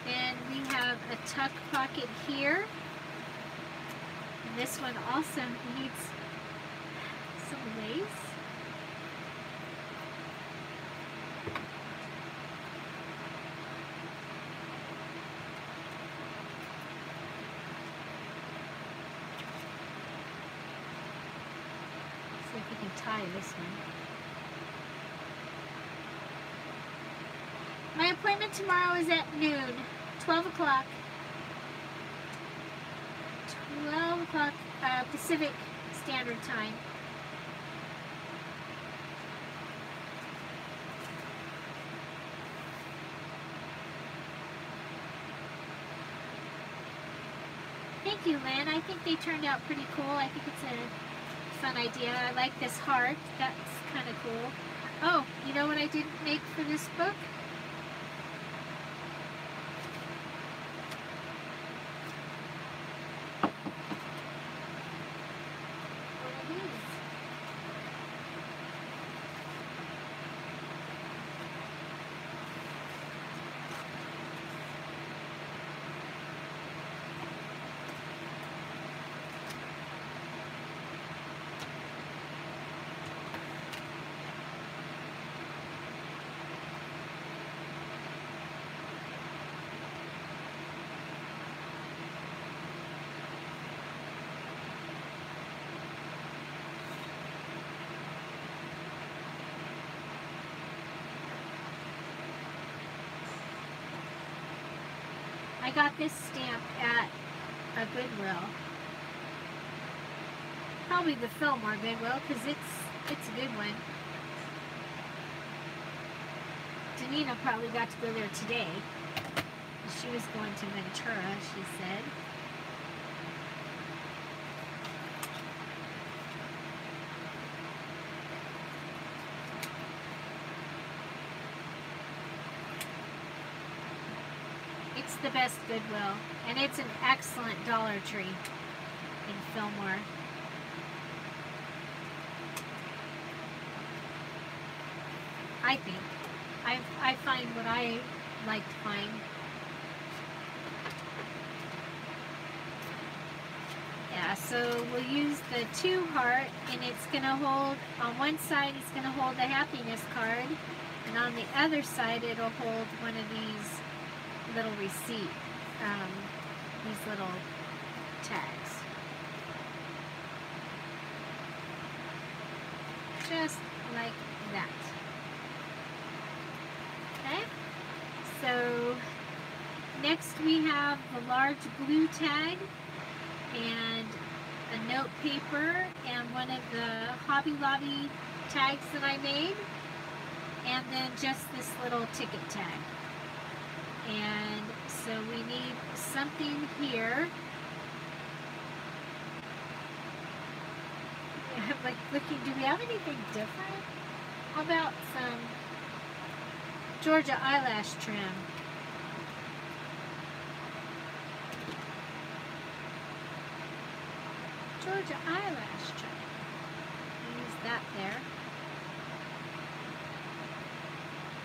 Then we have a tuck pocket here, and this one also needs some lace. See if we can tie this one. My appointment tomorrow is at noon, 12 o'clock. 12 o'clock Pacific Standard Time. Thank you, Lynn. I think they turned out pretty cool. I think it's a fun idea. I like this heart. That's kind of cool. Oh, you know what I didn't make for this book? I got this stamp at a Goodwill. Probably the Fillmore Goodwill, because it's a good one. Janina probably got to go there today. She was going to Ventura, she said. It's the best Goodwill, and it's an excellent Dollar Tree in Fillmore. I think. I find what I like to find. Yeah, so we'll use the 2 heart, and it's going to hold, on one side it's going to hold the happiness card, and on the other side it'll hold one of these little receipt, these little tags. Just like that. Okay, so next we have the large blue tag and a note paper and one of the Hobby Lobby tags that I made, and then just this little ticket tag. And so we need something here. I'm like looking, do we have anything different? How about some Georgia eyelash trim? Georgia eyelash trim. Use that there.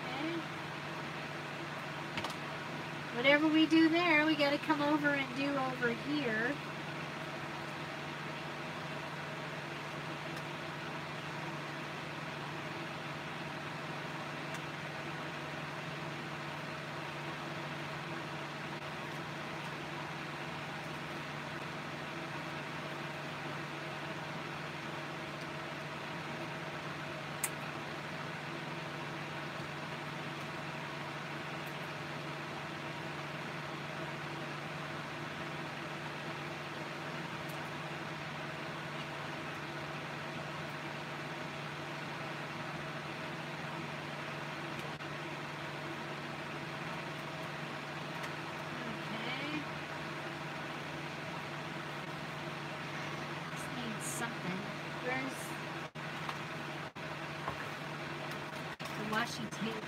Okay. Whatever we do there, we got to come over and do over here. Washi tape.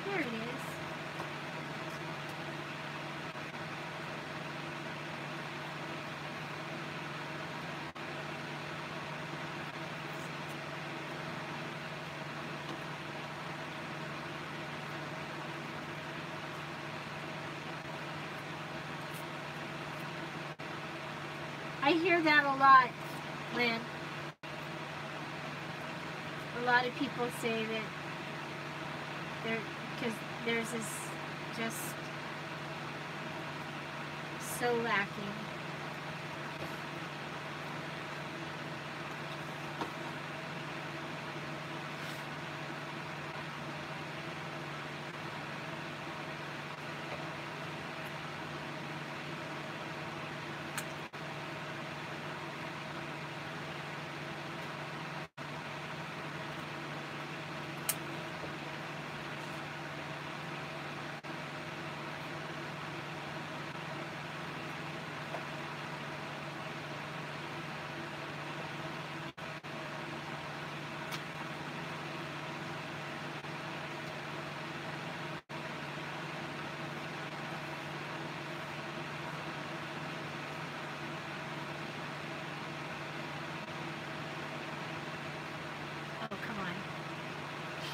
There it is. I hear that a lot, Lynn. A lot of people say that because theirs is just so lacking.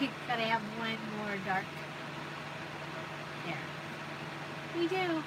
You gotta have one more dark. There. We do. There we go.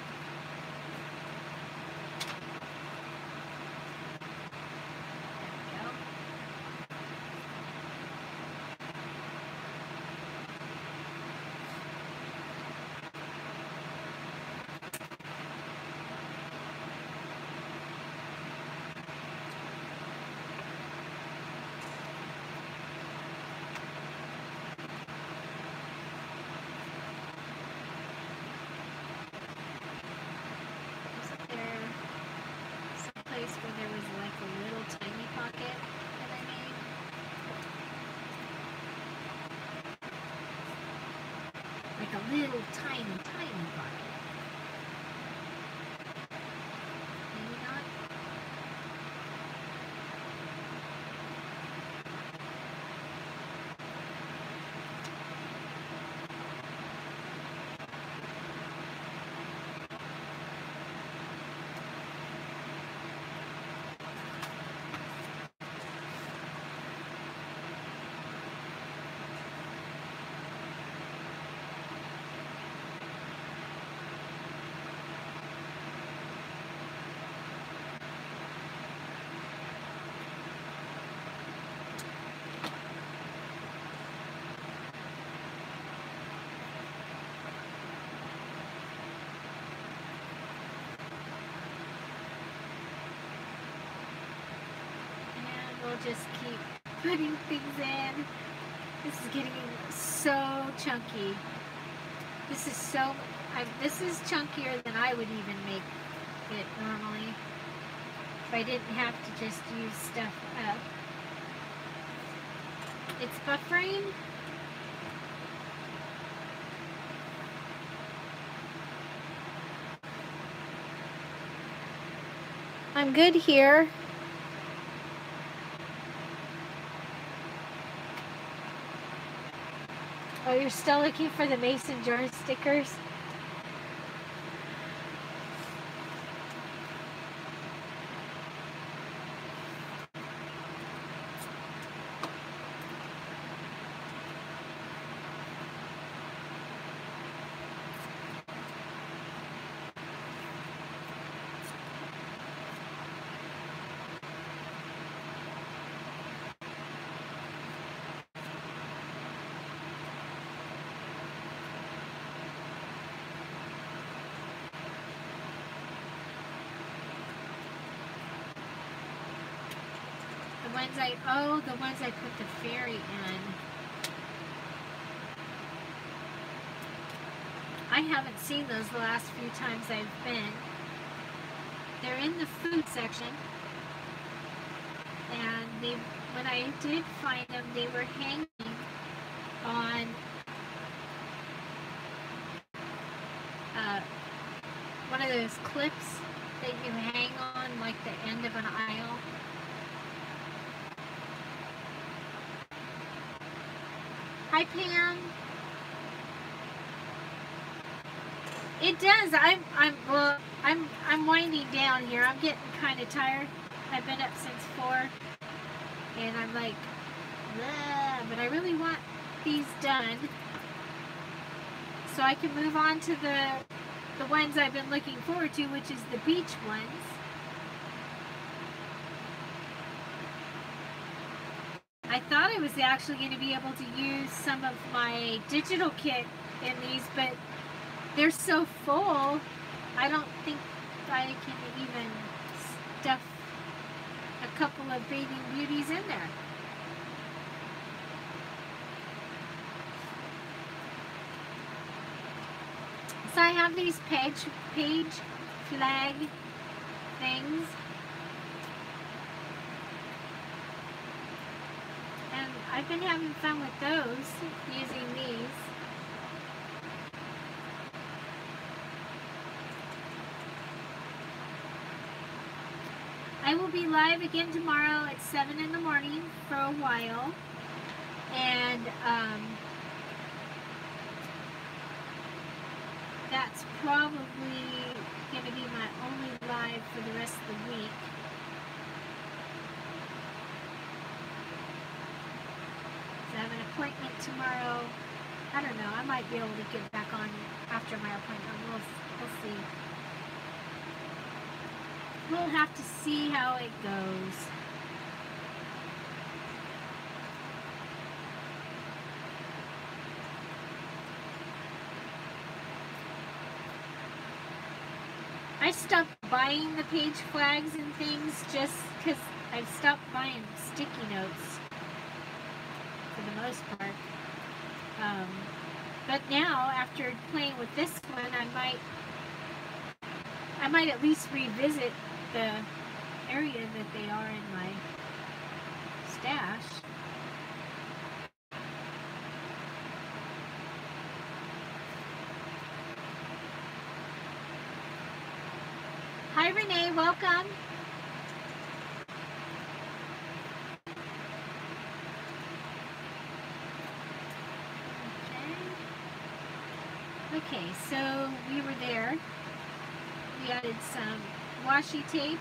Like a little tiny, tiny bucket. Maybe not. We'll just keep putting things in. This is getting so chunky. This is chunkier than I would even make it normally if I didn't have to just use stuff up. It's buffering. I'm good here. Oh, you're still looking for the mason jar stickers? The ones I put the fairy in. I haven't seen those the last few times I've been. They're in the food section. And when I did find them, they were hanging on one of those clips that you hang on like the end of an aisle. Hi, Pam. It does. I'm winding down here. I'm getting kind of tired. I've been up since 4, and I'm like, bleh, but I really want these done so I can move on to the ones I've been looking forward to, which is the beach ones. I thought I was actually going to be able to use some of my digital kit in these, but they're so full, I don't think I can even stuff a couple of bathing beauties in there. So I have these page flag things. And I've been having fun with those, using these. I will be live again tomorrow at 7 in the morning for a while. And that's probably going to be my only live for the rest of the week. I have an appointment tomorrow. I don't know. I might be able to get back on after my appointment. We'll see. We'll have to see how it goes. I stopped buying the page flags and things just because I've stopped buying sticky notes for the most part. But now, after playing with this one, I might at least revisit the area that they are in my stash. Hi Renee, welcome. Okay, so we were there. We added some washi tape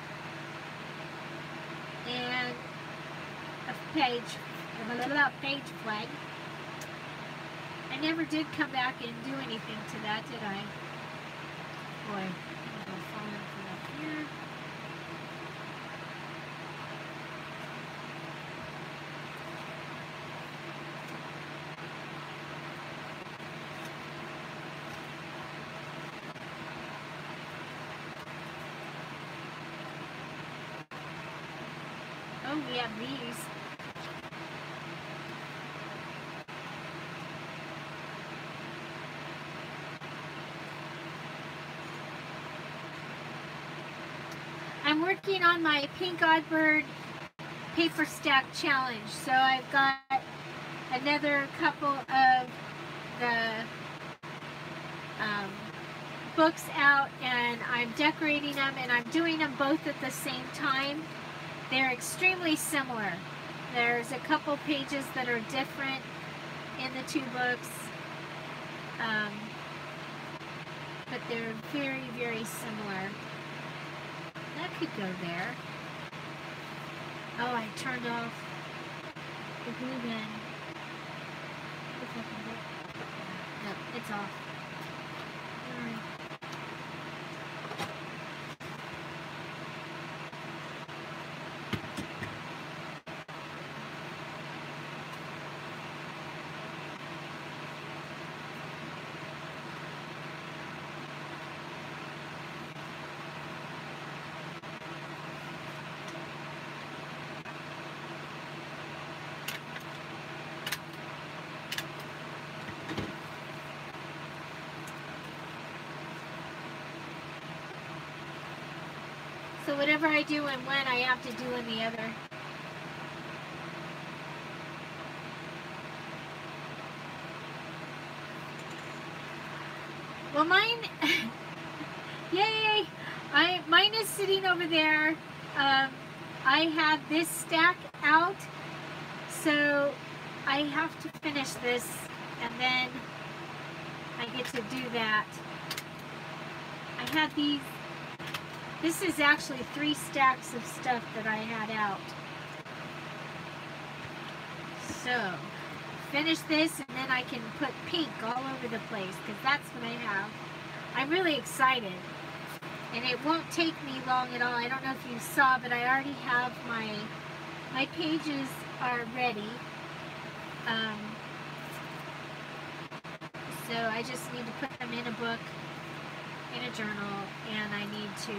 and a page flag. I never did come back and do anything to that, did I? Boy, I'm gonna fall into that here. Oh, we have these. I'm working on my Pink Oddbird paper stack challenge. So I've got another couple of the books out and I'm decorating them and I'm doing them both at the same time. They're extremely similar. There's a couple pages that are different in the two books, but they're very, very similar. That could go there. Oh, I turned off the glue gun. No, it's off. All right. So whatever I do in one, I have to do in the other. Well, mine, yay! Mine is sitting over there. I had this stack out, so I have to finish this, and then I get to do that. I had these. This is actually 3 stacks of stuff that I had out. So, finish this and then I can put pink all over the place because that's what I have. I'm really excited. And it won't take me long at all. I don't know if you saw, but I already have my pages are ready. So I just need to put them in a book, in a journal, and I need to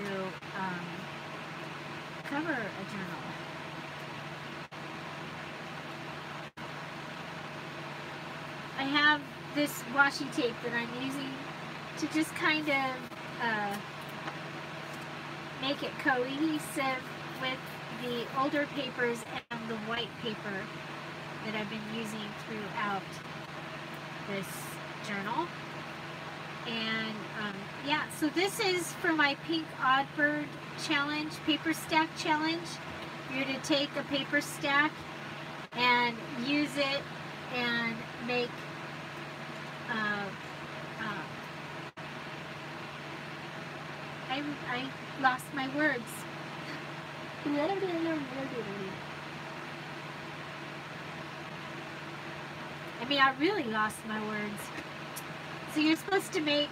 cover a journal. I have this washi tape that I'm using to just kind of make it cohesive with the older papers and the white paper that I've been using throughout this journal. And yeah, so this is for my Pink Oddbird challenge, paper stack challenge. You're to take a paper stack and use it and make I lost my words. I mean, I really lost my words. So you're supposed to make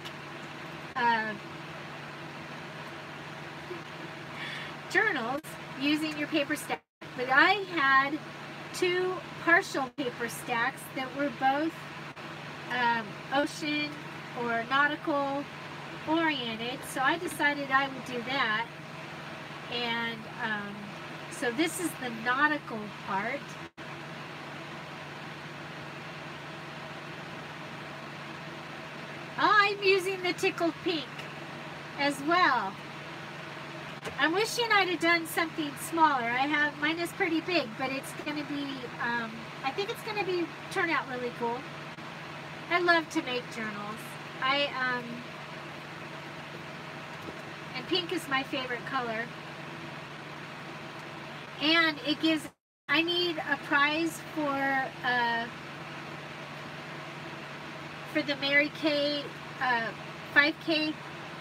journals using your paper stack. But I had 2 partial paper stacks that were both ocean or nautical oriented. So I decided I would do that. And so this is the nautical part. I'm using the tickled pink as well. I'm wishing I'd have done something smaller. Mine is pretty big, but it's going to be, I think it's going to turn out really cool. I love to make journals. And pink is my favorite color. And it gives, I need a prize for the Mary Kay 5K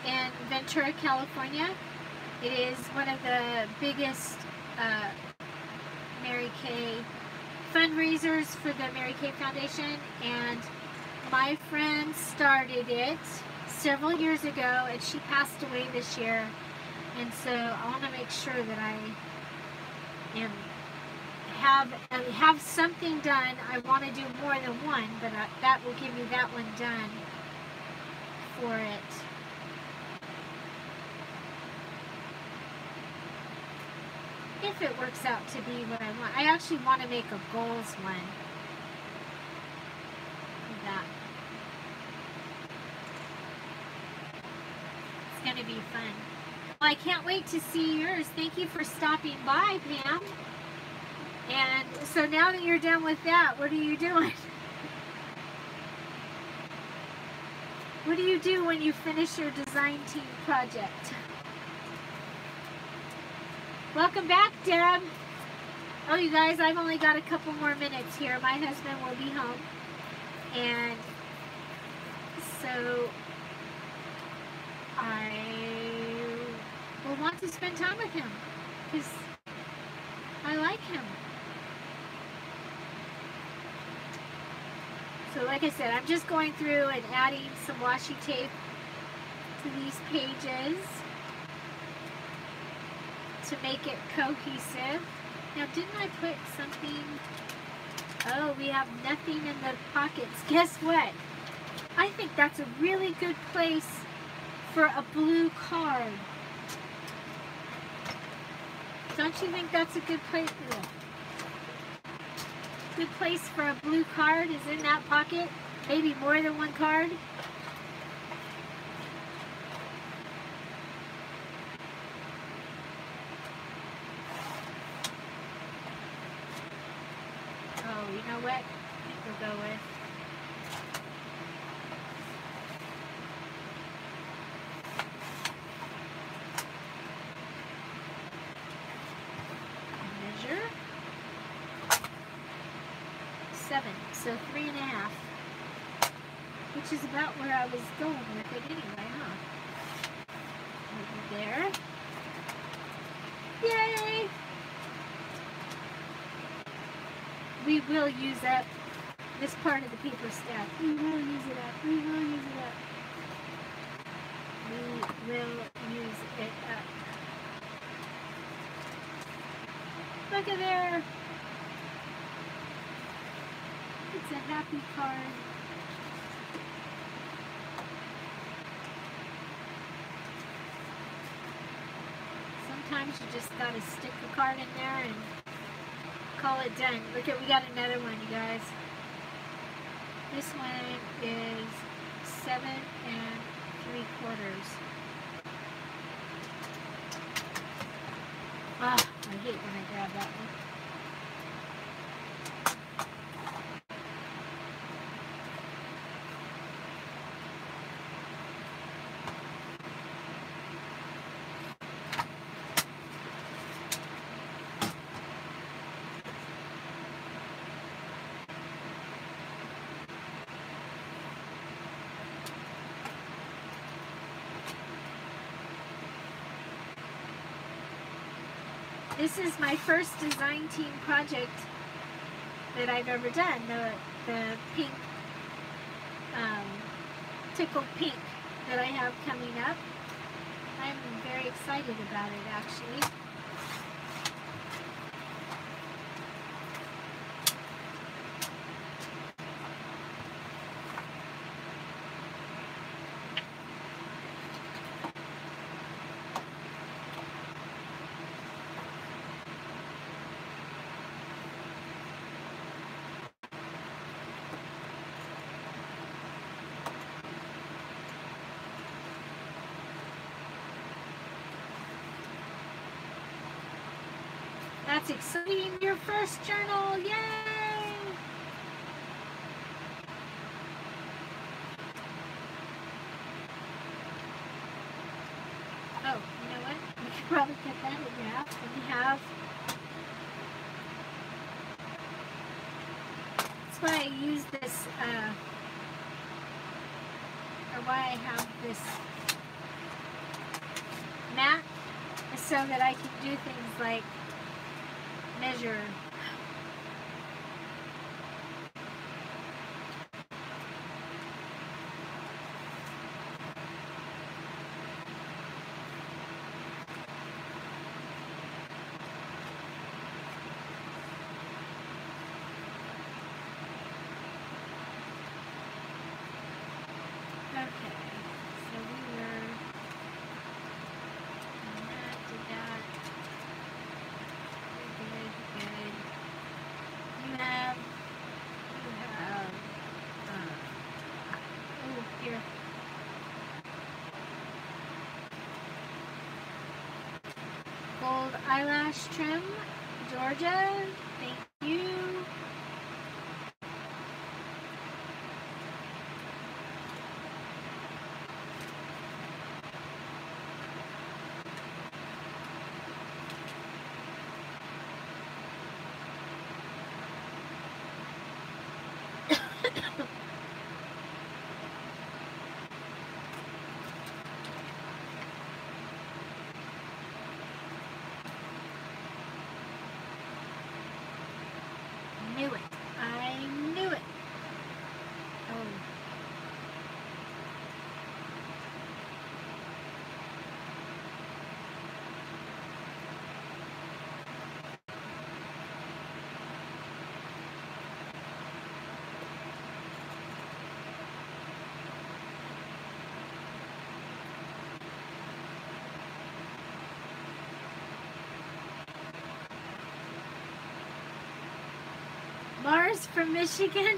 in Ventura, California. It is one of the biggest Mary Kay fundraisers for the Mary Kay Foundation, and my friend started it several years ago, and she passed away this year, and so I want to make sure that I have something done. I want to do more than one, but that will give me that one done for it. If it works out to be what I want. I actually want to make a goals one. Like that. It's going to be fun. Well, I can't wait to see yours. Thank you for stopping by, Pam. And so now that you're done with that, what are you doing? What do you do when you finish your design team project? Welcome back, Deb. Oh, you guys, I've only got a couple more minutes here. My husband will be home. And so I will want to spend time with him because I like him. So like I said, I'm just going through and adding some washi tape to these pages to make it cohesive. Now, didn't I put something? Oh, we have nothing in the pockets. Guess what? I think that's a really good place for a blue card. Don't you think that's a good place? Good place for a blue card is in that pocket. Maybe more than one card. Oh, you know what? I think we'll go with measure 7, so 3.5, which is about where I was going with it anyway, huh? Over there. Yay! We will use up this part of the paper stack. We will use it up. We will use it up. We will use it up. Look at there. It's a happy card. Sometimes you just gotta stick the card in there and call it done. Look at, we got another one, you guys. This one is 7 3/4. Ah, I hate when I grab that one. This is my first design team project that I've ever done. The pink, tickled pink that I have coming up. I'm very excited about it, actually. That's exciting, your first journal, yay! Oh, you know what? We could probably cut that in half. And we have. That's why I use this, or why I have this mat, is so that I can do things like measure. Gold eyelash trim, Georgia, thank you. Knew it. I knew it. Oh. Mars from Michigan.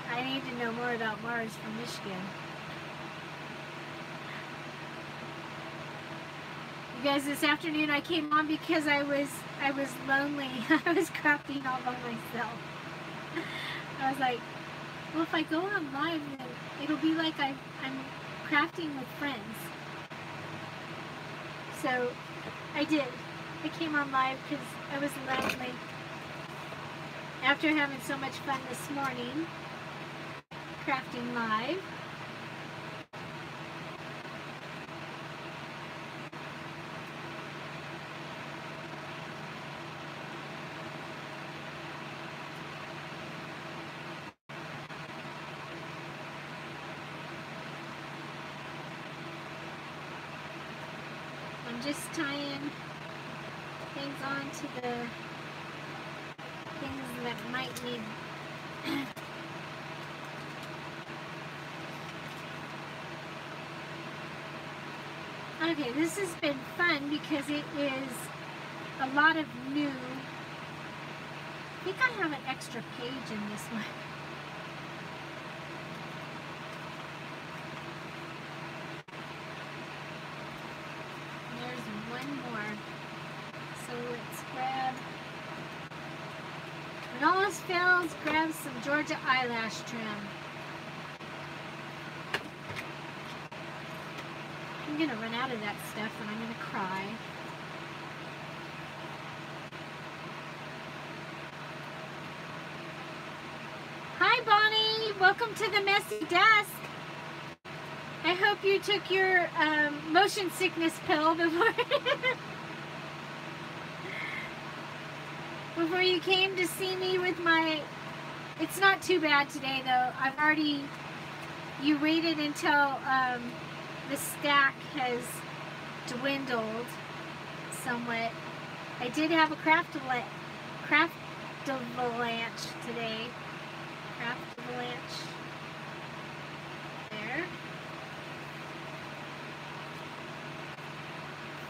I need to know more about Mars from Michigan. You guys, this afternoon I came on because I was lonely. I was crafting all by myself. I was like, well, if I go on live, then it'll be like I'm crafting with friends. So I did. I came on live because I was lonely. After having so much fun this morning, crafting live. I'm just tying things on to the things that might need. Okay, this has been fun because it is a lot of new. I think I have an extra page in this one. When all else fails, grab some Georgia eyelash trim. I'm gonna run out of that stuff and I'm gonna cry. Hi Bonnie, welcome to the messy desk. I hope you took your motion sickness pill before you came to see me with my. It's not too bad today though. I've already. You waited until the stack has dwindled somewhat. I did have a craft-avalanche today. Craft-avalanche. There.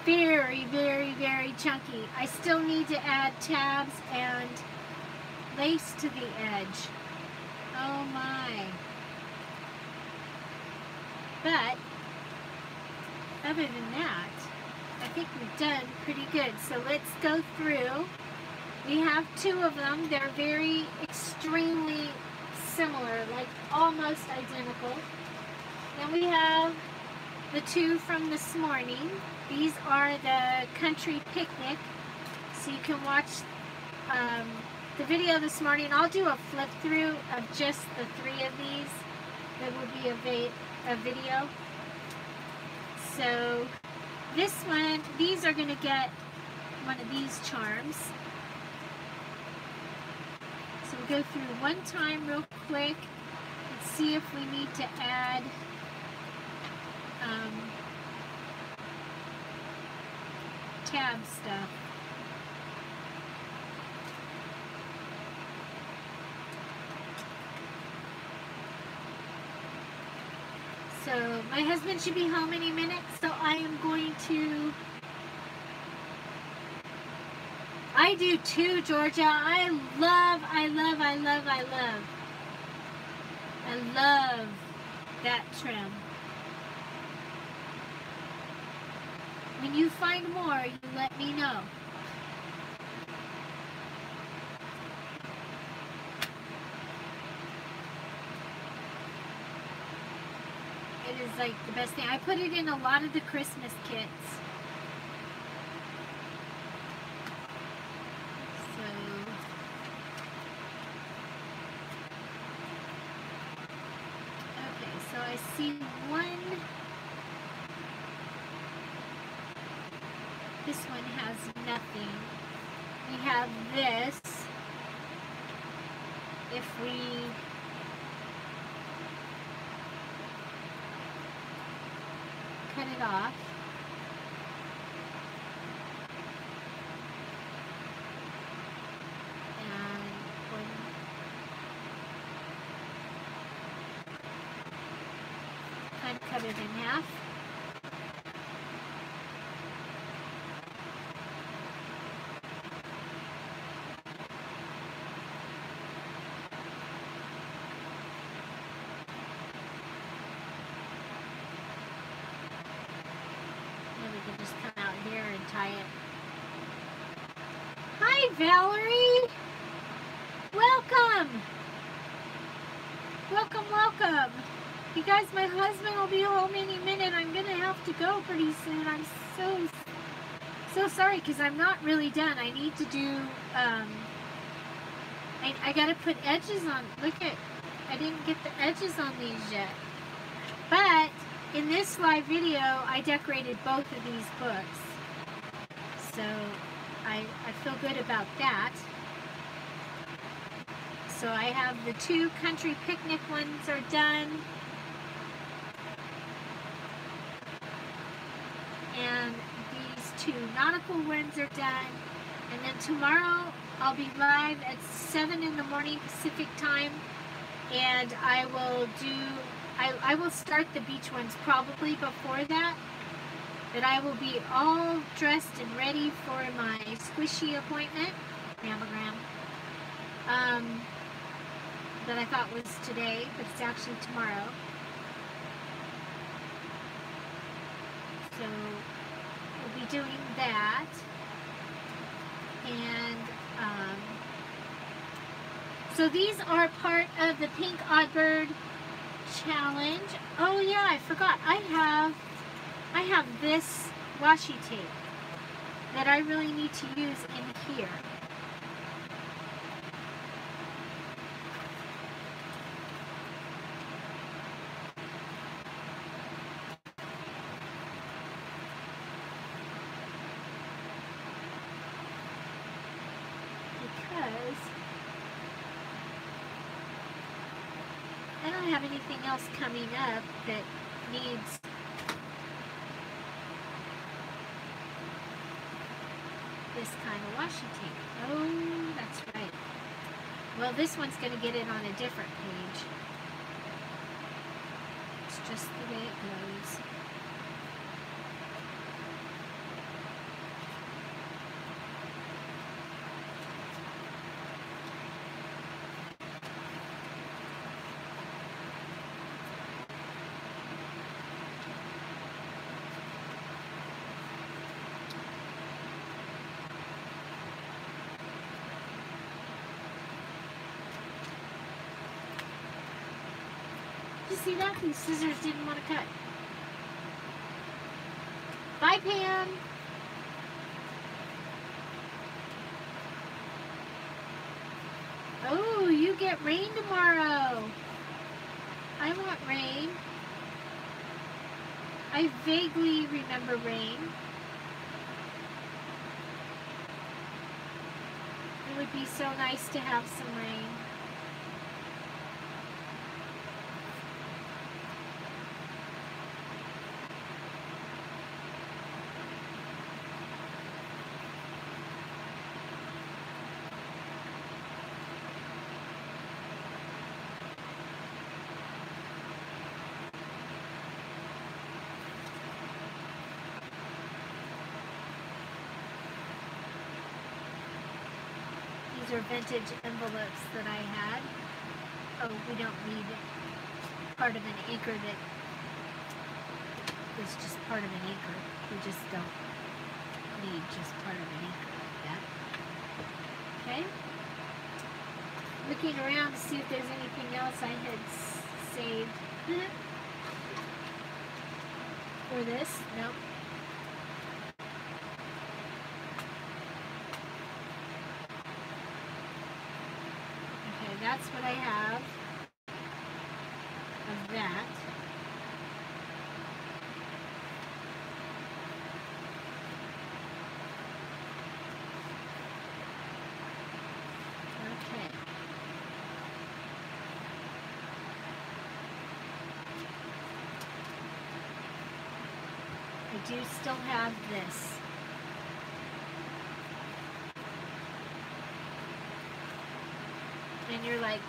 Very, very, very chunky. I still need to add tabs and lace to the edge. Oh my. But, other than that, I think we've done pretty good. So let's go through We have two of them. They're very extremely similar, like almost identical. Then we have the two from this morning. These are the country picnic. So you can watch the video this morning. I'll do a flip through of just the three of these. There will be a video. So this one, these are going to get one of these charms. So we'll go through one time real quick and see if we need to add tab stuff. So my husband should be home any minute, so I am going to... I do too, Georgia. I love that trim. When you find more, you let me know. It is like the best thing. I put it in a lot of the Christmas kits. So I see one. This one has nothing. We have this. If we cut it off, and cut it in half. Tie it. Hi, Valerie. Welcome. Welcome. You guys, my husband will be home any minute. I'm gonna have to go pretty soon. I'm so sorry because I'm not really done. I need to do. I gotta put edges on. Look at. I didn't get the edges on these yet. But in this live video, I decorated both of these books. So I feel good about that. So I have the two country picnic ones are done. And these two nautical ones are done. And then tomorrow I'll be live at 7 in the morning Pacific time. And I will start the beach ones probably before that. That I will be all dressed and ready for my squishy appointment, mammogram, that I thought was today, but it's actually tomorrow. So we'll be doing that, and so these are part of the Pink Oddbird Challenge. Oh yeah, I forgot. I have this washi tape that I really need to use in here. Because I don't have anything else coming up that needs this kind of washi tape. Oh, that's right. Well, this one's going to get it on a different page. It's just the way it goes. you see that? These scissors didn't want to cut. Bye, Pam. Oh, you get rain tomorrow. I want rain. I vaguely remember rain. It would be so nice to have some rain. These are vintage envelopes that I had. Oh, we don't need part of an acre that is just part of an acre. We just don't need just part of an acre like that. Okay. Looking around to see if there's anything else I had saved for this. Nope. That's what I have of that. Okay. I do still have this. And you're like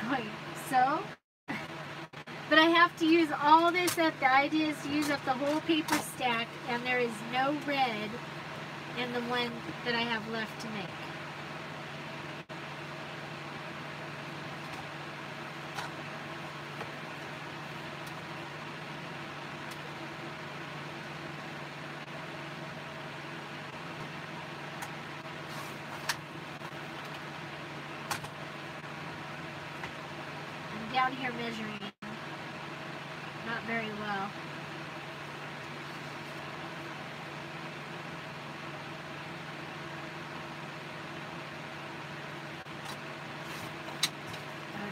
going, so? But I have to use all this up. The idea is to use up the whole paper stack, and there is no red in the one that I have left to make. Down here measuring, not very well.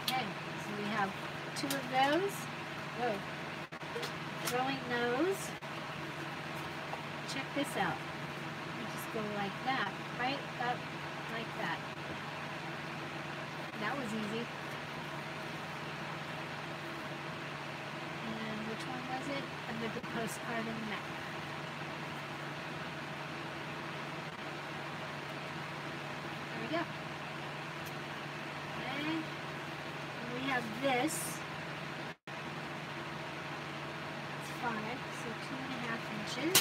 Okay, so we have 2 of those. Whoa. Throwing those. Check this out. You just go like that, right up like that. That was easy. Which one was it? Under the postcard in the back. There we go. Okay. And we have this. It's 5, so 2.5 inches.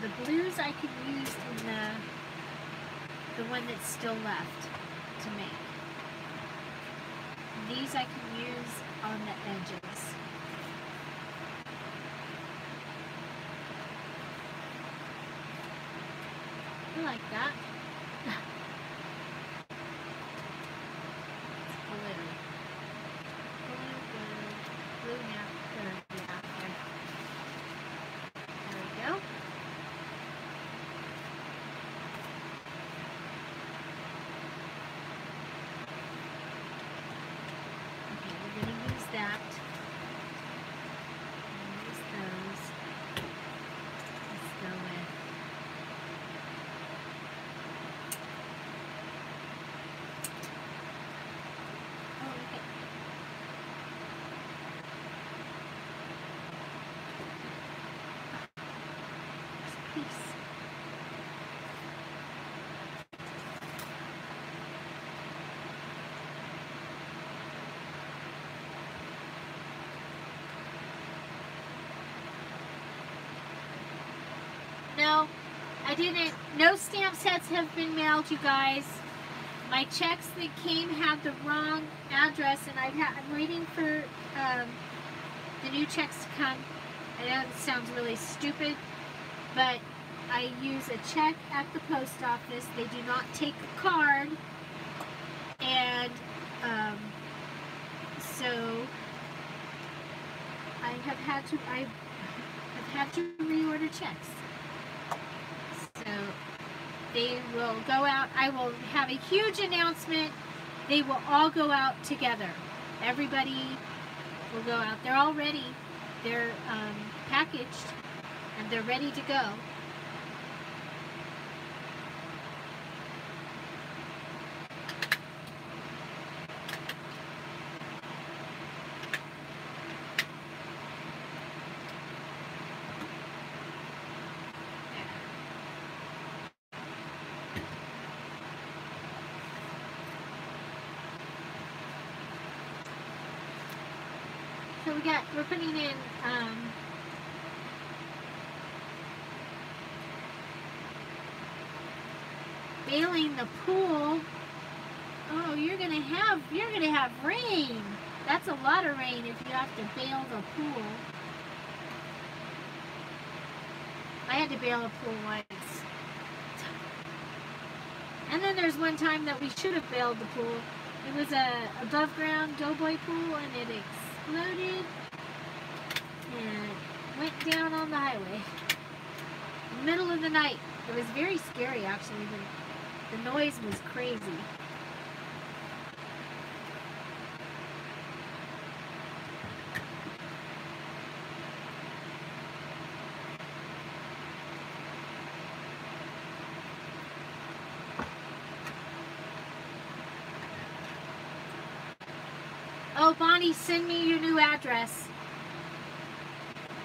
The blues I could use in the one that's still left to make. These I can use on the edges. I like that. It's blue. Blue now. There we go. That. Use those. Let's go with. Oh, okay. There's a piece. No, I didn't. No stamp sets have been mailed, you guys. My checks that came had the wrong address, and I'm waiting for the new checks to come. I know it sounds really stupid, but I use a check at the post office. They do not take a card. And so I have had to reorder checks. So they will go out. I will have a huge announcement. They will all go out together. Everybody will go out. They're all ready. They're packaged and they're ready to go. So we're putting in bailing the pool. Oh, you're gonna have rain. That's a lot of rain if you have to bail the pool. I had to bail a pool once. And then there's one time that we should have bailed the pool. It was a above ground doughboy pool and it exploded and went down on the highway. In the middle of the night. It was very scary actually. The noise was crazy. Oh, Bonnie, send me your new address.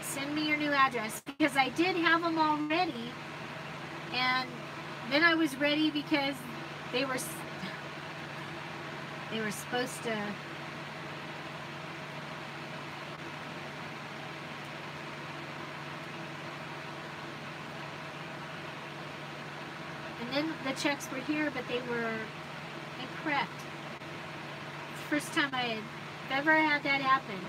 Send me your new address because I did have them all ready. And then I was ready because they were supposed to and then the checks were here, but they were incorrect. It's the first time I had ever had that happen.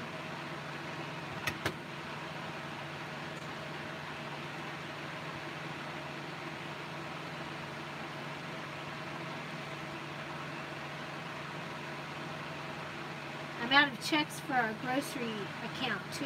I'm out of checks for our grocery account too.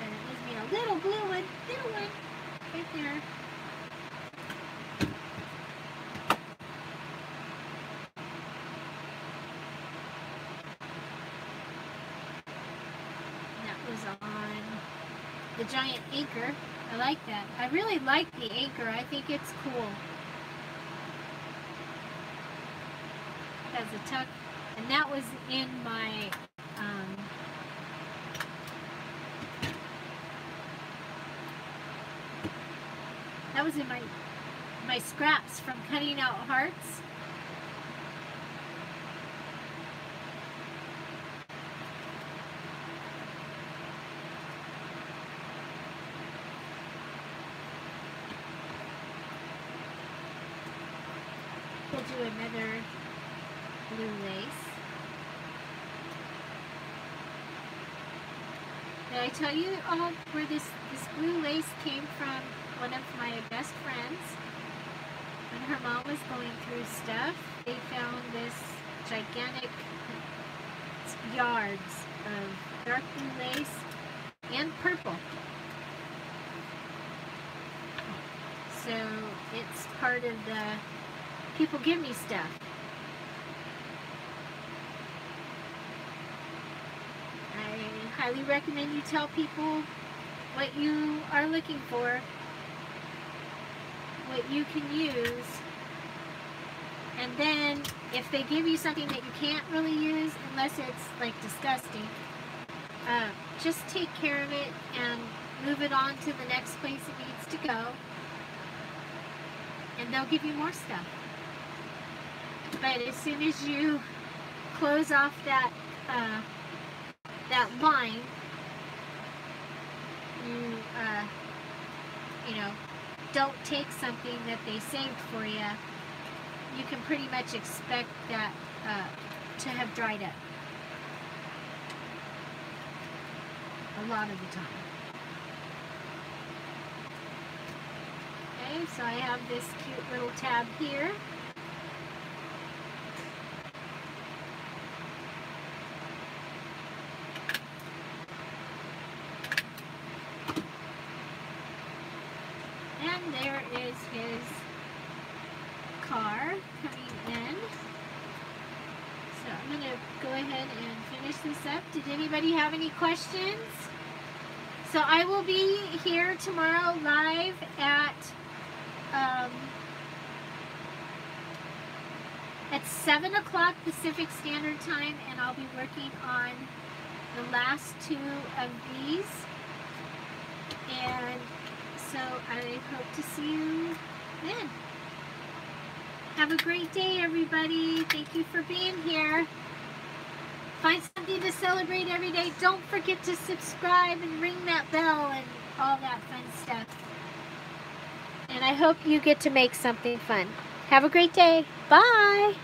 And it gives me a little blue one, right there. On the giant anchor. I like that. I really like the anchor. I think it's cool. It has a tuck, and that was in my my scraps from cutting out hearts. We'll do another blue lace. Did I tell you all where this blue lace came from? One of my best friends. When her mom was going through stuff, they found this gigantic yards of dark blue lace and purple. So it's part of the people give me stuff. I highly recommend you tell people what you are looking for, what you can use, and then if they give you something that you can't really use unless it's like disgusting, just take care of it and move it on to the next place it needs to go, and they'll give you more stuff. But as soon as you close off that that line, you know, don't take something that they saved for you, you can pretty much expect that to have dried up a lot of the time. Okay, so I have this cute little tab here. And there is his car coming in. So I'm going to go ahead and finish this up. Did anybody have any questions? So I will be here tomorrow live at 7 o'clock Pacific Standard Time, and I'll be working on the last two of these. And so I hope to see you then. Have a great day, everybody. Thank you for being here. Find something to celebrate every day. Don't forget to subscribe and ring that bell and all that fun stuff. And I hope you get to make something fun. Have a great day. Bye.